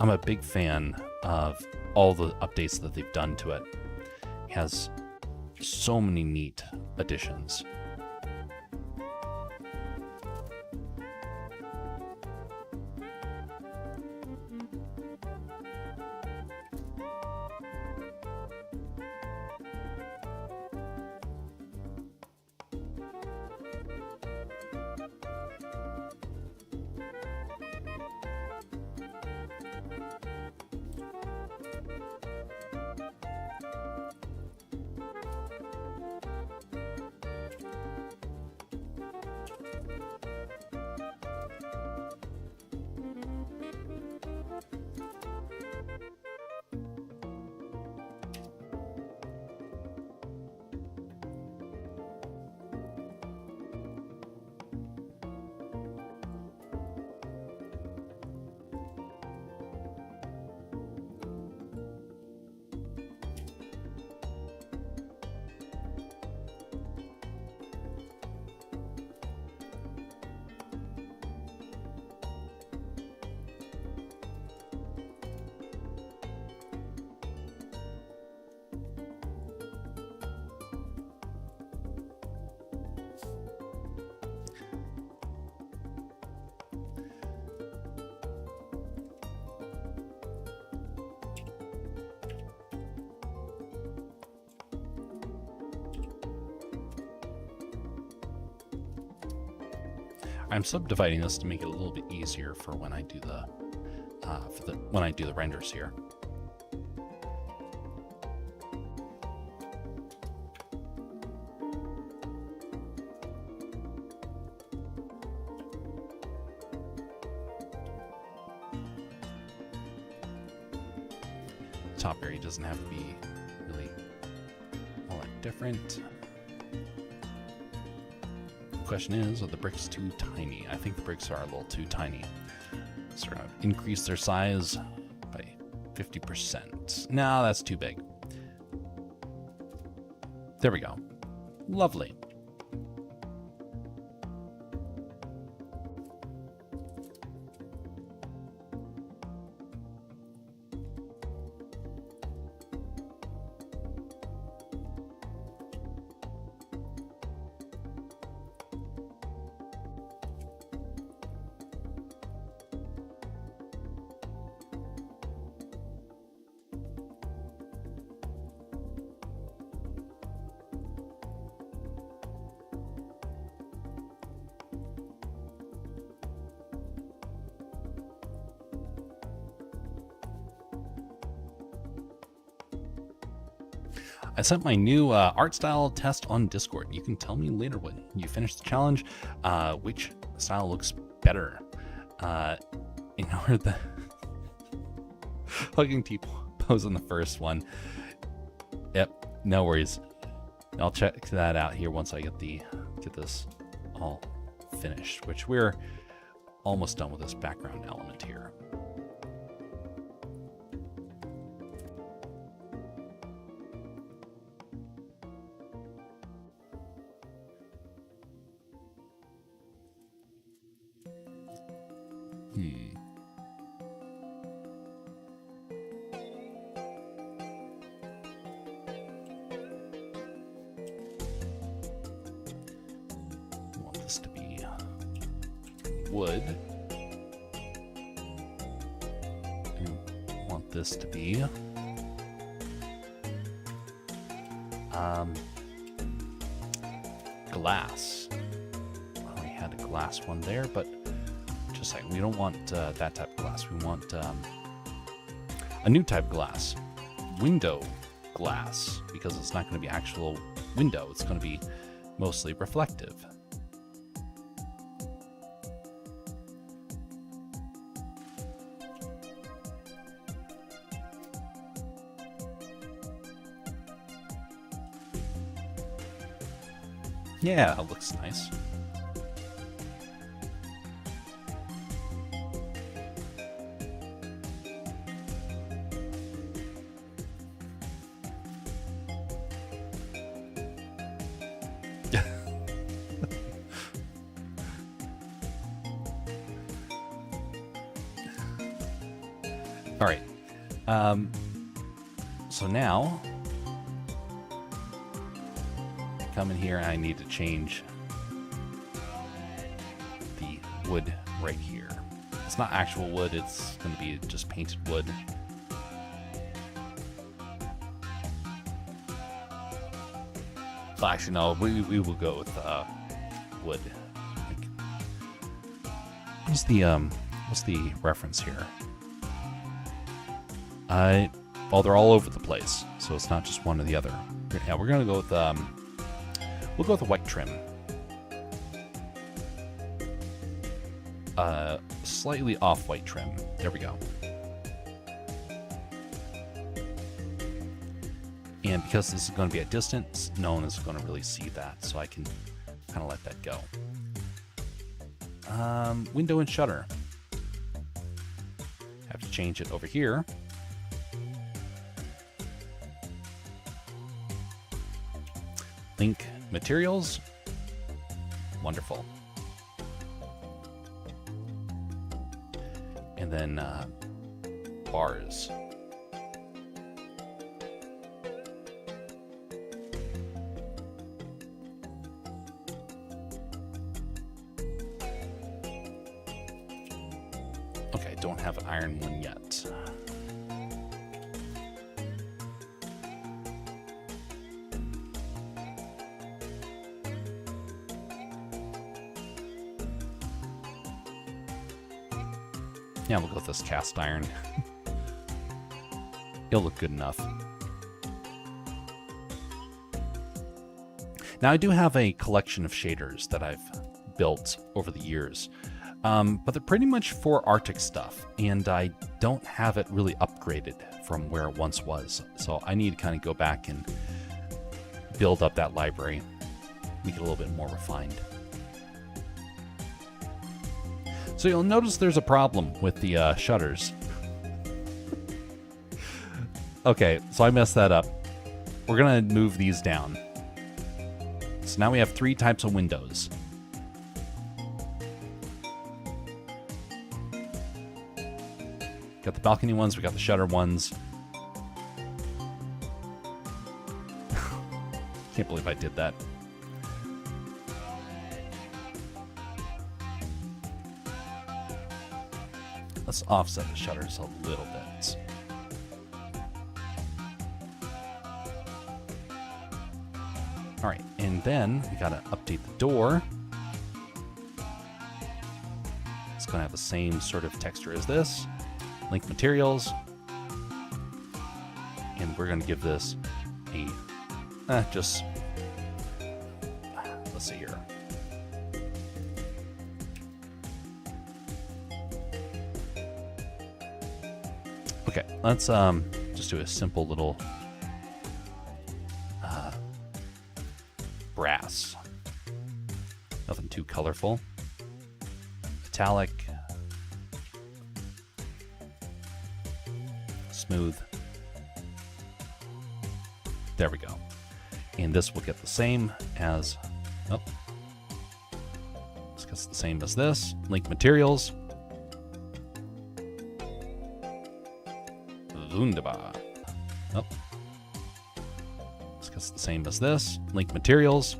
I'm a big fan of all the updates that they've done to it. It has so many neat additions. I'm subdividing this to make it a little bit easier for when I do the when I do the renders here. Top area doesn't have to be really all that different. The question is, are the bricks too tiny? I think the bricks are a little too tiny. So we're gonna increase their size by 50%. No, that's too big. There we go. Lovely. I sent my new art style test on Discord. You can tell me later when you finish the challenge which style looks better. Ignore the hugging T-pose on the first one. Yep, no worries. I'll check that out here once I get this all finished, which we're almost done with this background element here. Want this to be wood. I want this to be glass. Well, we had a glass one there, but just like we don't want that type of glass. We want a new type of glass, window glass, because it's not going to be actual window. It's going to be mostly reflective. Yeah, it looks nice. All right. So now, come in here and I need to change the wood right here. It's not actual wood, it's going to be just painted wood. Well, actually, no, we will go with wood. What's the reference here? Well, they're all over the place, so it's not just one or the other. Yeah, we're gonna go with we'll go with the white trim. Slightly off-white trim. There we go. And because this is going to be at distance, no one is going to really see that, so I can kind of let that go. Window and shutter. Have to change it over here. Link materials. Wonderful. And then bars. Okay, don't have an iron one yet. Yeah, we'll go with this cast iron. It'll look good enough. Now, I do have a collection of shaders that I've built over the years, but they're pretty much for Arctic stuff, and I don't have it really upgraded from where it once was. So I need to kind of go back and build up that library, make it a little bit more refined. So you'll notice there's a problem with the shutters. Okay, so I messed that up. We're gonna move these down. So now we have 3 types of windows. Got the balcony ones, we got the shutter ones. Can't believe I did that. Let's offset the shutters a little bit. All right, and then we gotta update the door. It's gonna have the same sort of texture as this. Link materials. And we're gonna give this a, let's see here. Okay, let's just do a simple little brass. Nothing too colorful. Metallic. Smooth. There we go. And this will get the same as, oh, this gets the same as this. Link materials. Wunderbar. Oh. This gets the same as this. Link materials.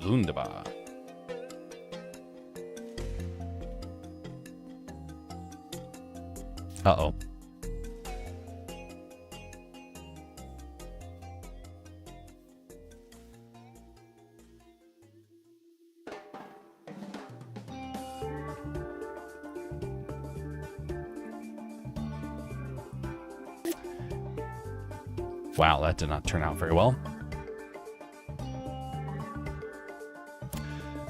Wunderbar. Uh-oh. Wow, that did not turn out very well.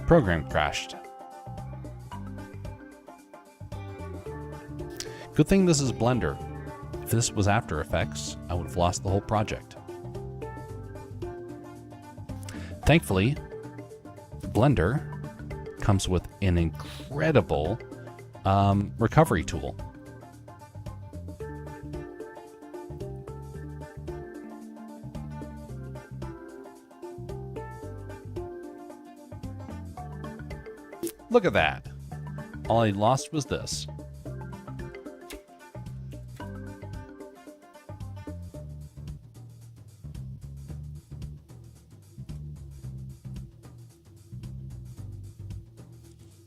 Program crashed. Good thing this is Blender. If this was After Effects, I would have lost the whole project. Thankfully, Blender comes with an incredible recovery tool. Look at that. All I lost was this.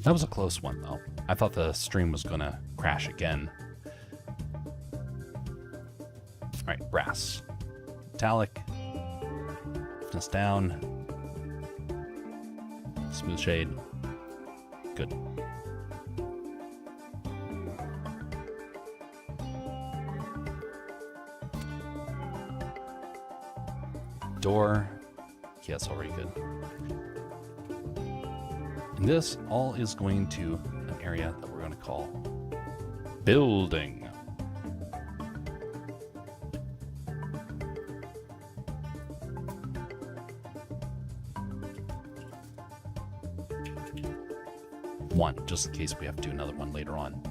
That was a close one, though. I thought the stream was going to crash again. All right, brass. Metallic. This down. Smooth shade. Good. Door. Yeah, it's already good. And this all is going to an area that we're going to call building. One, just in case we have to do another one later on.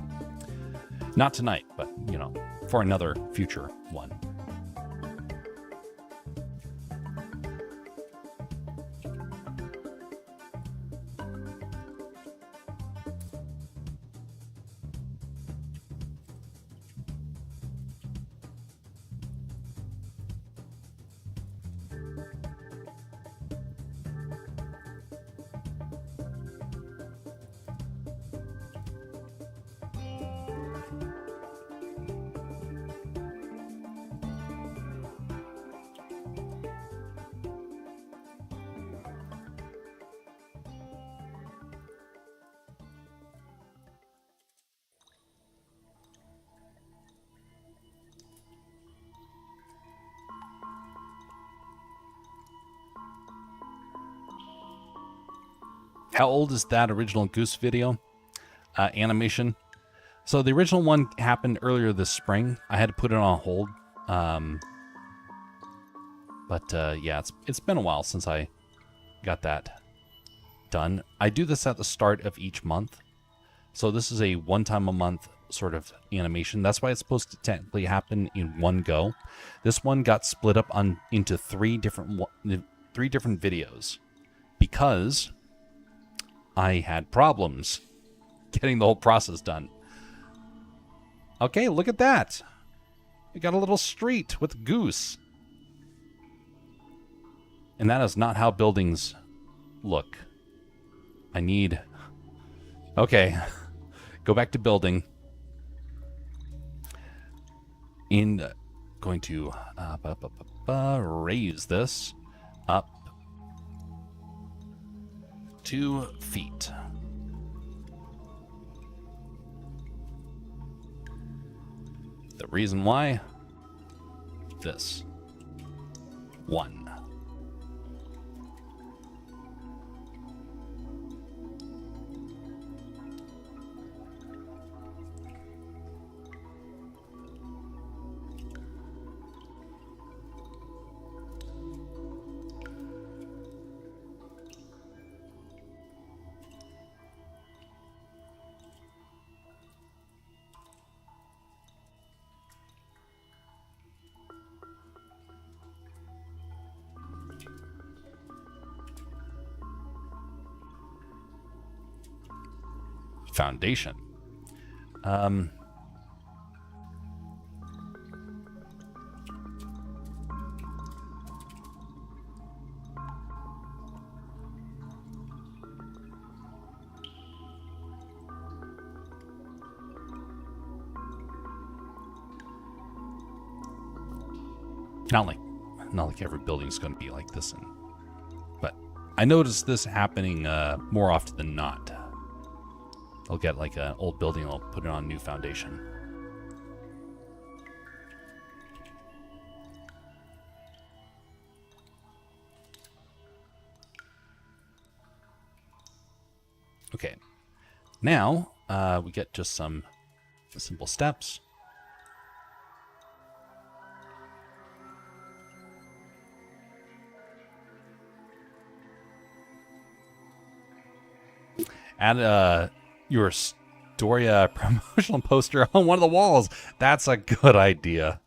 Not tonight, but, you know, for another future one. How old is that original Goose video animation? So the original one happened earlier this spring. I had to put it on hold. Yeah, it's been a while since I got that done. I do this at the start of each month. So this is a one time a month sort of animation. That's why it's supposed to technically happen in one go. This one got split up into three different videos because I had problems getting the whole process done. Okay, look at that. We got a little street with Goose. And that is not how buildings look. I need... Okay. Go back to building. Going to raise this up 2 feet. The reason why? This. 1. Foundation. Not like every building's going to be like this, but I noticed this happening more often than not. I'll get like an old building and I'll put it on a new foundation. Okay, now we get just some simple steps. Add your Storia promotional poster on one of the walls. That's a good idea.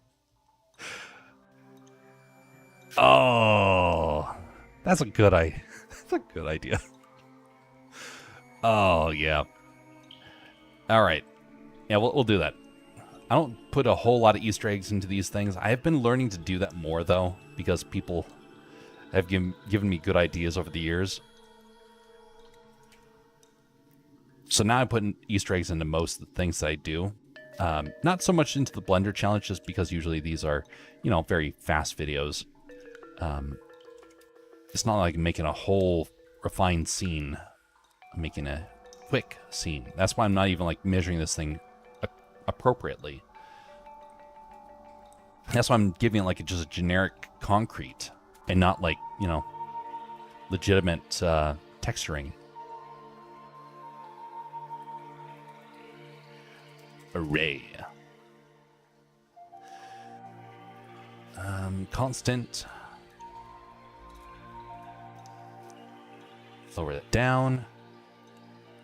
Oh, that's a good idea. That's a good idea. Oh, yeah. All right. Yeah, we'll do that. I don't put a whole lot of Easter eggs into these things. I have been learning to do that more, though, because people have given me good ideas over the years. So now I put Easter eggs into most of the things that I do. Not so much into the Blender challenge, just because usually these are, very fast videos. It's not like I'm making a whole refined scene. I'm making a quick scene. That's why I'm not even like measuring this thing appropriately. That's why I'm giving it like just a generic concrete and not like, legitimate texturing. Array. Constant. Lower it down.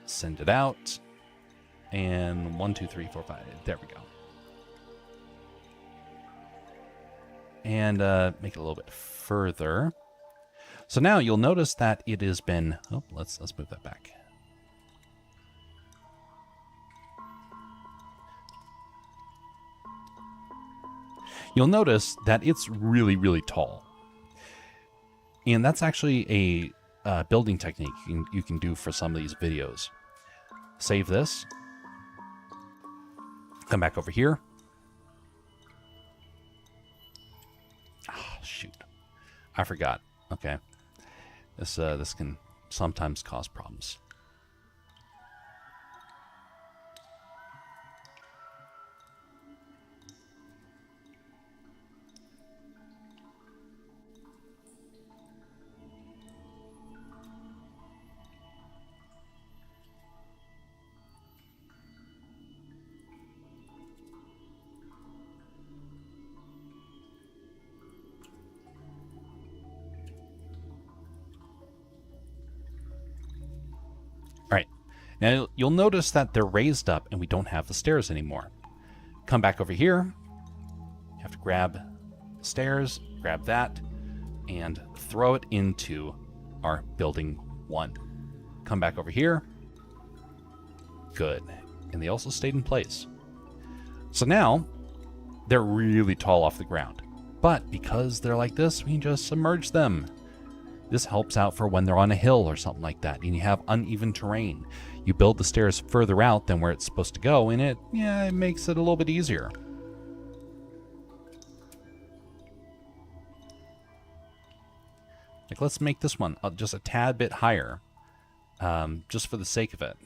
Send it out. And 1, 2, 3, 4, 5. There we go. And make it a little bit further. So now you'll notice that it has been... Oh, let's move that back. You'll notice that it's really, really tall. And that's actually a building technique you can do for some of these videos. Save this. Come back over here. Ah, shoot. I forgot. Okay. This can sometimes cause problems. Now, you'll notice that they're raised up and we don't have the stairs anymore. Come back over here. You have to grab the stairs, grab that, and throw it into our building 1. Come back over here. Good. And they also stayed in place. So now, they're really tall off the ground. But because they're like this, we can just submerge them. This helps out for when they're on a hill or something like that, and you have uneven terrain. You build the stairs further out than where it's supposed to go, and it makes it a little bit easier. Like, let's make this one just a tad bit higher, just for the sake of it.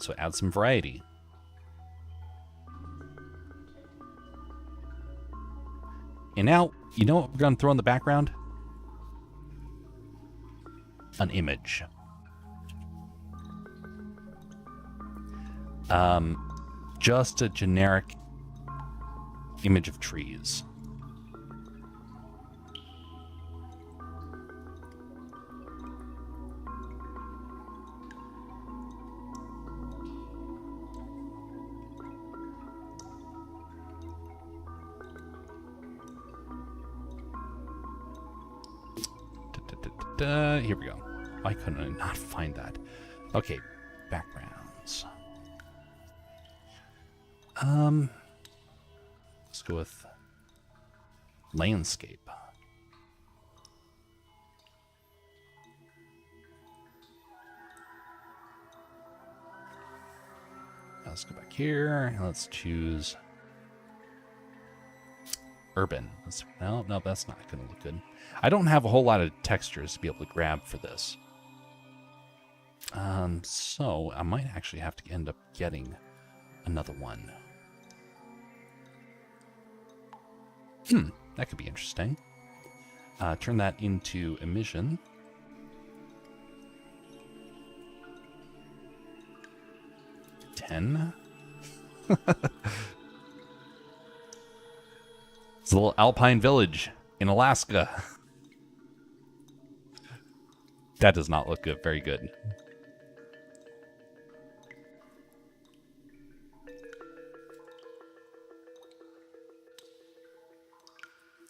So add some variety. And now, you know what we're going to throw in the background? An image. Just a generic image of trees. Here we go. Why couldn't I not find that? Okay, backgrounds. Let's go with landscape. Let's go back here. Let's choose urban. No, that's not going to look good. I don't have a whole lot of textures to be able to grab for this. So I might actually have to end up getting another one. That could be interesting. Turn that into emission. $10. It's a little alpine village in Alaska. That does not look good. Very good.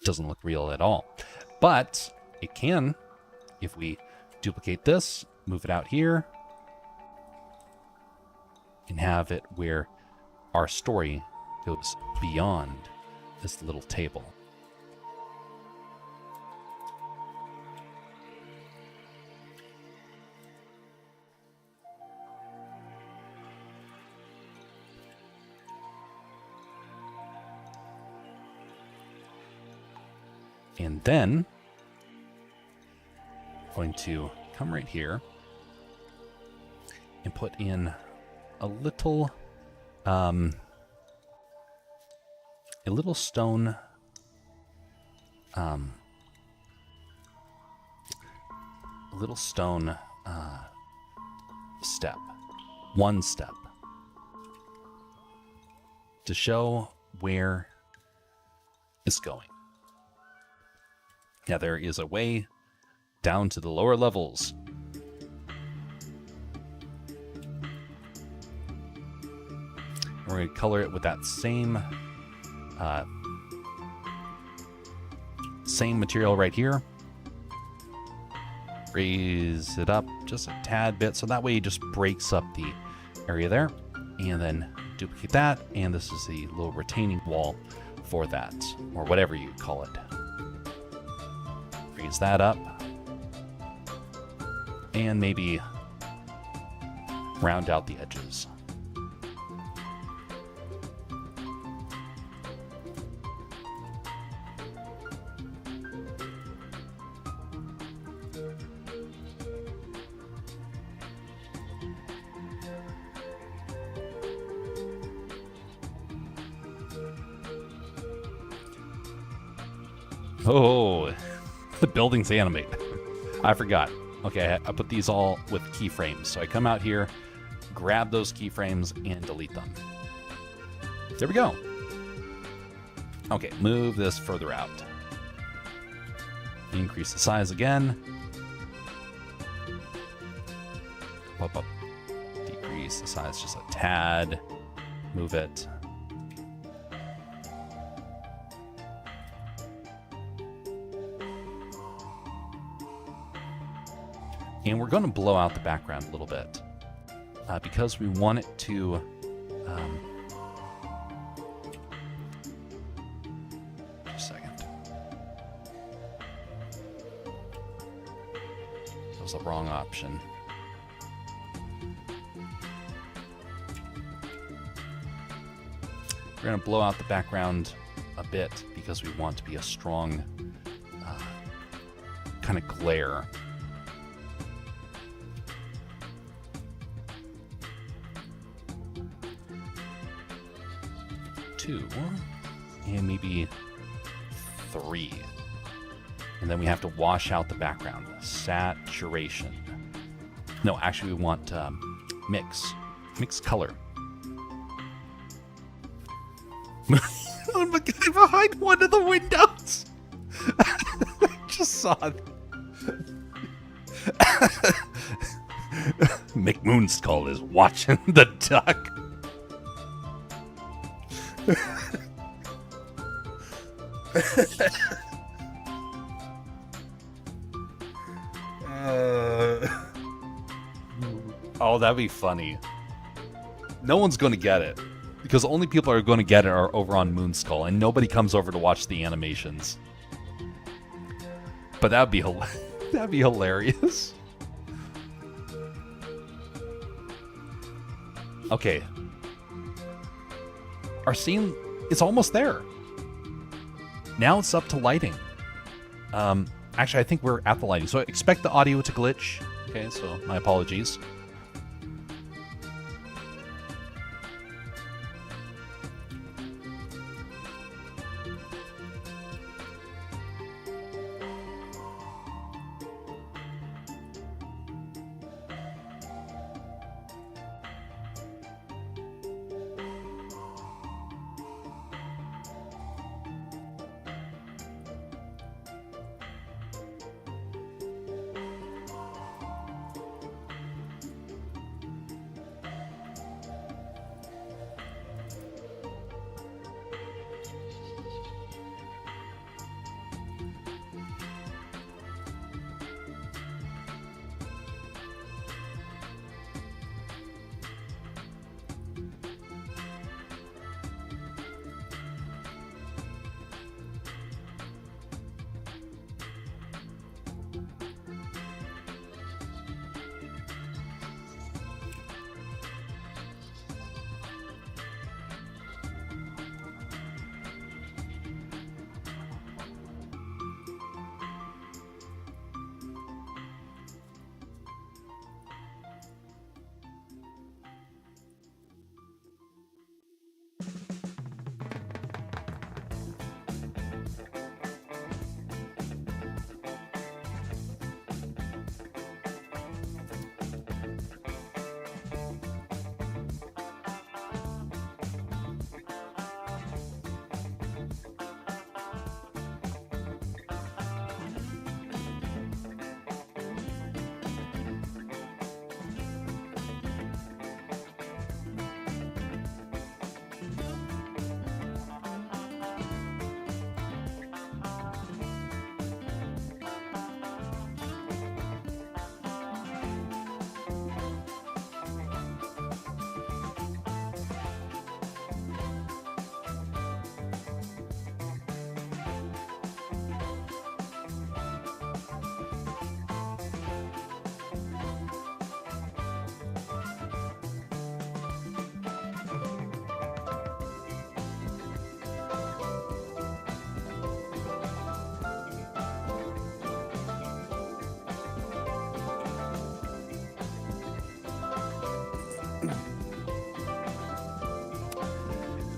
Doesn't look real at all. But it can if we duplicate this, move it out here, and have it where our story goes beyond this little table. And then I'm going to come right here and put in a little stone step, one step, to show where it's going. Now there is a way down to the lower levels. We're going to color it with that same material right here. Raise it up just a tad bit, so that way it just breaks up the area there. And then duplicate that, and this is the little retaining wall for that, or whatever you call it. Raise that up. And maybe round out the edges. Oh, the buildings animate. I forgot. Okay, I put these all with keyframes. So I come out here, grab those keyframes, and delete them. There we go. Okay, move this further out. Increase the size again. Up. increase the size just a tad. Move it. And we're going to blow out the background a little bit because we want it to just a second. That was the wrong option. We're going to blow out the background a bit because we want to be a strong kind of glare. Two, and maybe three. And then we have to wash out the background. Saturation. No, actually we want mix color. I'm the guy behind one of the windows. I just saw it. Mick Moonskull is watching the duck. Oh, that'd be funny. No one's going to get it because only people are going to get it are over on Moonskull, and nobody comes over to watch the animations. But that'd be hilarious. Okay. Our scene is almost there. Now it's up to lighting. Actually, I think we're at the lighting, so expect the audio to glitch. Okay, so my apologies.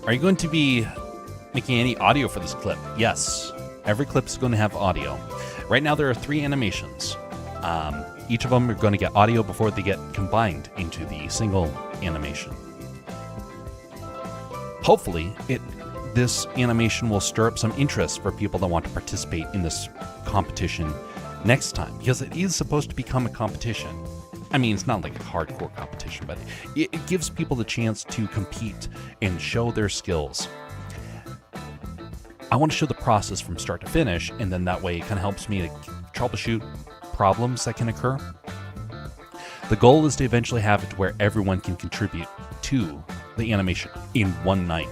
Are you going to be making any audio for this clip? Yes. Every clip is going to have audio. Right now there are 3 animations. Each of them are going to get audio before they get combined into the single animation. Hopefully, this animation will stir up some interest for people that want to participate in this competition next time, because it is supposed to become a competition. I mean, it's not like a hardcore competition, but it gives people the chance to compete and show their skills. I want to show the process from start to finish, and then that way it kind of helps me to troubleshoot problems that can occur. The goal is to eventually have it to where everyone can contribute to the animation in one night.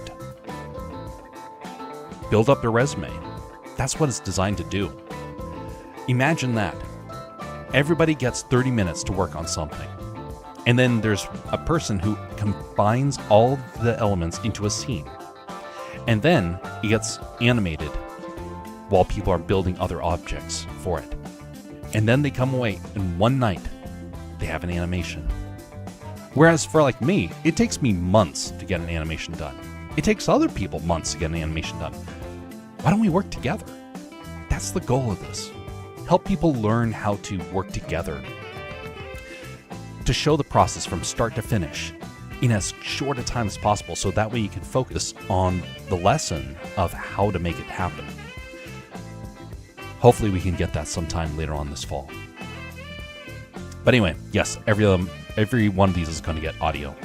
Build up their resume. That's what it's designed to do. Imagine that. Everybody gets 30 minutes to work on something. And then there's a person who combines all the elements into a scene. And then it gets animated while people are building other objects for it. And then they come away in one night, they have an animation. Whereas for like me, it takes me months to get an animation done. It takes other people months to get an animation done. Why don't we work together? That's the goal of this. Help people learn how to work together to show the process from start to finish in as short a time as possible, so that way you can focus on the lesson of how to make it happen. Hopefully we can get that sometime later on this fall. But anyway, yes, every one of these is going to get audio.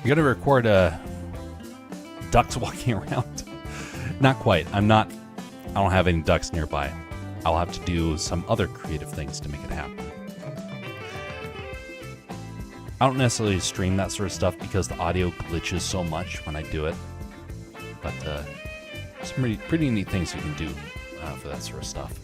You're gonna record ducks walking around? Not quite. I don't have any ducks nearby. I'll have to do some other creative things to make it happen. I don't necessarily stream that sort of stuff because the audio glitches so much when I do it. But some pretty neat things you can do for that sort of stuff.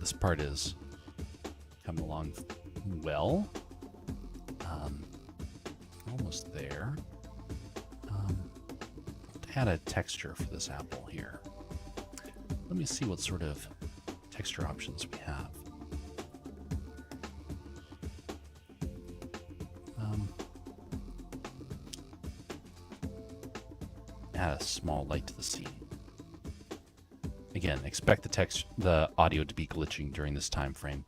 this part is coming along well. Almost there. Add a texture for this apple here. Let me see what sort of texture options we have. Add a small light to the scene. Again, expect the audio to be glitching during this time frame.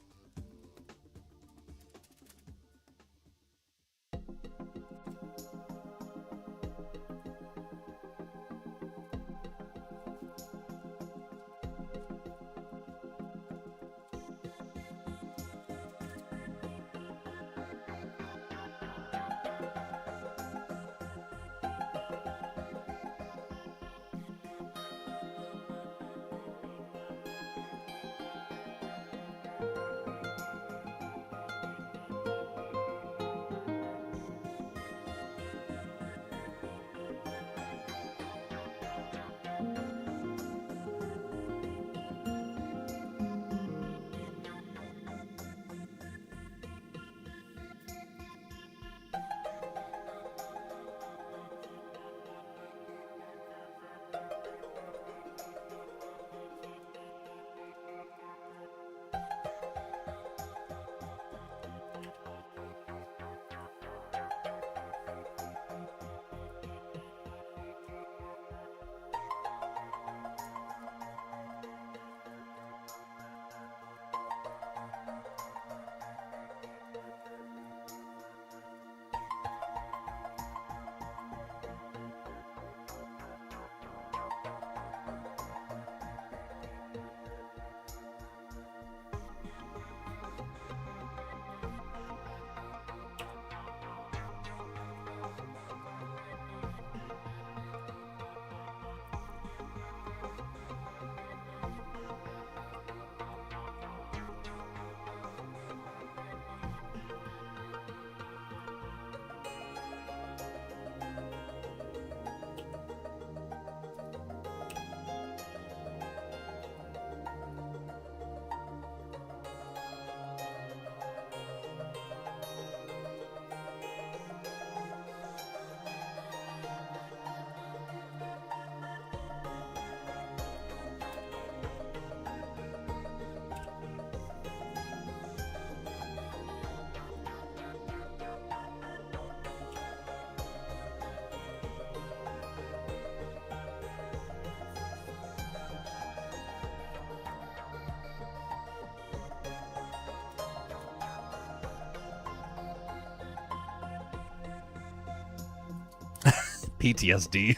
PTSD.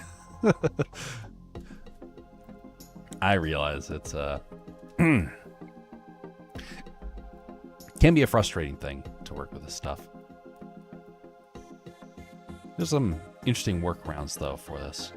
I realize it's can be a frustrating thing to work with this stuff. There's some interesting workarounds though for this.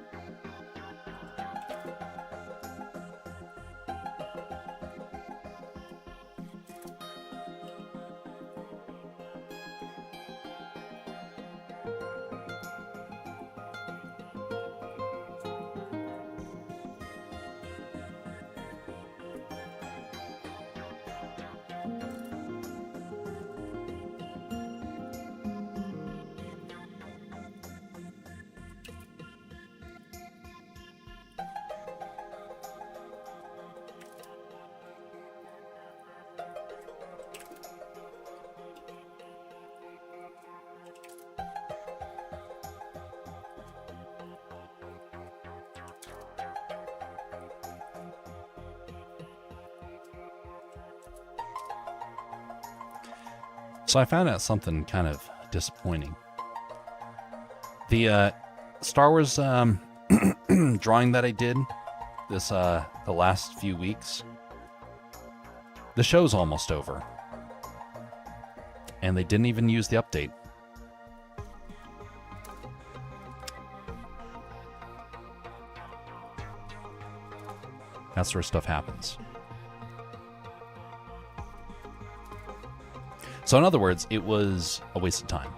So I found out something kind of disappointing. The Star Wars drawing that I did this the last few weeks, the show's almost over. And they didn't even use the update. That's where stuff happens. So in other words, it was a waste of time.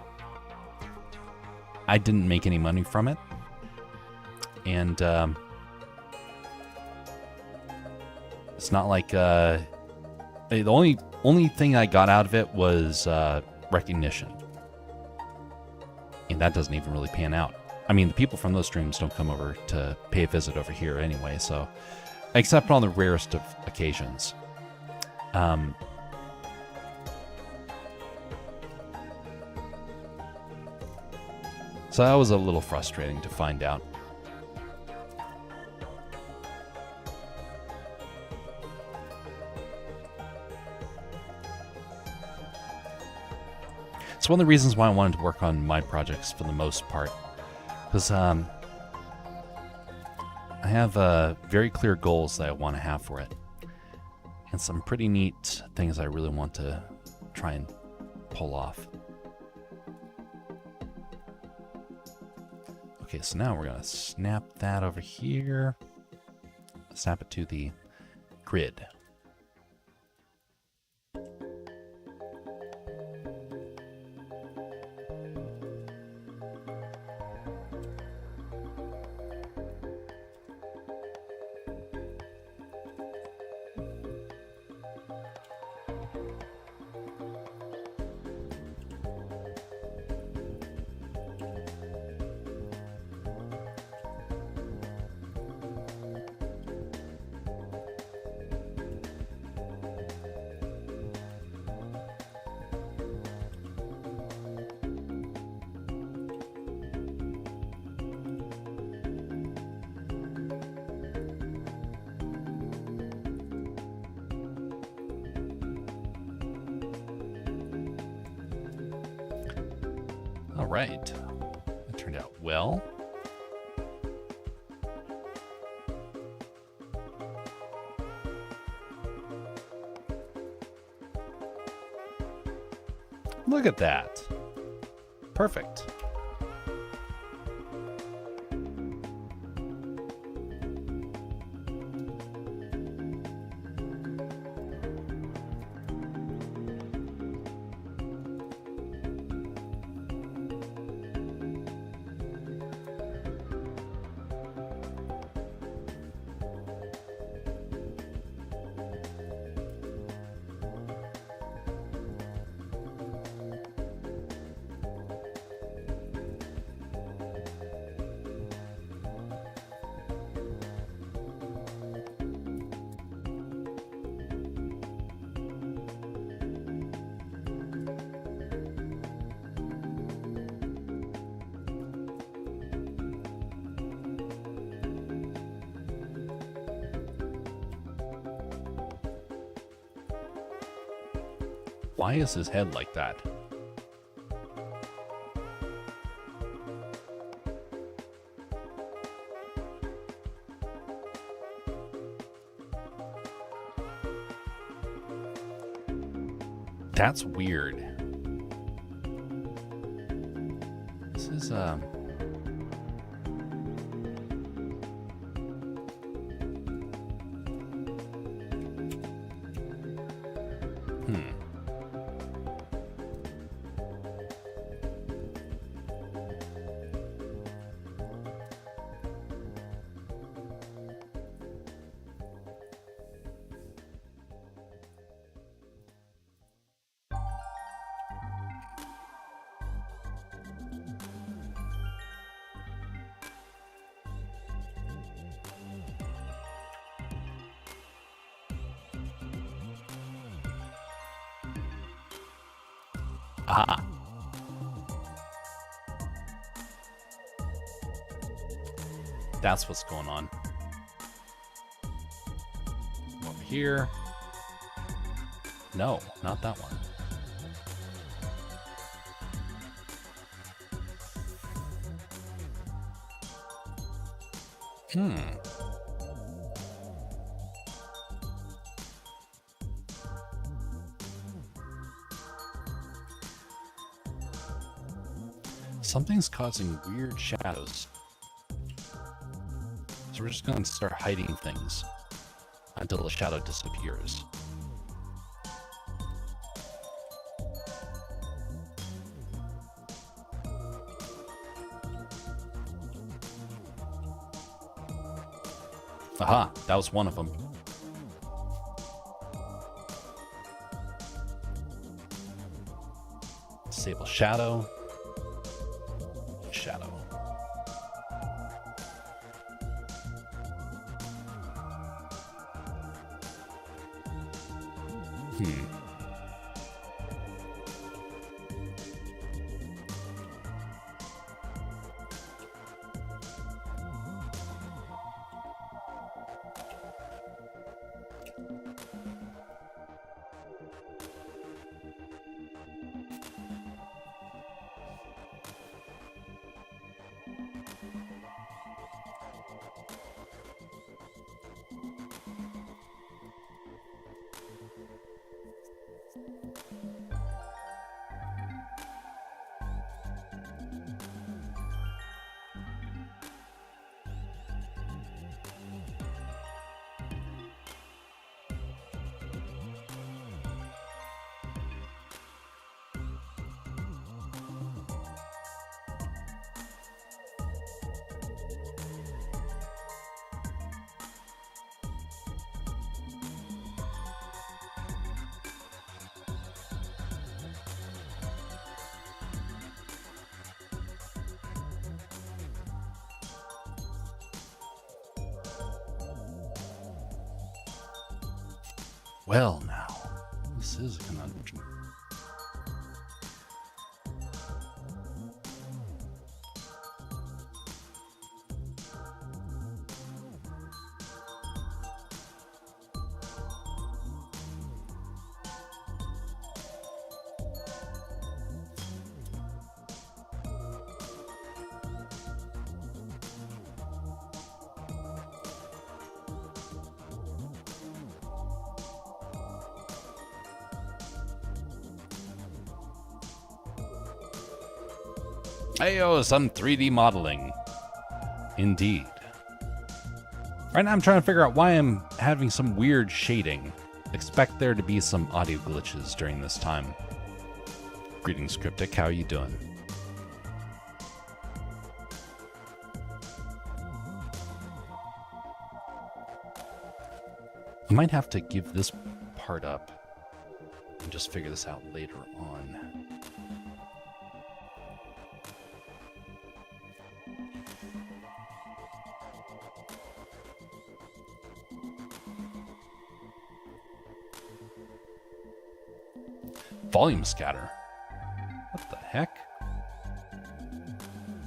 I didn't make any money from it. And it's not like The only thing I got out of it was recognition, and that doesn't even really pan out. I mean, the people from those streams don't come over to pay a visit over here anyway, so except on the rarest of occasions. So that was a little frustrating to find out. It's one of the reasons why I wanted to work on my projects for the most part. Because I have very clear goals that I want to have for it. And some pretty neat things I really want to try and pull off. Okay, so now we're going to snap that over here. Snap it to the grid. All right, it turned out well. Look at that. Perfect. Why is his head like that? That's weird. This is ah. That's what's going on. Over here. No, not that one. Something's causing weird shadows. So we're just going to start hiding things until the shadow disappears. Aha, that was one of them. disable shadow. Shadow. Well, now, this is a conundrum. Heyo, some 3D modeling. Indeed. Right now I'm trying to figure out why I'm having some weird shading. Expect there to be some audio glitches during this time. Greetings, Cryptic. How are you doing? You might have to give this part up and just figure this out later on. Volume scatter. What the heck?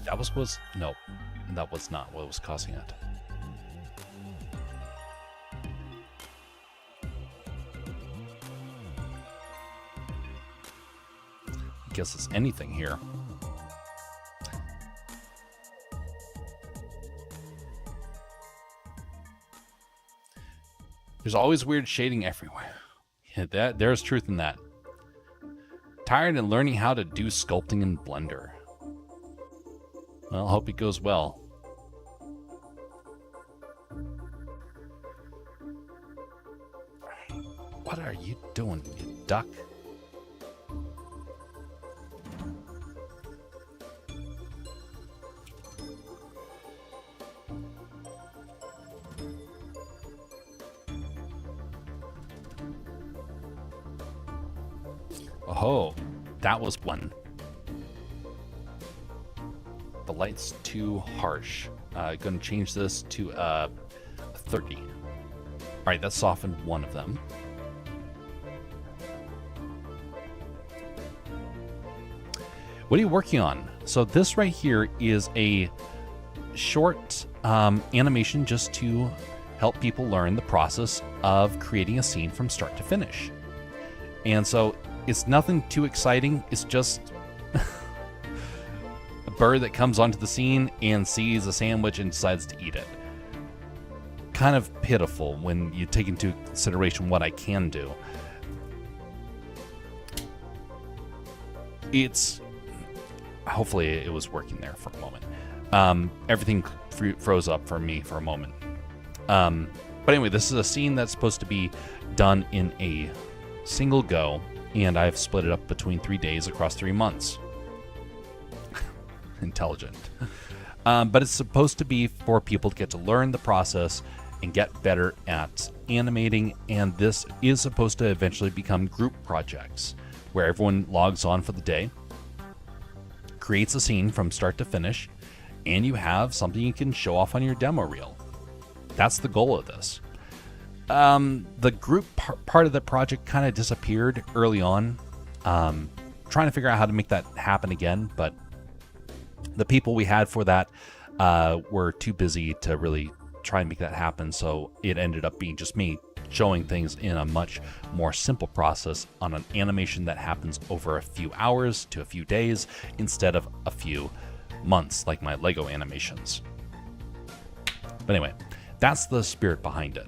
That was no, that was not what was causing it. I guess it's anything here. There's always weird shading everywhere. Yeah, there's truth in that. Tired and learning how to do sculpting in Blender. Well, hope it goes well. What are you doing, you duck? Oh, that was one. The light's too harsh. Gonna change this to 30. All right, that softened one of them. What are you working on? So this right here is a short animation just to help people learn the process of creating a scene from start to finish. And so it's nothing too exciting. It's just a bird that comes onto the scene and sees a sandwich and decides to eat it. Kind of pitiful when you take into consideration what I can do. Hopefully it was working there for a moment. Everything froze up for me for a moment. But anyway, this is a scene that's supposed to be done in a single go, and I've split it up between 3 days across 3 months. Intelligent. But it's supposed to be for people to get to learn the process and get better at animating, and this is supposed to eventually become group projects where everyone logs on for the day creates a scene from start to finish, and you have something you can show off on your demo reel. That's the goal of this. The group part of the project kind of disappeared early on. Trying to figure out how to make that happen again, but the people we had for that were too busy to really try and make that happen, so it ended up being just me showing things in a much more simple process on an animation that happens over a few hours to a few days instead of a few months like my Lego animations. But anyway, that's the spirit behind it.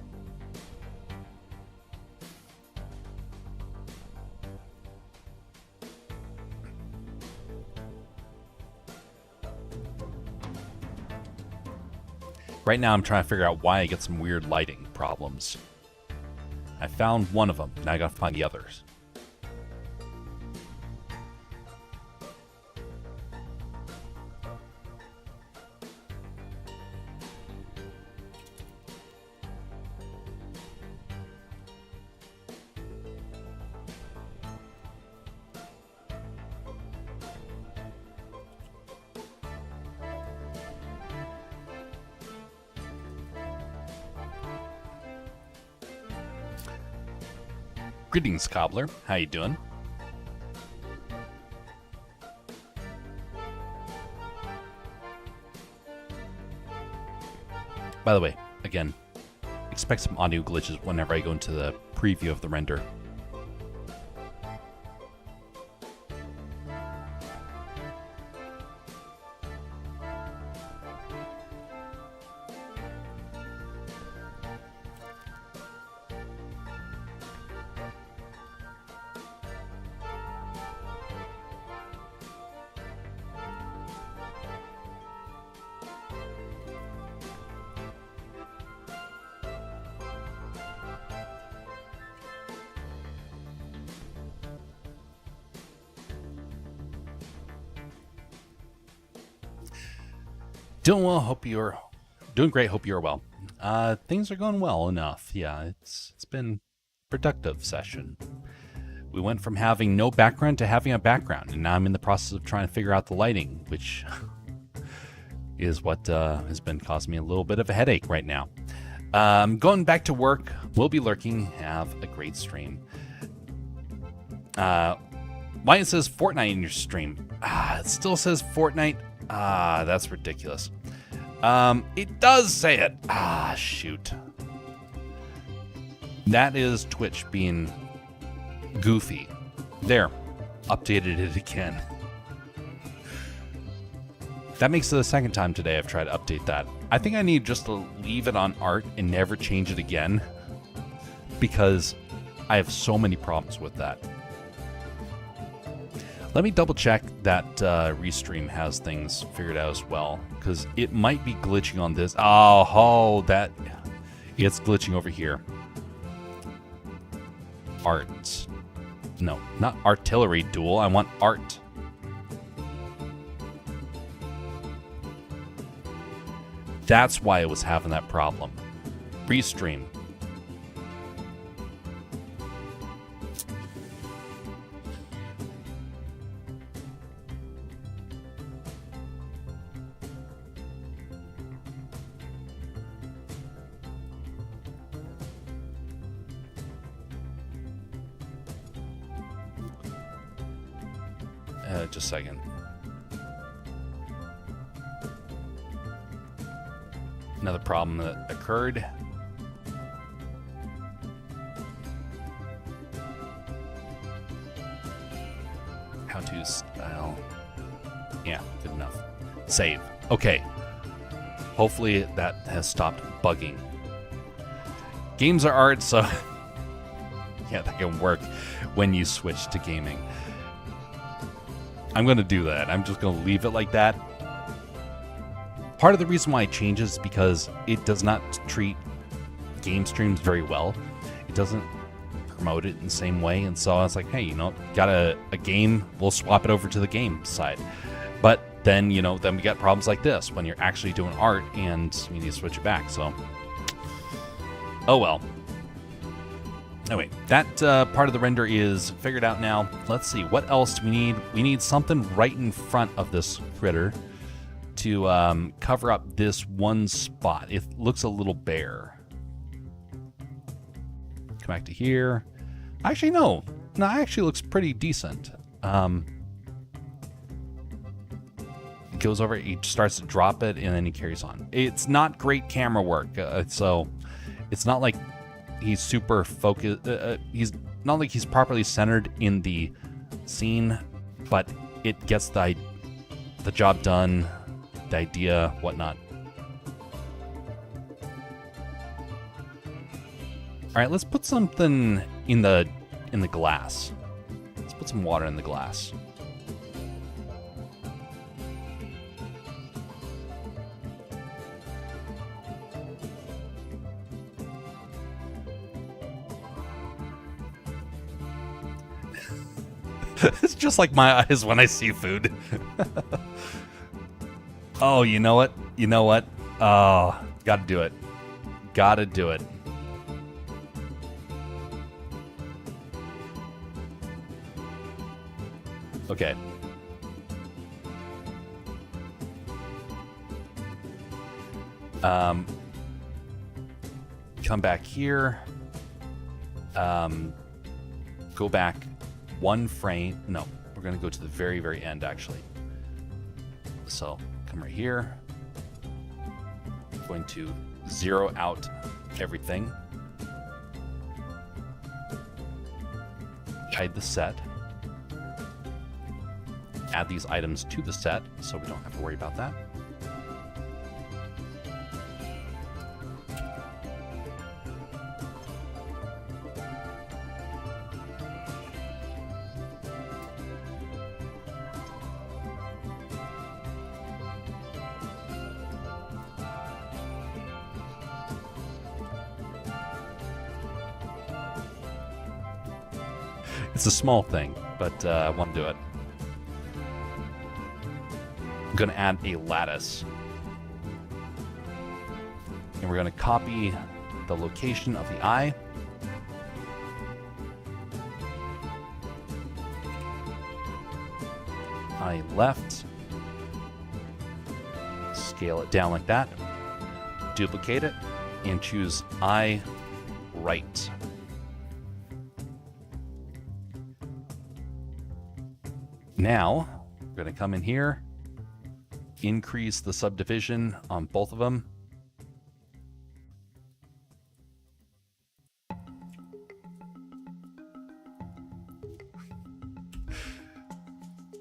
Right now I'm trying to figure out why I get some weird lighting problems. I found one of them, now I gotta find the others. Greetings, Cobbler. How you doing? By the way, again, expect some audio glitches whenever I go into the preview of the render. Doing well. Hope you're doing great. Hope you're well. Things are going well enough. Yeah, it's been a productive session. We went from having no background to having a background, and now I'm in the process of trying to figure out the lighting, which is what has been causing me a little bit of a headache right now. Going back to work. We'll be lurking. Have a great stream. Why it says Fortnite in your stream? It still says Fortnite. That's ridiculous. It does say it. Shoot. That is Twitch being goofy. There. Updated it again. That makes it the second time today I've tried to update that. I think I need just to leave it on art and never change it again, because I have so many problems with that. Let me double check that Restream has things figured out as well, because it might be glitching on this. It's glitching over here. Art. No, not artillery duel. I want art. That's why it was having that problem. Restream. Just a second. Another problem that occurred. How to style. Yeah, good enough. Save. Okay. Hopefully that has stopped bugging. Games are art, so yeah, that can work when you switch to gaming. I'm going to do that. I'm just going to leave it like that. Part of the reason why it changes is because it does not treat game streams very well. It doesn't promote it in the same way. And so I was like, hey, got a game, we'll swap it over to the game side. But then, then we got problems like this when you're actually doing art and you need to switch it back. So, oh well. Anyway, that part of the render is figured out now. Let's see, what else do we need? We need something right in front of this critter to cover up this one spot. It looks a little bare. Come back to here. Actually, no. No, it actually looks pretty decent. Goes over, he starts to drop it, and then he carries on. It's not great camera work, so it's not like he's super focused. He's not like he's properly centered in the scene, but it gets the job done, the idea, whatnot. All right, let's put something in the glass. Let's put some water in the glass. It's just like my eyes when I see food. Oh, you know what? You know what? Oh, gotta do it. Gotta do it. Okay. Come back here. Go back one frame. No, we're going to go to the very, very end, actually. So come right here. I'm going to zero out everything. Hide the set. Add these items to the set so we don't have to worry about that. It's a small thing, but I want to do it. I'm going to add a lattice. And we're going to copy the location of the eye. Eye left. Scale it down like that. Duplicate it and choose eye right. Now, we're going to come in here, increase the subdivision on both of them.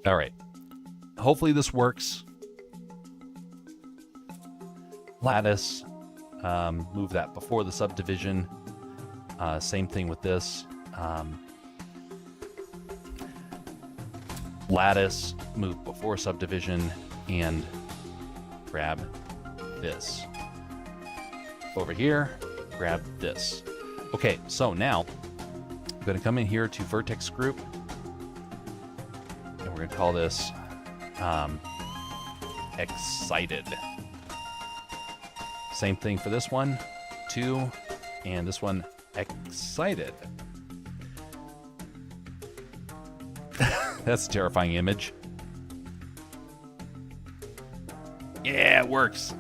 All right. Hopefully this works. Lattice, move that before the subdivision. Same thing with this. Lattice, move before subdivision, and grab this. Over here, grab this. Okay, so now I'm going to come in here to vertex group, and we're going to call this excited. Same thing for this one, 2, and this one, excited. That's a terrifying image. Yeah, it works.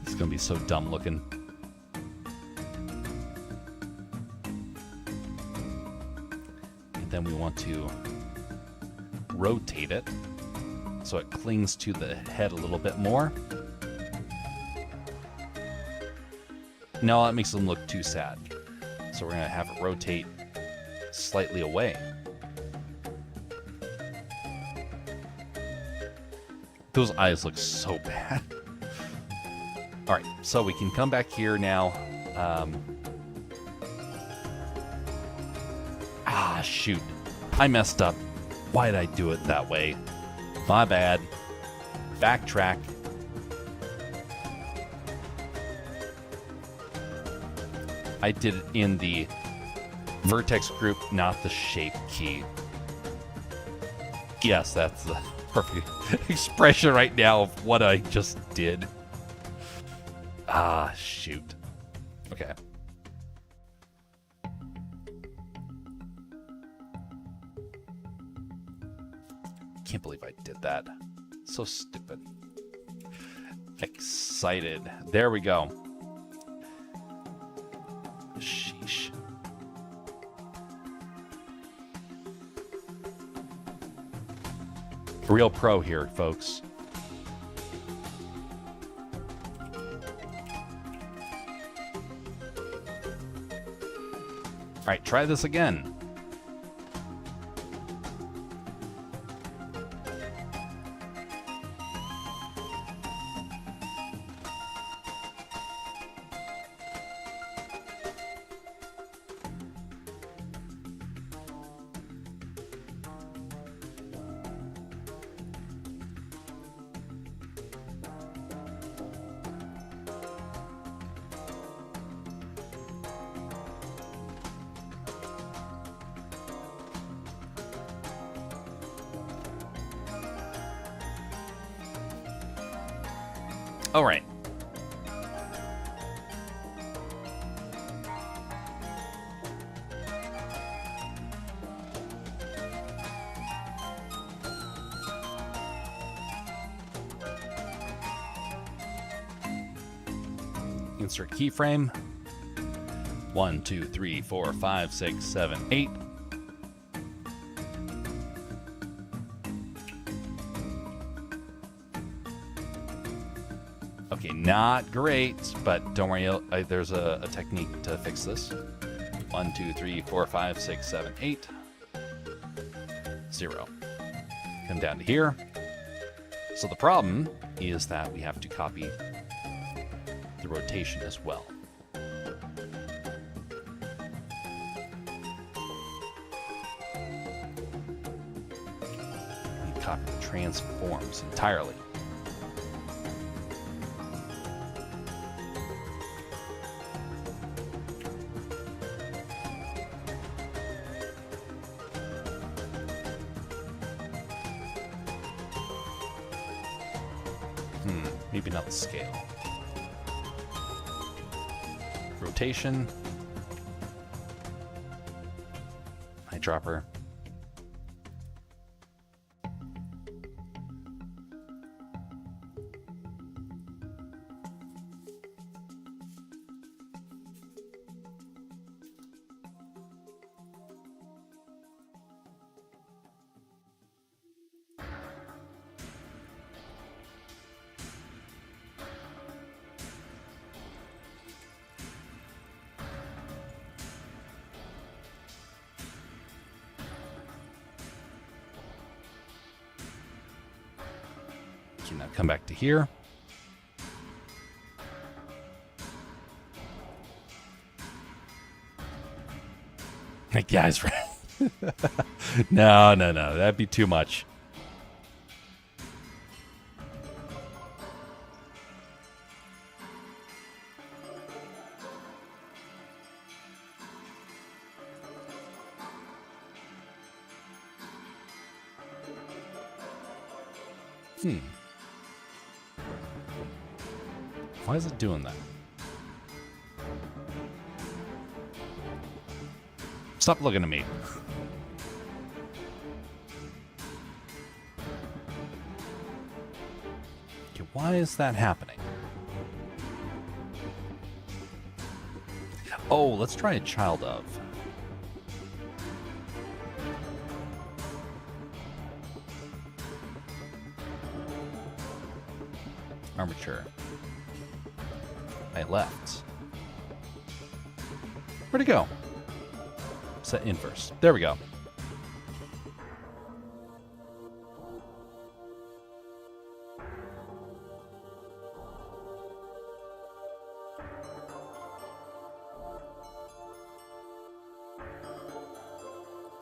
It's gonna be so dumb looking. And then we want to rotate it so it clings to the head a little bit more. No, that makes them look too sad. So we're gonna have it rotate slightly away. Those eyes look so bad. All right, so we can come back here now. Shoot. I messed up. Why did I do it that way? My bad. Backtrack. I did it in the vertex group, not the shape key. Yes, that's the perfect expression right now of what I just did. Shoot. Okay. Can't believe I did that. So stupid. Excited. There we go. Sheesh. Real pro here, folks. All right, try this again. All right. Insert keyframe. 1, 2, 3, 4, 5, 6, 7, 8. Okay, not great, but don't worry, there's a technique to fix this. 1, 2, 3, 4, 5, 6, 7, 8. 0. Come down to here. So the problem is that we have to copy the rotation as well. We copy the transforms entirely. Maybe not the scale. Rotation. Eyedropper. Now come back to here. Hey guys, no, that'd be too much. Why is it doing that? Stop looking at me. Okay, why is that happening? Oh, let's try a child of. Armature. I left. Where'd it go? Set inverse. There we go.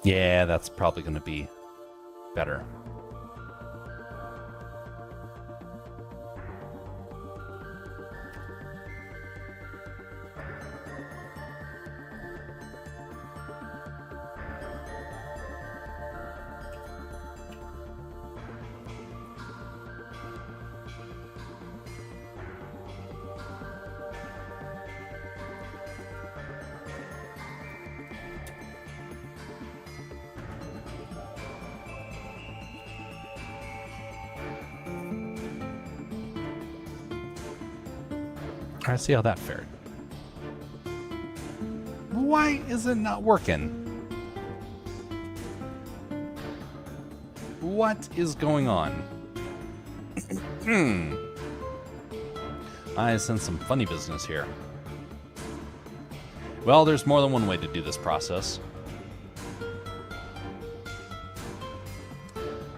Yeah, that's probably going to be better. I see how that fared. Why is it not working? What is going on? I sense some funny business here. Well, there's more than one way to do this process.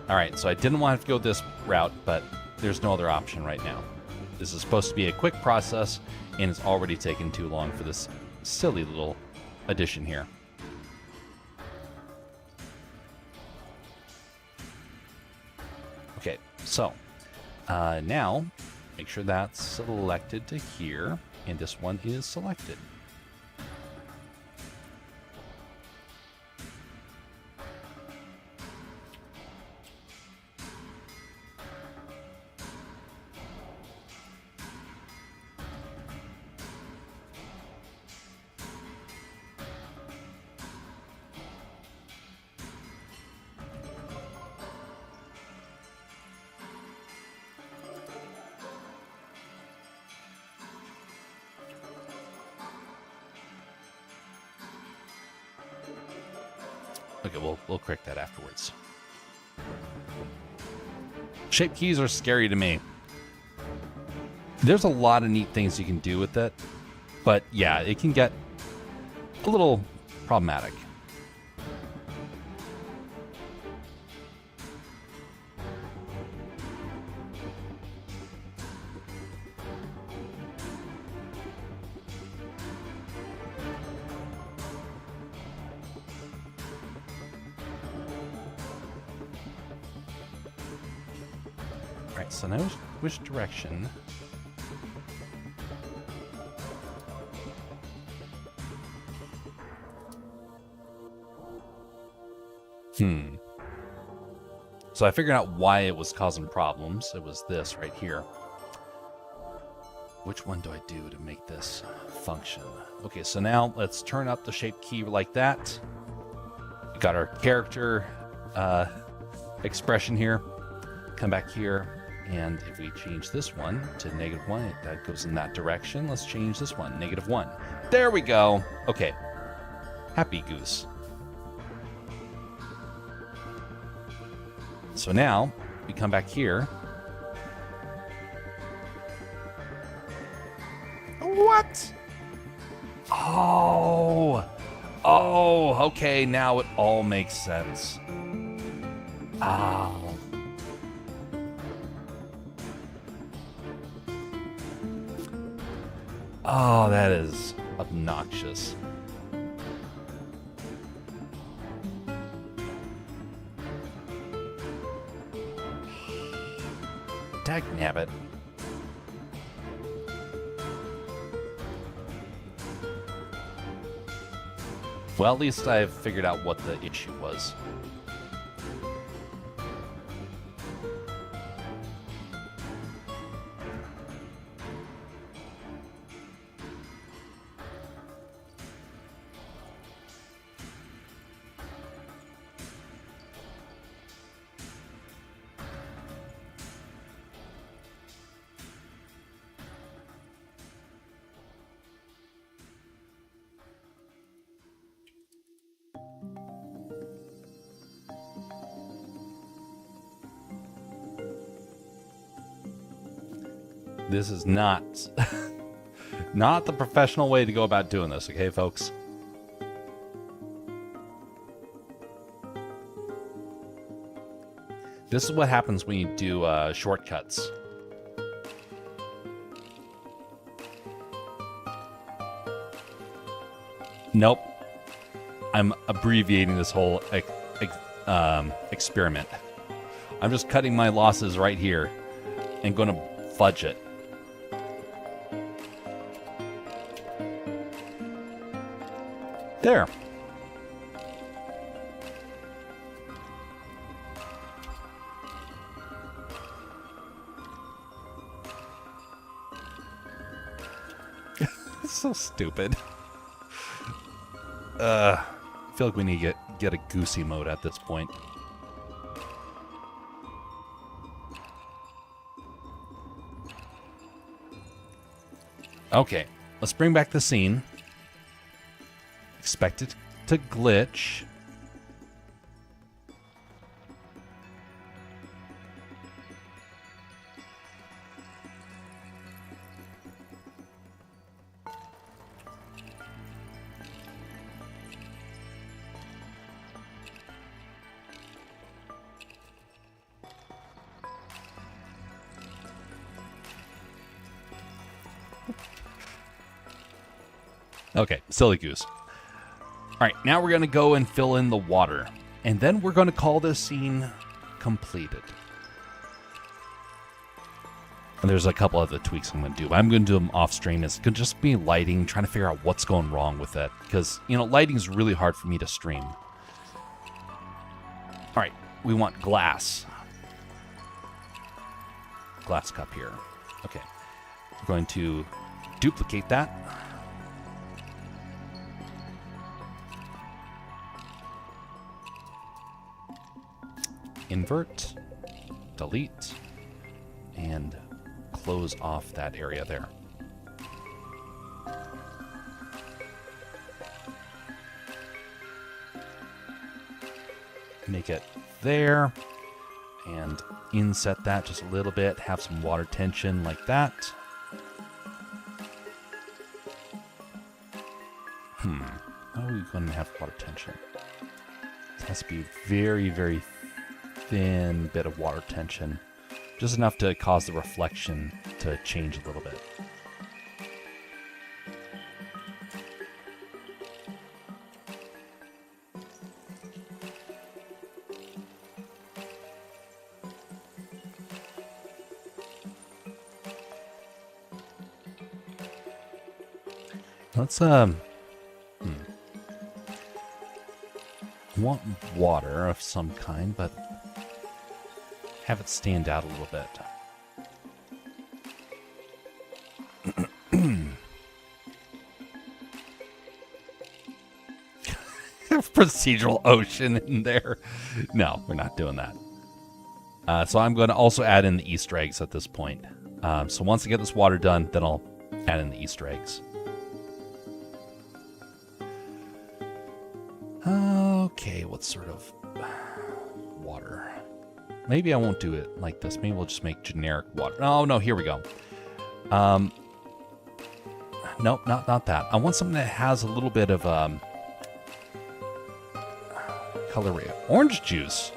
Alright, so I didn't want to go this route, but there's no other option right now. This is supposed to be a quick process, and it's already taken too long for this silly little addition here. Okay, so now make sure that's selected to here, and this one is selected. Okay, we'll correct that afterwards. Shape keys are scary to me. There's a lot of neat things you can do with it, but yeah, it can get a little problematic. Alright, so now which direction? So I figured out why it was causing problems. It was this right here. Which one do I do to make this function? Okay, so now let's turn up the shape key like that. We got our character expression here. Come back here, and if we change this one to -1, that goes in that direction. Let's change this one, -1. There we go. Okay. Happy goose. So now, we come back here. What? Oh, okay, now it all makes sense. Oh. Oh, that is obnoxious. Dagnabbit. Well, at least I've figured out what the issue was. This is not not the professional way to go about doing this, okay, folks? This is what happens when you do shortcuts. Nope. I'm abbreviating this whole experiment. I'm just cutting my losses right here and going to fudge it. There. It's so stupid. I feel like we need to get a goosey mode at this point. Okay, let's bring back the scene. Expect it to glitch. Okay, silly goose. All right, now we're going to go and fill in the water. And then we're going to call this scene completed. And there's a couple other tweaks I'm going to do. But I'm going to do them off stream. It's going to just be lighting, trying to figure out what's going wrong with it. Because, you know, lighting is really hard for me to stream. All right, we want glass. Glass cup here. Okay. We're going to duplicate that. Invert, delete, and close off that area there. Make it there, and inset that just a little bit, have some water tension like that. How are we going to have water tension? It has to be very, very thin bit of water tension, just enough to cause the reflection to change a little bit. Let's want water of some kind, but have it stand out a little bit. Procedural ocean in there. No, we're not doing that. So I'm going to also add in the Easter eggs at this point. So once I get this water done, then I'll add in the Easter eggs. Okay, what sort of water? Maybe I won't do it like this. Maybe we'll just make generic water. Oh, no, here we go. Nope, not that. I want something that has a little bit of color. Orange juice.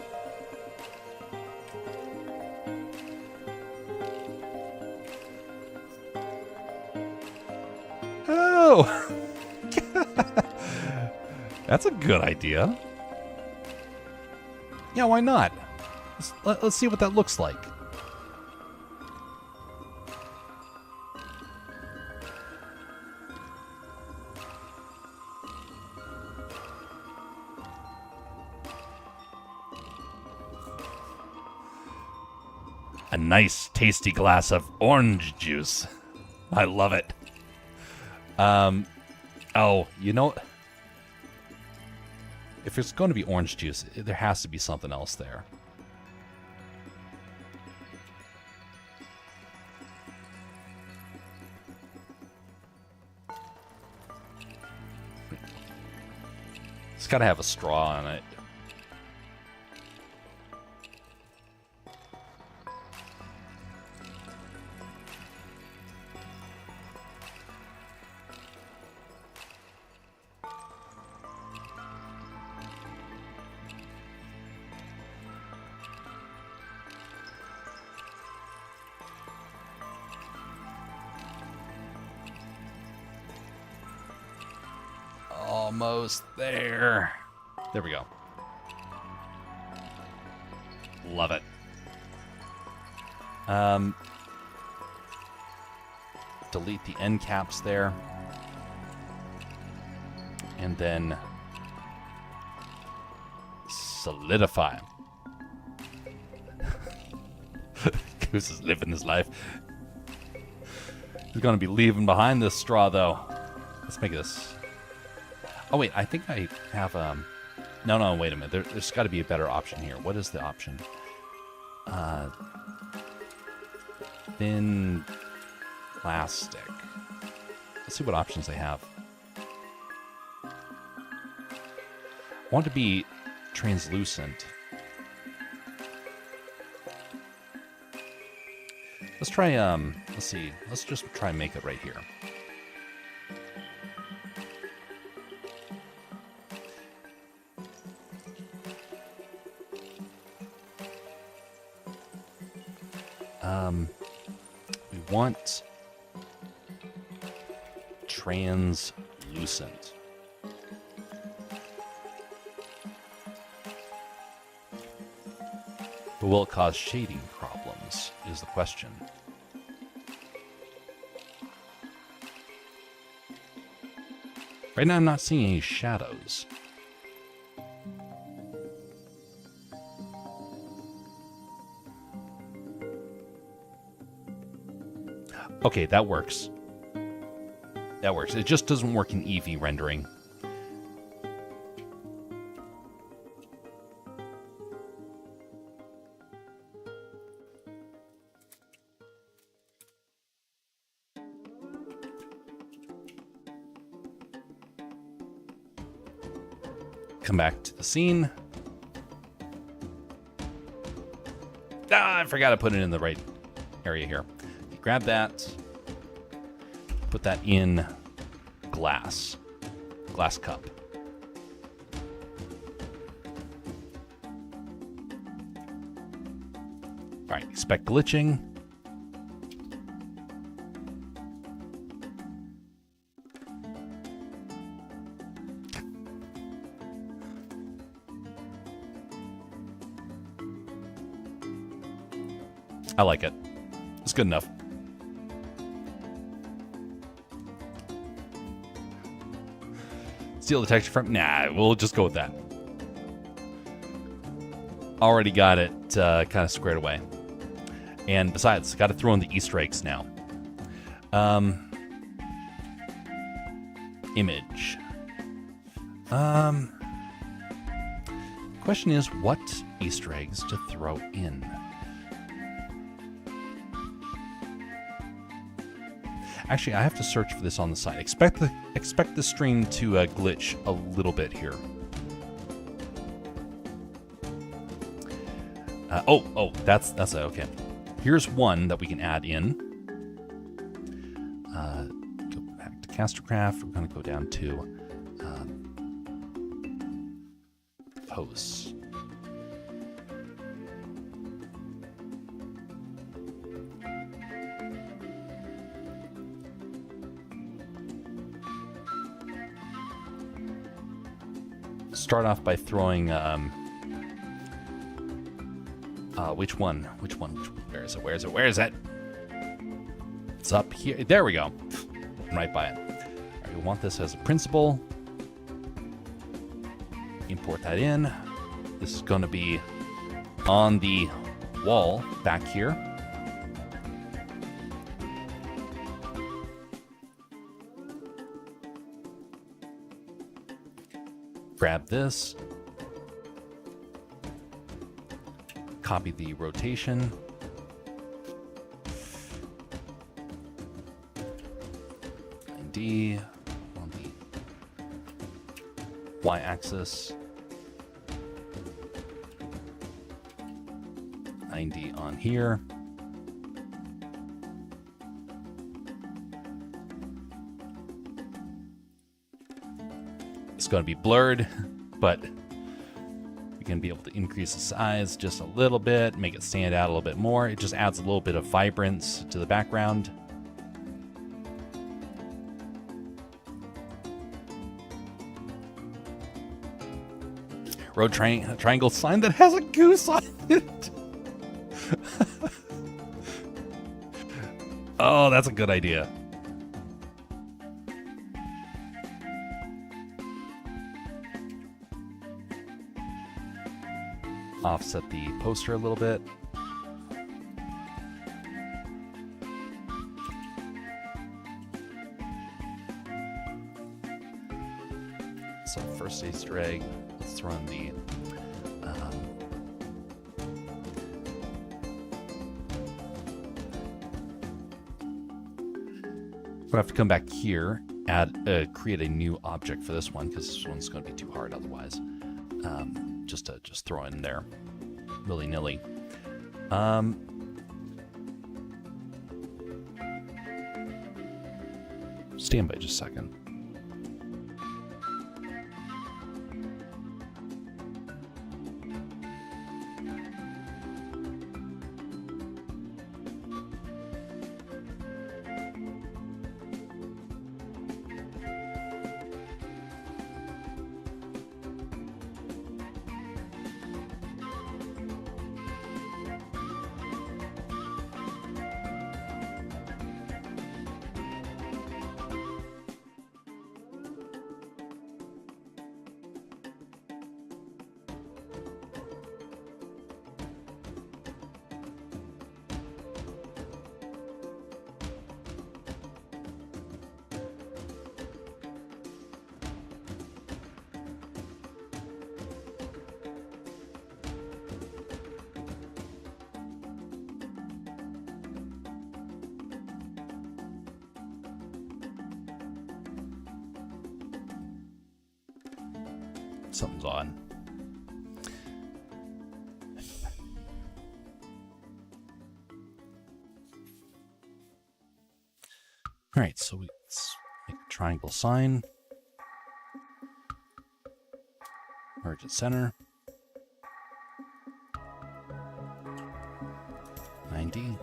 Oh! That's a good idea. Yeah, why not? Let's see what that looks like. A nice, tasty glass of orange juice. I love it. Oh, you know, if it's going to be orange juice, there has to be something else there. It's got to have a straw on it. almost there. There we go. Love it. Delete the end caps there. And then solidify. Goose is living his life. He's going to be leaving behind this straw, though. Let's make this. Oh, wait. I think I have... No, wait a minute. There's got to be a better option here. What is the option? Thin plastic. Let's see what options they have. I want it to be translucent. Let's try, let's see. Let's just try and make it right here. We want translucent. But will it cause shading problems, is the question. Right now I'm not seeing any shadows. Okay, that works. That works. It just doesn't work in Eevee rendering. Come back to the scene. Ah, I forgot to put it in the right area here. Grab that. Put that in glass cup. All right, expect glitching. I like it. It's good enough. Steal the texture from? Nah, we'll just go with that. Already got it kind of squared away. And besides, got to throw in the Easter eggs now. Image. Question is, what Easter eggs to throw in? Actually, I have to search for this on the site. Expect the stream to glitch a little bit here. That's it. Okay. Here's one that we can add in. Go back to Castercraft. We're going to go down to posts. Start off by throwing which one? Where is it? It's up here. There we go. I'm right by it. All right, we want this as a principal. Import that in. This is going to be on the wall back here. Grab this, copy the rotation, ID on the y-axis, 90 on here. It's going to be blurred, but we can be able to increase the size just a little bit, make it stand out a little bit more. It just adds a little bit of vibrance to the background. road triangle sign that has a goose on it. Oh, that's a good idea. Offset the poster a little bit. So first Easter egg, let's throw in the we'll have to come back here, create a new object for this one because this one's going to be too hard otherwise. Just throw in there, willy-nilly. Stand by just a second. Something's on. All right, so let's make a triangle sign. Merge at center. 90.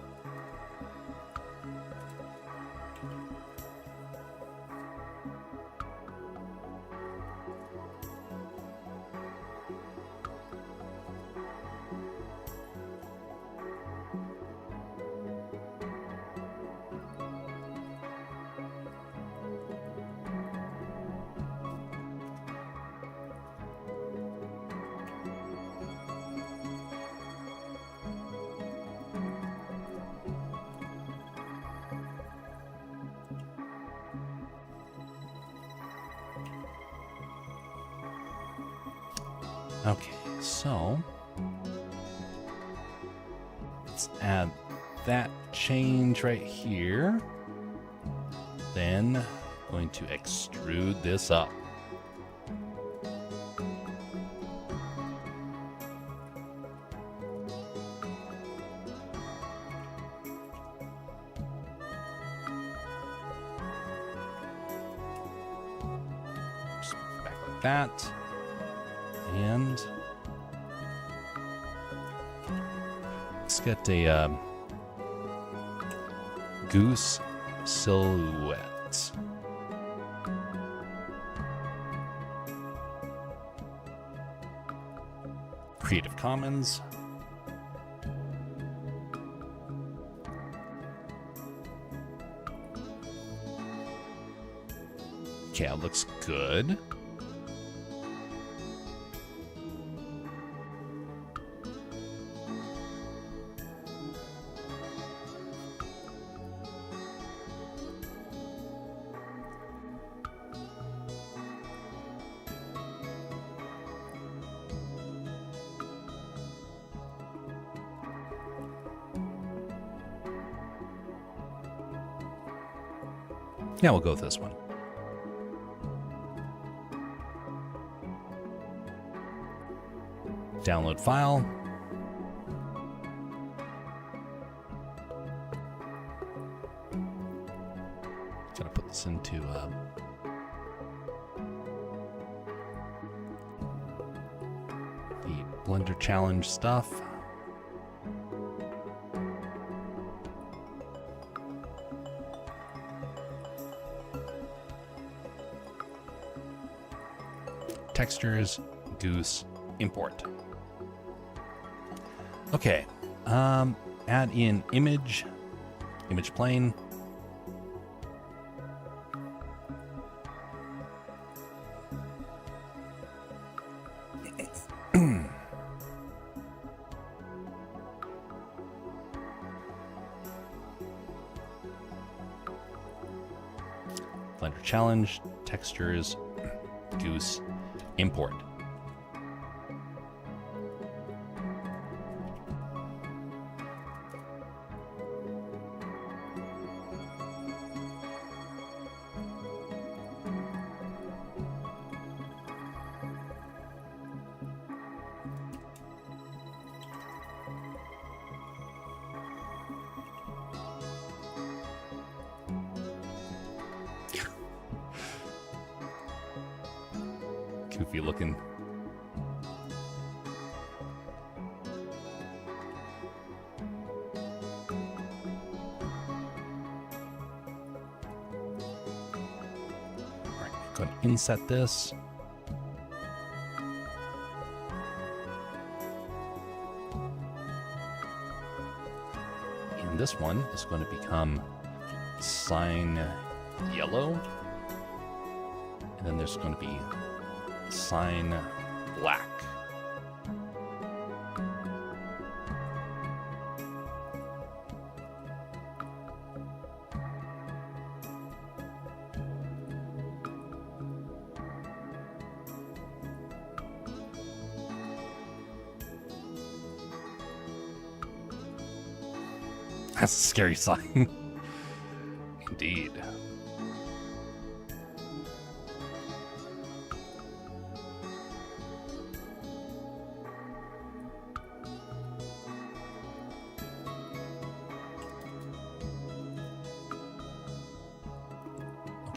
Okay, so let's add that change right here. Then going to extrude this up. Just back like that. And let's get a goose silhouette. Creative Commons. Okay, that looks good. Yeah, we'll go with this one. Download file. Gotta put this into the Blender Challenge stuff. Textures, goose, import. Okay, add in image plane. Blender challenge, textures, goose, import. Goofy looking. All right, go ahead and inset this. And this one is going to become sign yellow. And then there's going to be sign black. That's a scary sign. Indeed.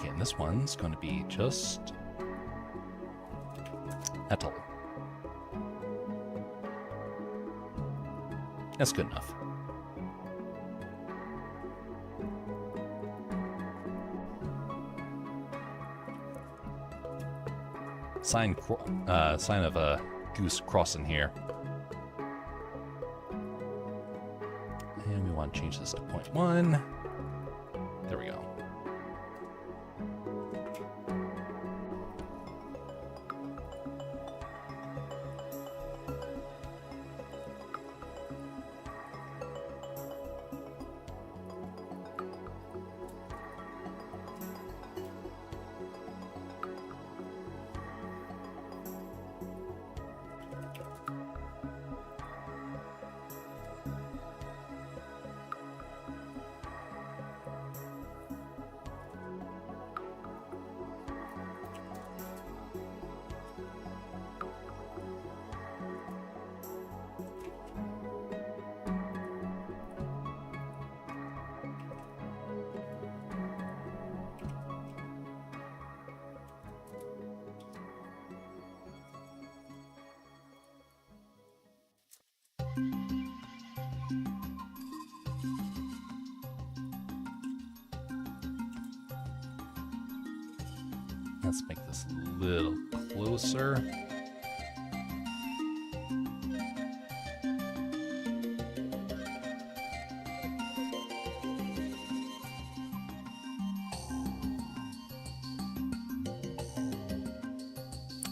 And this one's going to be just Etoll. That's good enough. Sign of a goose crossing here. And we want to change this to 0.1. There we go. Let's make this a little closer.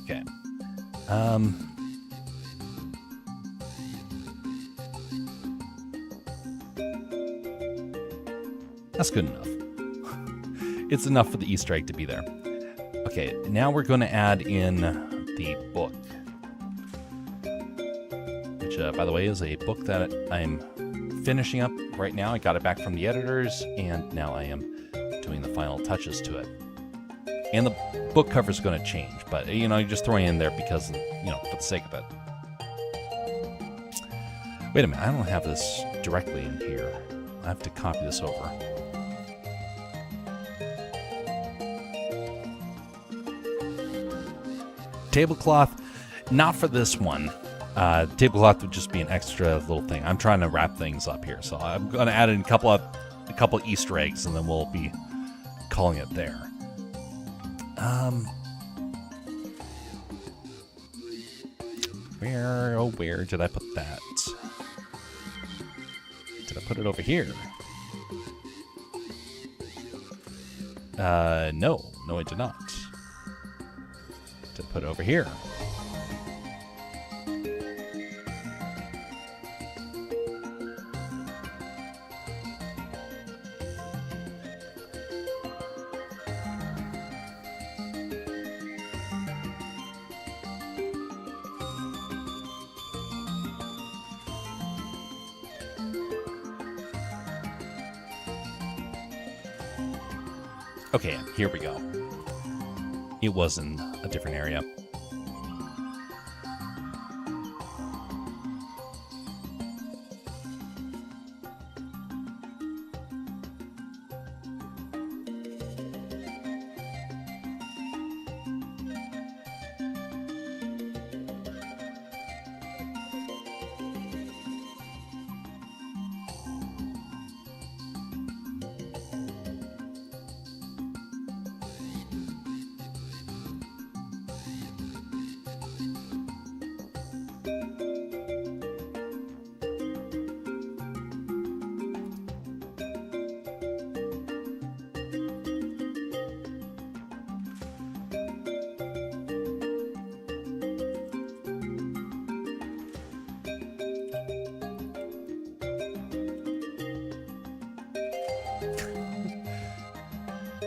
Okay. That's good enough. It's enough for the Easter egg to be there. Okay, now we're going to add in the book, which, by the way, is a book that I'm finishing up right now. I got it back from the editors, and now I am doing the final touches to it. And the book cover is going to change, but, you know, you're just throwing it in there because, you know, for the sake of it. Wait a minute, I don't have this directly in here. I have to copy this over. Tablecloth, not for this one. Tablecloth would just be an extra little thing. I'm trying to wrap things up here, so I'm going to add in a couple Easter eggs, and then we'll be calling it there. Where did I put that? Did I put it over here? No, I did not. Did I put it over here? Okay, here we go. It was in a different area.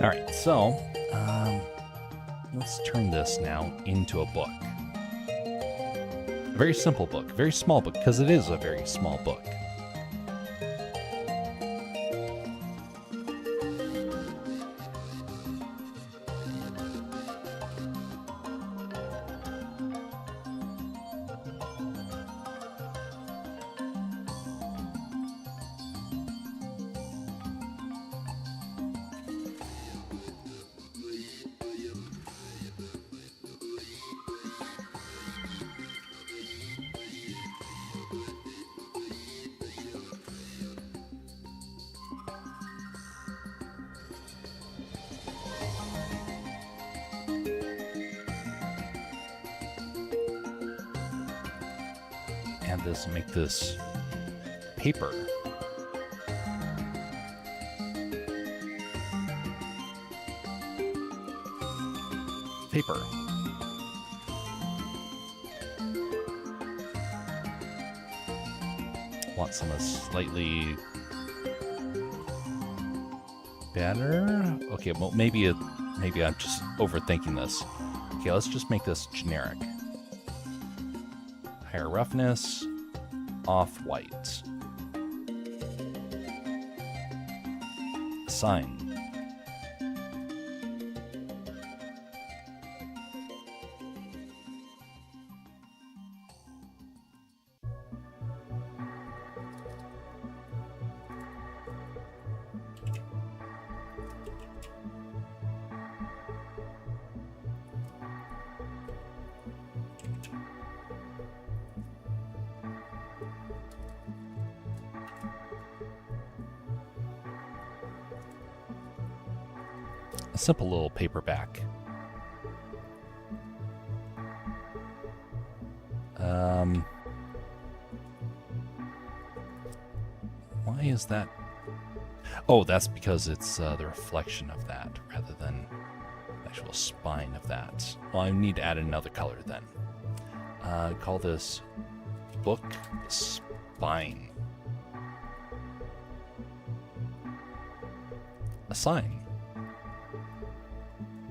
All right, so let's turn this now into a book. A very simple book, a very small book, because it is a very small book. Add this, make this paper. Paper. Want some slightly better? Okay, well maybe I'm just overthinking this. Okay, let's just make this generic. Higher roughness, off-white. Sign. A simple little paperback. Why is that? Oh, that's because it's the reflection of that rather than the actual spine of that. Well, I need to add another color then. Call this book spine. A sign.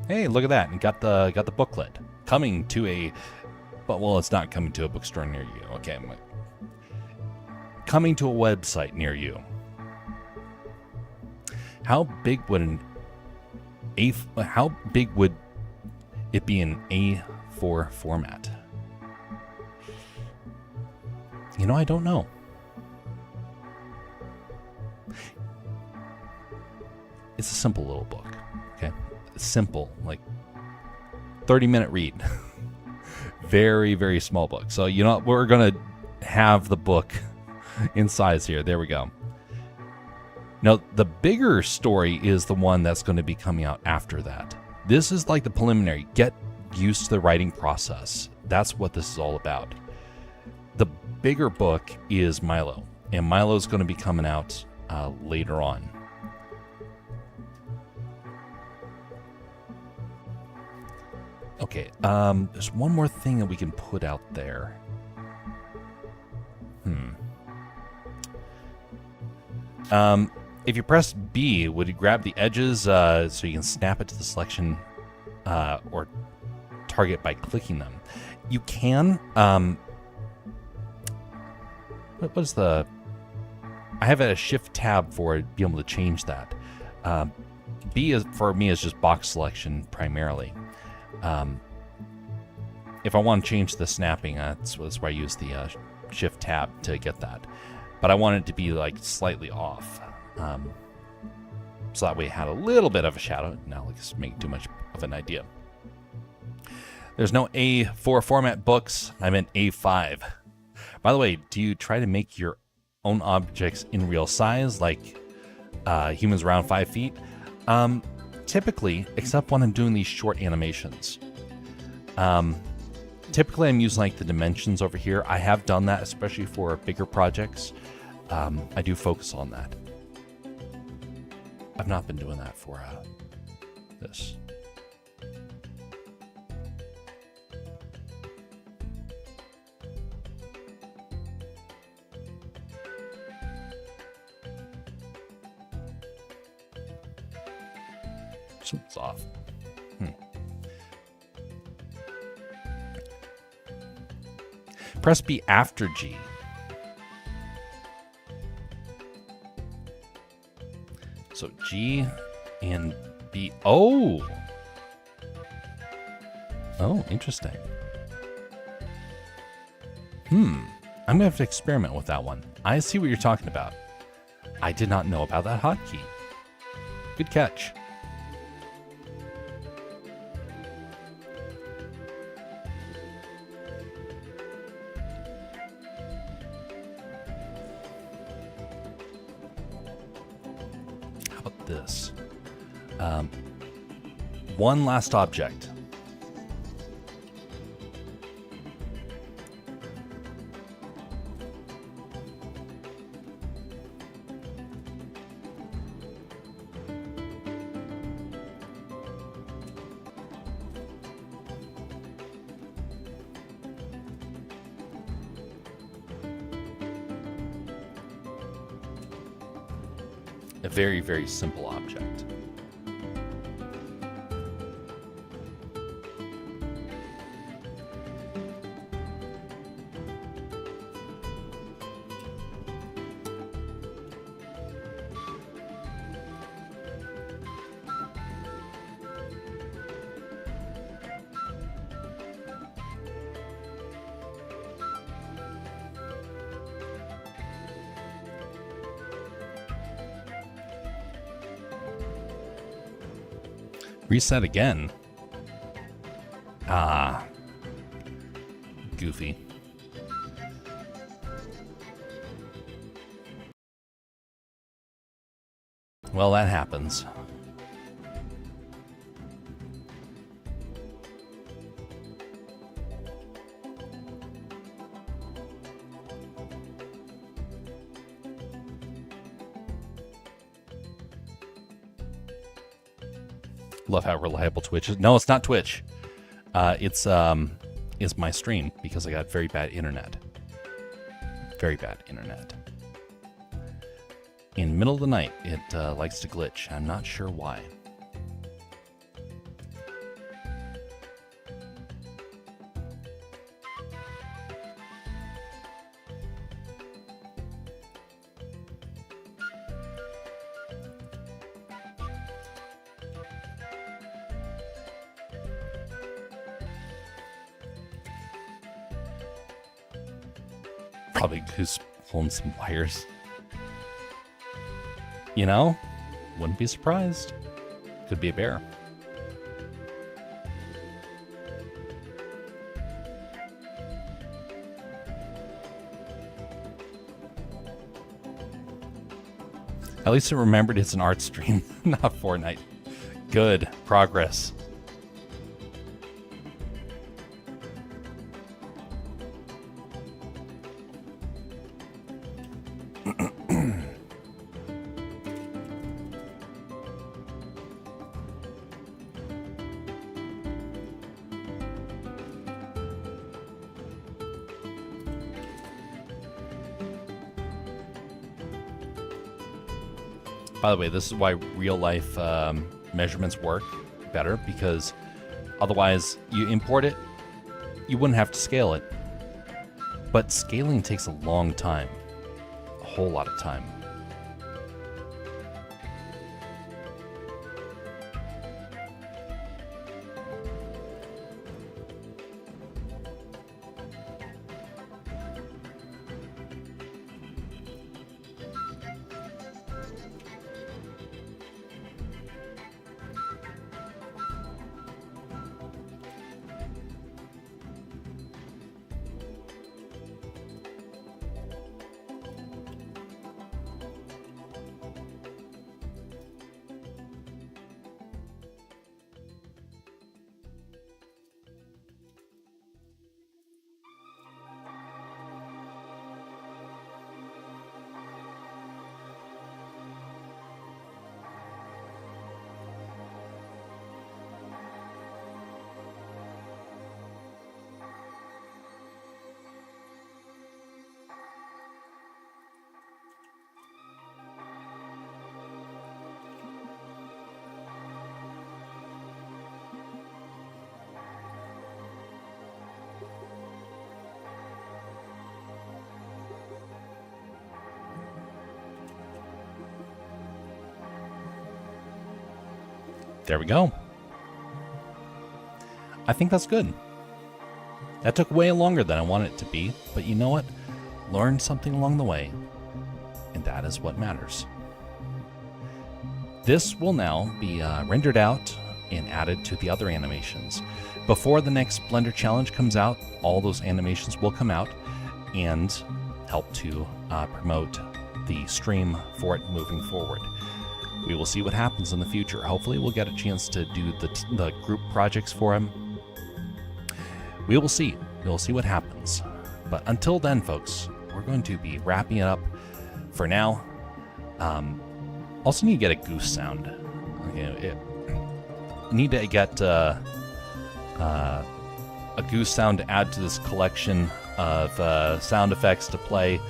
Hey, look at that! And got the booklet coming to a, but well, it's not coming to a bookstore near you. Okay, coming to a website near you. How big would how big would it be in A4 format? You know, I don't know. It's a simple little book. Okay. Simple, like 30-minute read. Very, very small book. So, you know, we're going to have the book in size here. There we go. Now, the bigger story is the one that's going to be coming out after that. This is like the preliminary. Get used to the writing process. That's what this is all about. The bigger book is Milo, and Milo's going to be coming out later on. Okay, there's one more thing that we can put out there. If you press B, would you grab the edges so you can snap it to the selection or target by clicking them? You can. What was the... I have a shift tab for it, be able to change that. B is, for me, is just box selection primarily. If I want to change the snapping, that's where I use the shift tab to get that. But I want it to be like slightly off. So that way it had a little bit of a shadow. Now let's make too much of an idea. There's no A4 format books. I meant A5. By the way, do you try to make your own objects in real size, like humans around 5 feet? Typically, except when I'm doing these short animations. Typically, I'm using like the dimensions over here. I have done that, especially for bigger projects. I do focus on that. I've not been doing that for this. Something's off. Press B after G. So G and B. Oh! Oh, interesting. I'm going to have to experiment with that one. I see what you're talking about. I did not know about that hotkey. Good catch. This. One last object. A very, very simple object. Reset again. Ah. Goofy. Well, that happens. Love how reliable Twitch is. No, it's not Twitch. It's my stream because I got very bad internet. Very bad internet. In the middle of the night, it likes to glitch. I'm not sure why. Probably who's pulling some wires. You know? Wouldn't be surprised. Could be a bear. At least it remembered it's an art stream, not Fortnite. Good. Progress. By the way, this is why real life measurements work better, because otherwise you import it, you wouldn't have to scale it. But scaling takes a long time, a whole lot of time. There we go. I think that's good. That took way longer than I wanted it to be, but you know what? Learned something along the way, and that is what matters. This will now be rendered out and added to the other animations. Before the next Blender Challenge comes out, all those animations will come out and help to promote the stream for it moving forward. We will see what happens in the future. Hopefully we'll get a chance to do the group projects for him. We will see. We'll see what happens. But until then, folks, we're going to be wrapping it up for now. Also need to get a goose sound. Okay, need to get a goose sound to add to this collection of sound effects to play,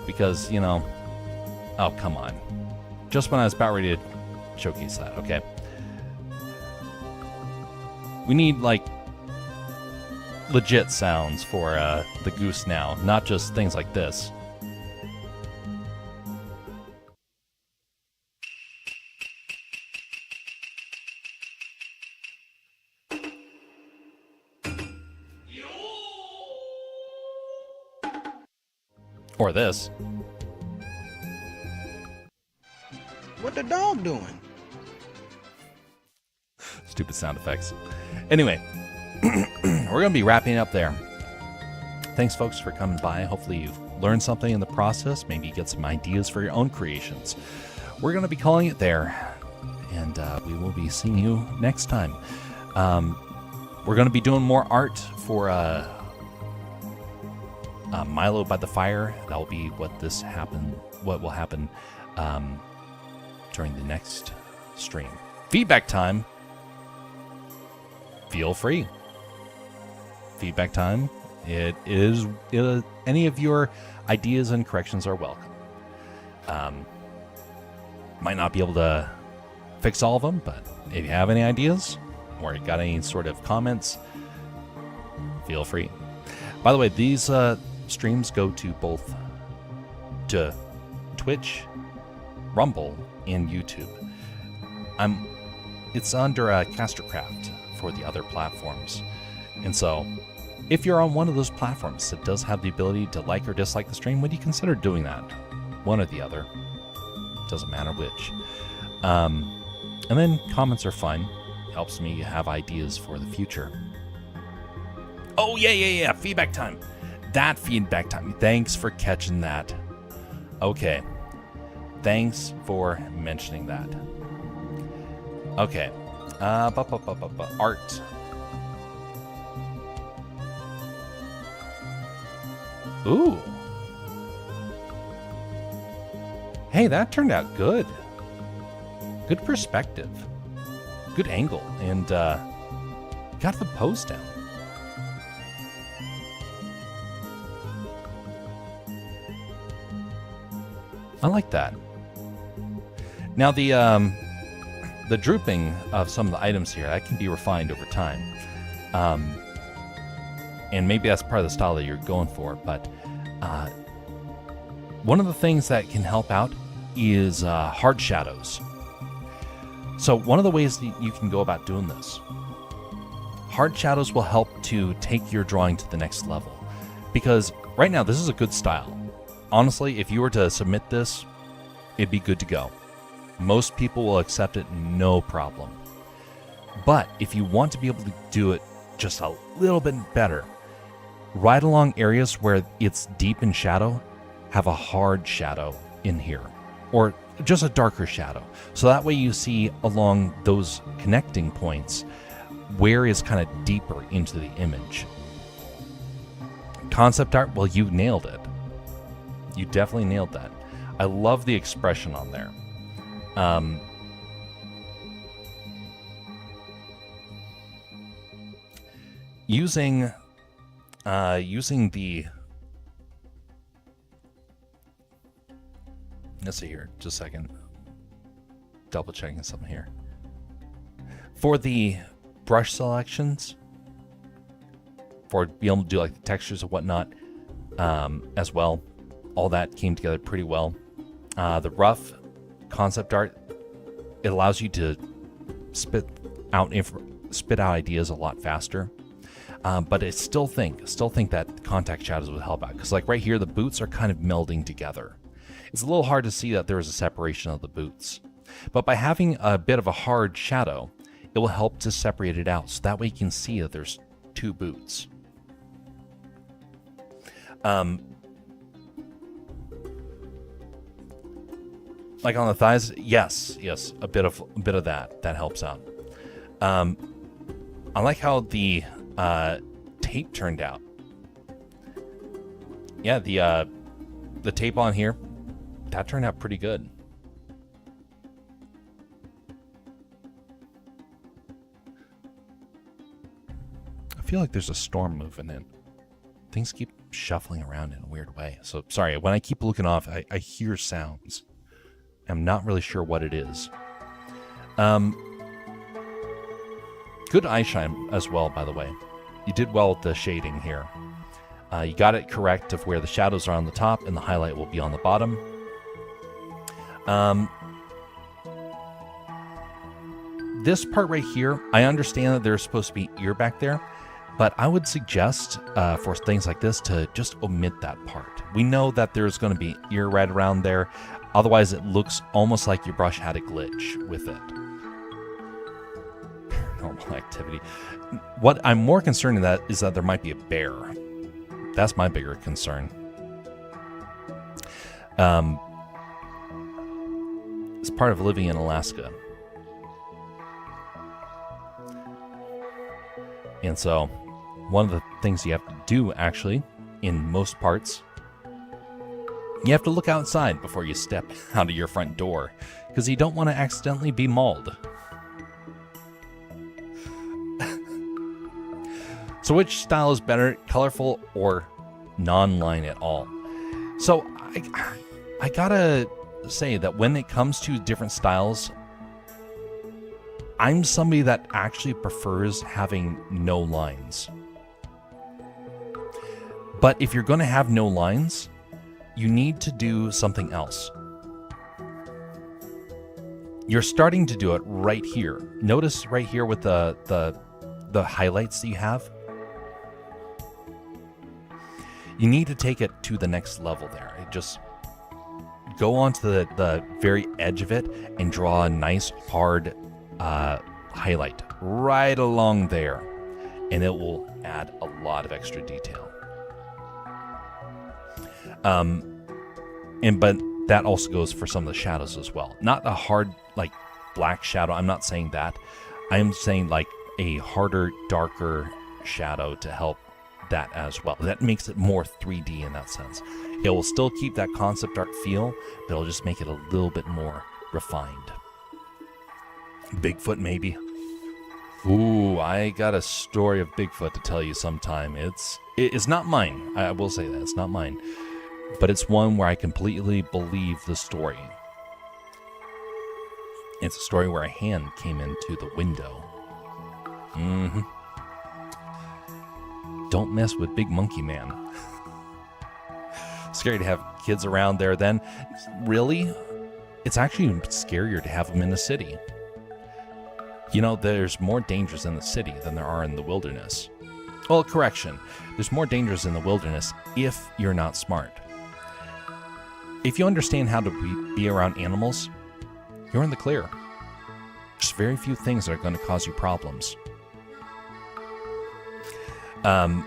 because, you know, oh, come on. Just when I was about ready to showcase that, okay. We need, like, legit sounds for the goose now, not just things like this. Or this. What the dog doing? Stupid sound effects. Anyway, we're going to be wrapping up there. Thanks, folks, for coming by. Hopefully you've learned something in the process. Maybe you get some ideas for your own creations. We're going to be calling it there, and we will be seeing you next time. We're going to be doing more art for Milo by the Fire. That will be what will happen during the next stream. Feedback time. Feel free. Feedback time. It is any of your ideas and corrections are welcome. Might not be able to fix all of them, but if you have any ideas or you got any sort of comments, feel free. By the way, these streams go to both to Twitch, Rumble, and YouTube. It's under Castercraft for the other platforms. And so, if you're on one of those platforms that does have the ability to like or dislike the stream, would you consider doing that? One or the other. Doesn't matter which. And then comments are fun. Helps me have ideas for the future. Oh, yeah. Feedback time. That feedback time. Thanks for catching that. Okay. Thanks for mentioning that. Okay. Art. Ooh. Hey, that turned out good. Good perspective. Good angle. And got the pose down. I like that. Now the drooping of some of the items here, that can be refined over time. And maybe that's part of the style that you're going for, but one of the things that can help out is hard shadows. So one of the ways that you can go about doing this, hard shadows will help to take your drawing to the next level. Because right now, this is a good style. Honestly, if you were to submit this, it'd be good to go. Most people will accept it, no problem. But if you want to be able to do it just a little bit better, right along areas where it's deep in shadow, have a hard shadow in here, or just a darker shadow. So that way you see along those connecting points where is kind of deeper into the image. Concept art, well, you nailed it. You definitely nailed that. I love the expression on there. Using the, let's see here, just a second. Double checking something here. For the brush selections, for being able to do like the textures and whatnot, as well, all that came together pretty well. The rough concept art, it allows you to spit out ideas a lot faster. But I still think that contact shadows would help out, because like right here, the boots are kind of melding together. It's a little hard to see that there is a separation of the boots, but by having a bit of a hard shadow, it will help to separate it out, so that way you can see that there's two boots. Like on the thighs, yes, a bit of that helps out. I like how the tape turned out. Yeah, the tape on here, that turned out pretty good. I feel like there's a storm moving in. Things keep shuffling around in a weird way. So sorry, when I keep looking off, I hear sounds. I'm not really sure what it is. Good eye shine as well, by the way. You did well with the shading here. You got it correct of where the shadows are on the top and the highlight will be on the bottom. This part right here, I understand that there's supposed to be ear back there, but I would suggest for things like this to just omit that part. We know that there's going to be ear right around there. Otherwise, it looks almost like your brush had a glitch with it. Paranormal activity. What I'm more concerned in that is that there might be a bear. That's my bigger concern. It's part of living in Alaska. And so, one of the things you have to do, actually, in most parts, you have to look outside before you step out of your front door, because you don't want to accidentally be mauled. So which style is better, colorful or non-line at all? So I gotta say that when it comes to different styles, I'm somebody that actually prefers having no lines. But if you're going to have no lines, you need to do something else. You're starting to do it right here. Notice right here with the highlights that you have. You need to take it to the next level there. Just go onto the very edge of it and draw a nice hard highlight right along there, and it will add a lot of extra detail. But that also goes for some of the shadows as well. Not a hard like black shadow. I'm not saying that. I am saying like a harder, darker shadow to help that as well. That makes it more 3D in that sense. It will still keep that concept art feel, but it'll just make it a little bit more refined. Bigfoot, maybe. Ooh, I got a story of Bigfoot to tell you sometime. It's not mine. I will say that. It's not mine. But it's one where I completely believe the story. It's a story where a hand came into the window. Don't mess with Big Monkey Man. Scary to have kids around there then. Really? It's actually scarier to have them in the city. You know, there's more dangers in the city than there are in the wilderness. Well, correction. There's more dangers in the wilderness if you're not smart. If you understand how to be around animals, you're in the clear. There's very few things that are going to cause you problems. I'll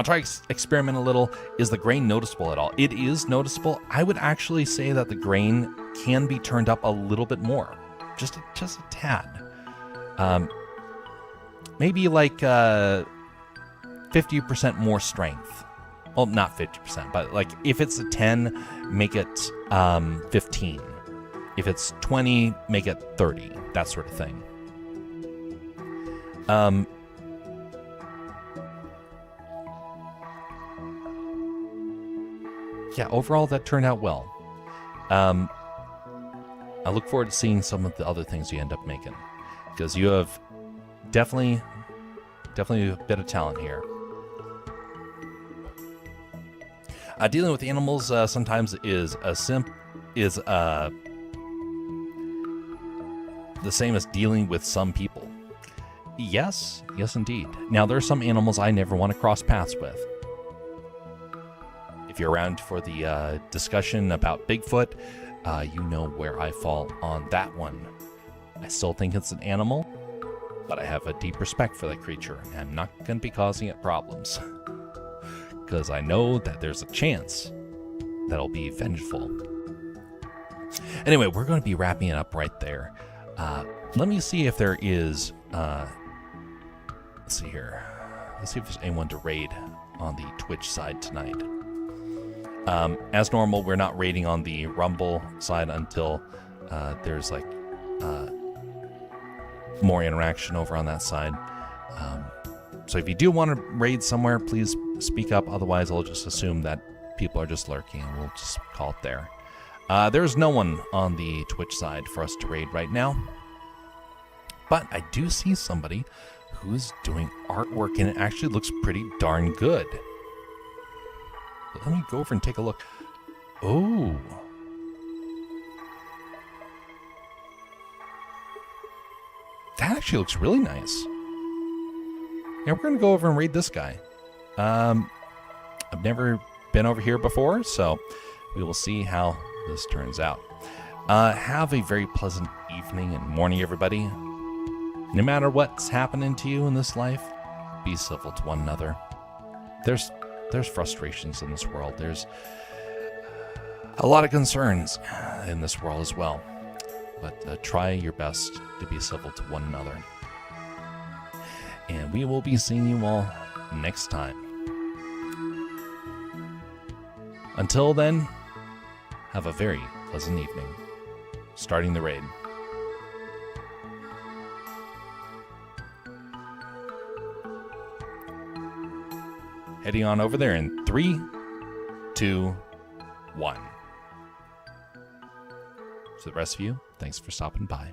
try to experiment a little. Is the grain noticeable at all? It is noticeable. I would actually say that the grain can be turned up a little bit more. Just a tad. Maybe like 50% more strength. Well, not 50%, but like if it's a 10, make it 15. If it's 20, make it 30. That sort of thing. Yeah, overall that turned out well. I look forward to seeing some of the other things you end up making, because you have definitely a bit of talent here. Dealing with animals sometimes is the same as dealing with some people. Yes indeed. Now there are some animals I never want to cross paths with. If you're around for the discussion about Bigfoot, you know where I fall on that one. I still think it's an animal, but I have a deep respect for that creature, and I'm not going to be causing it problems. Because I know that there's a chance that I'll be vengeful. Anyway, we're going to be wrapping it up right there. Let me see if there is... let's see here. Let's see if there's anyone to raid on the Twitch side tonight. As normal, we're not raiding on the Rumble side until there's like more interaction over on that side. So if you do want to raid somewhere, please speak up. Otherwise, I'll just assume that people are just lurking and we'll just call it there. There's no one on the Twitch side for us to raid right now. But I do see somebody who's doing artwork and it actually looks pretty darn good. Let me go over and take a look. Oh. That actually looks really nice. Yeah, we're going to go over and raid this guy. I've never been over here before, so we will see how this turns out. Have a very pleasant evening and morning, everybody. No matter what's happening to you in this life, be civil to one another. There's frustrations in this world. There's a lot of concerns in this world as well. But try your best to be civil to one another. And we will be seeing you all next time. Until then, have a very pleasant evening. Starting the raid. Heading on over there in 3, 2, 1. To the rest of you, thanks for stopping by.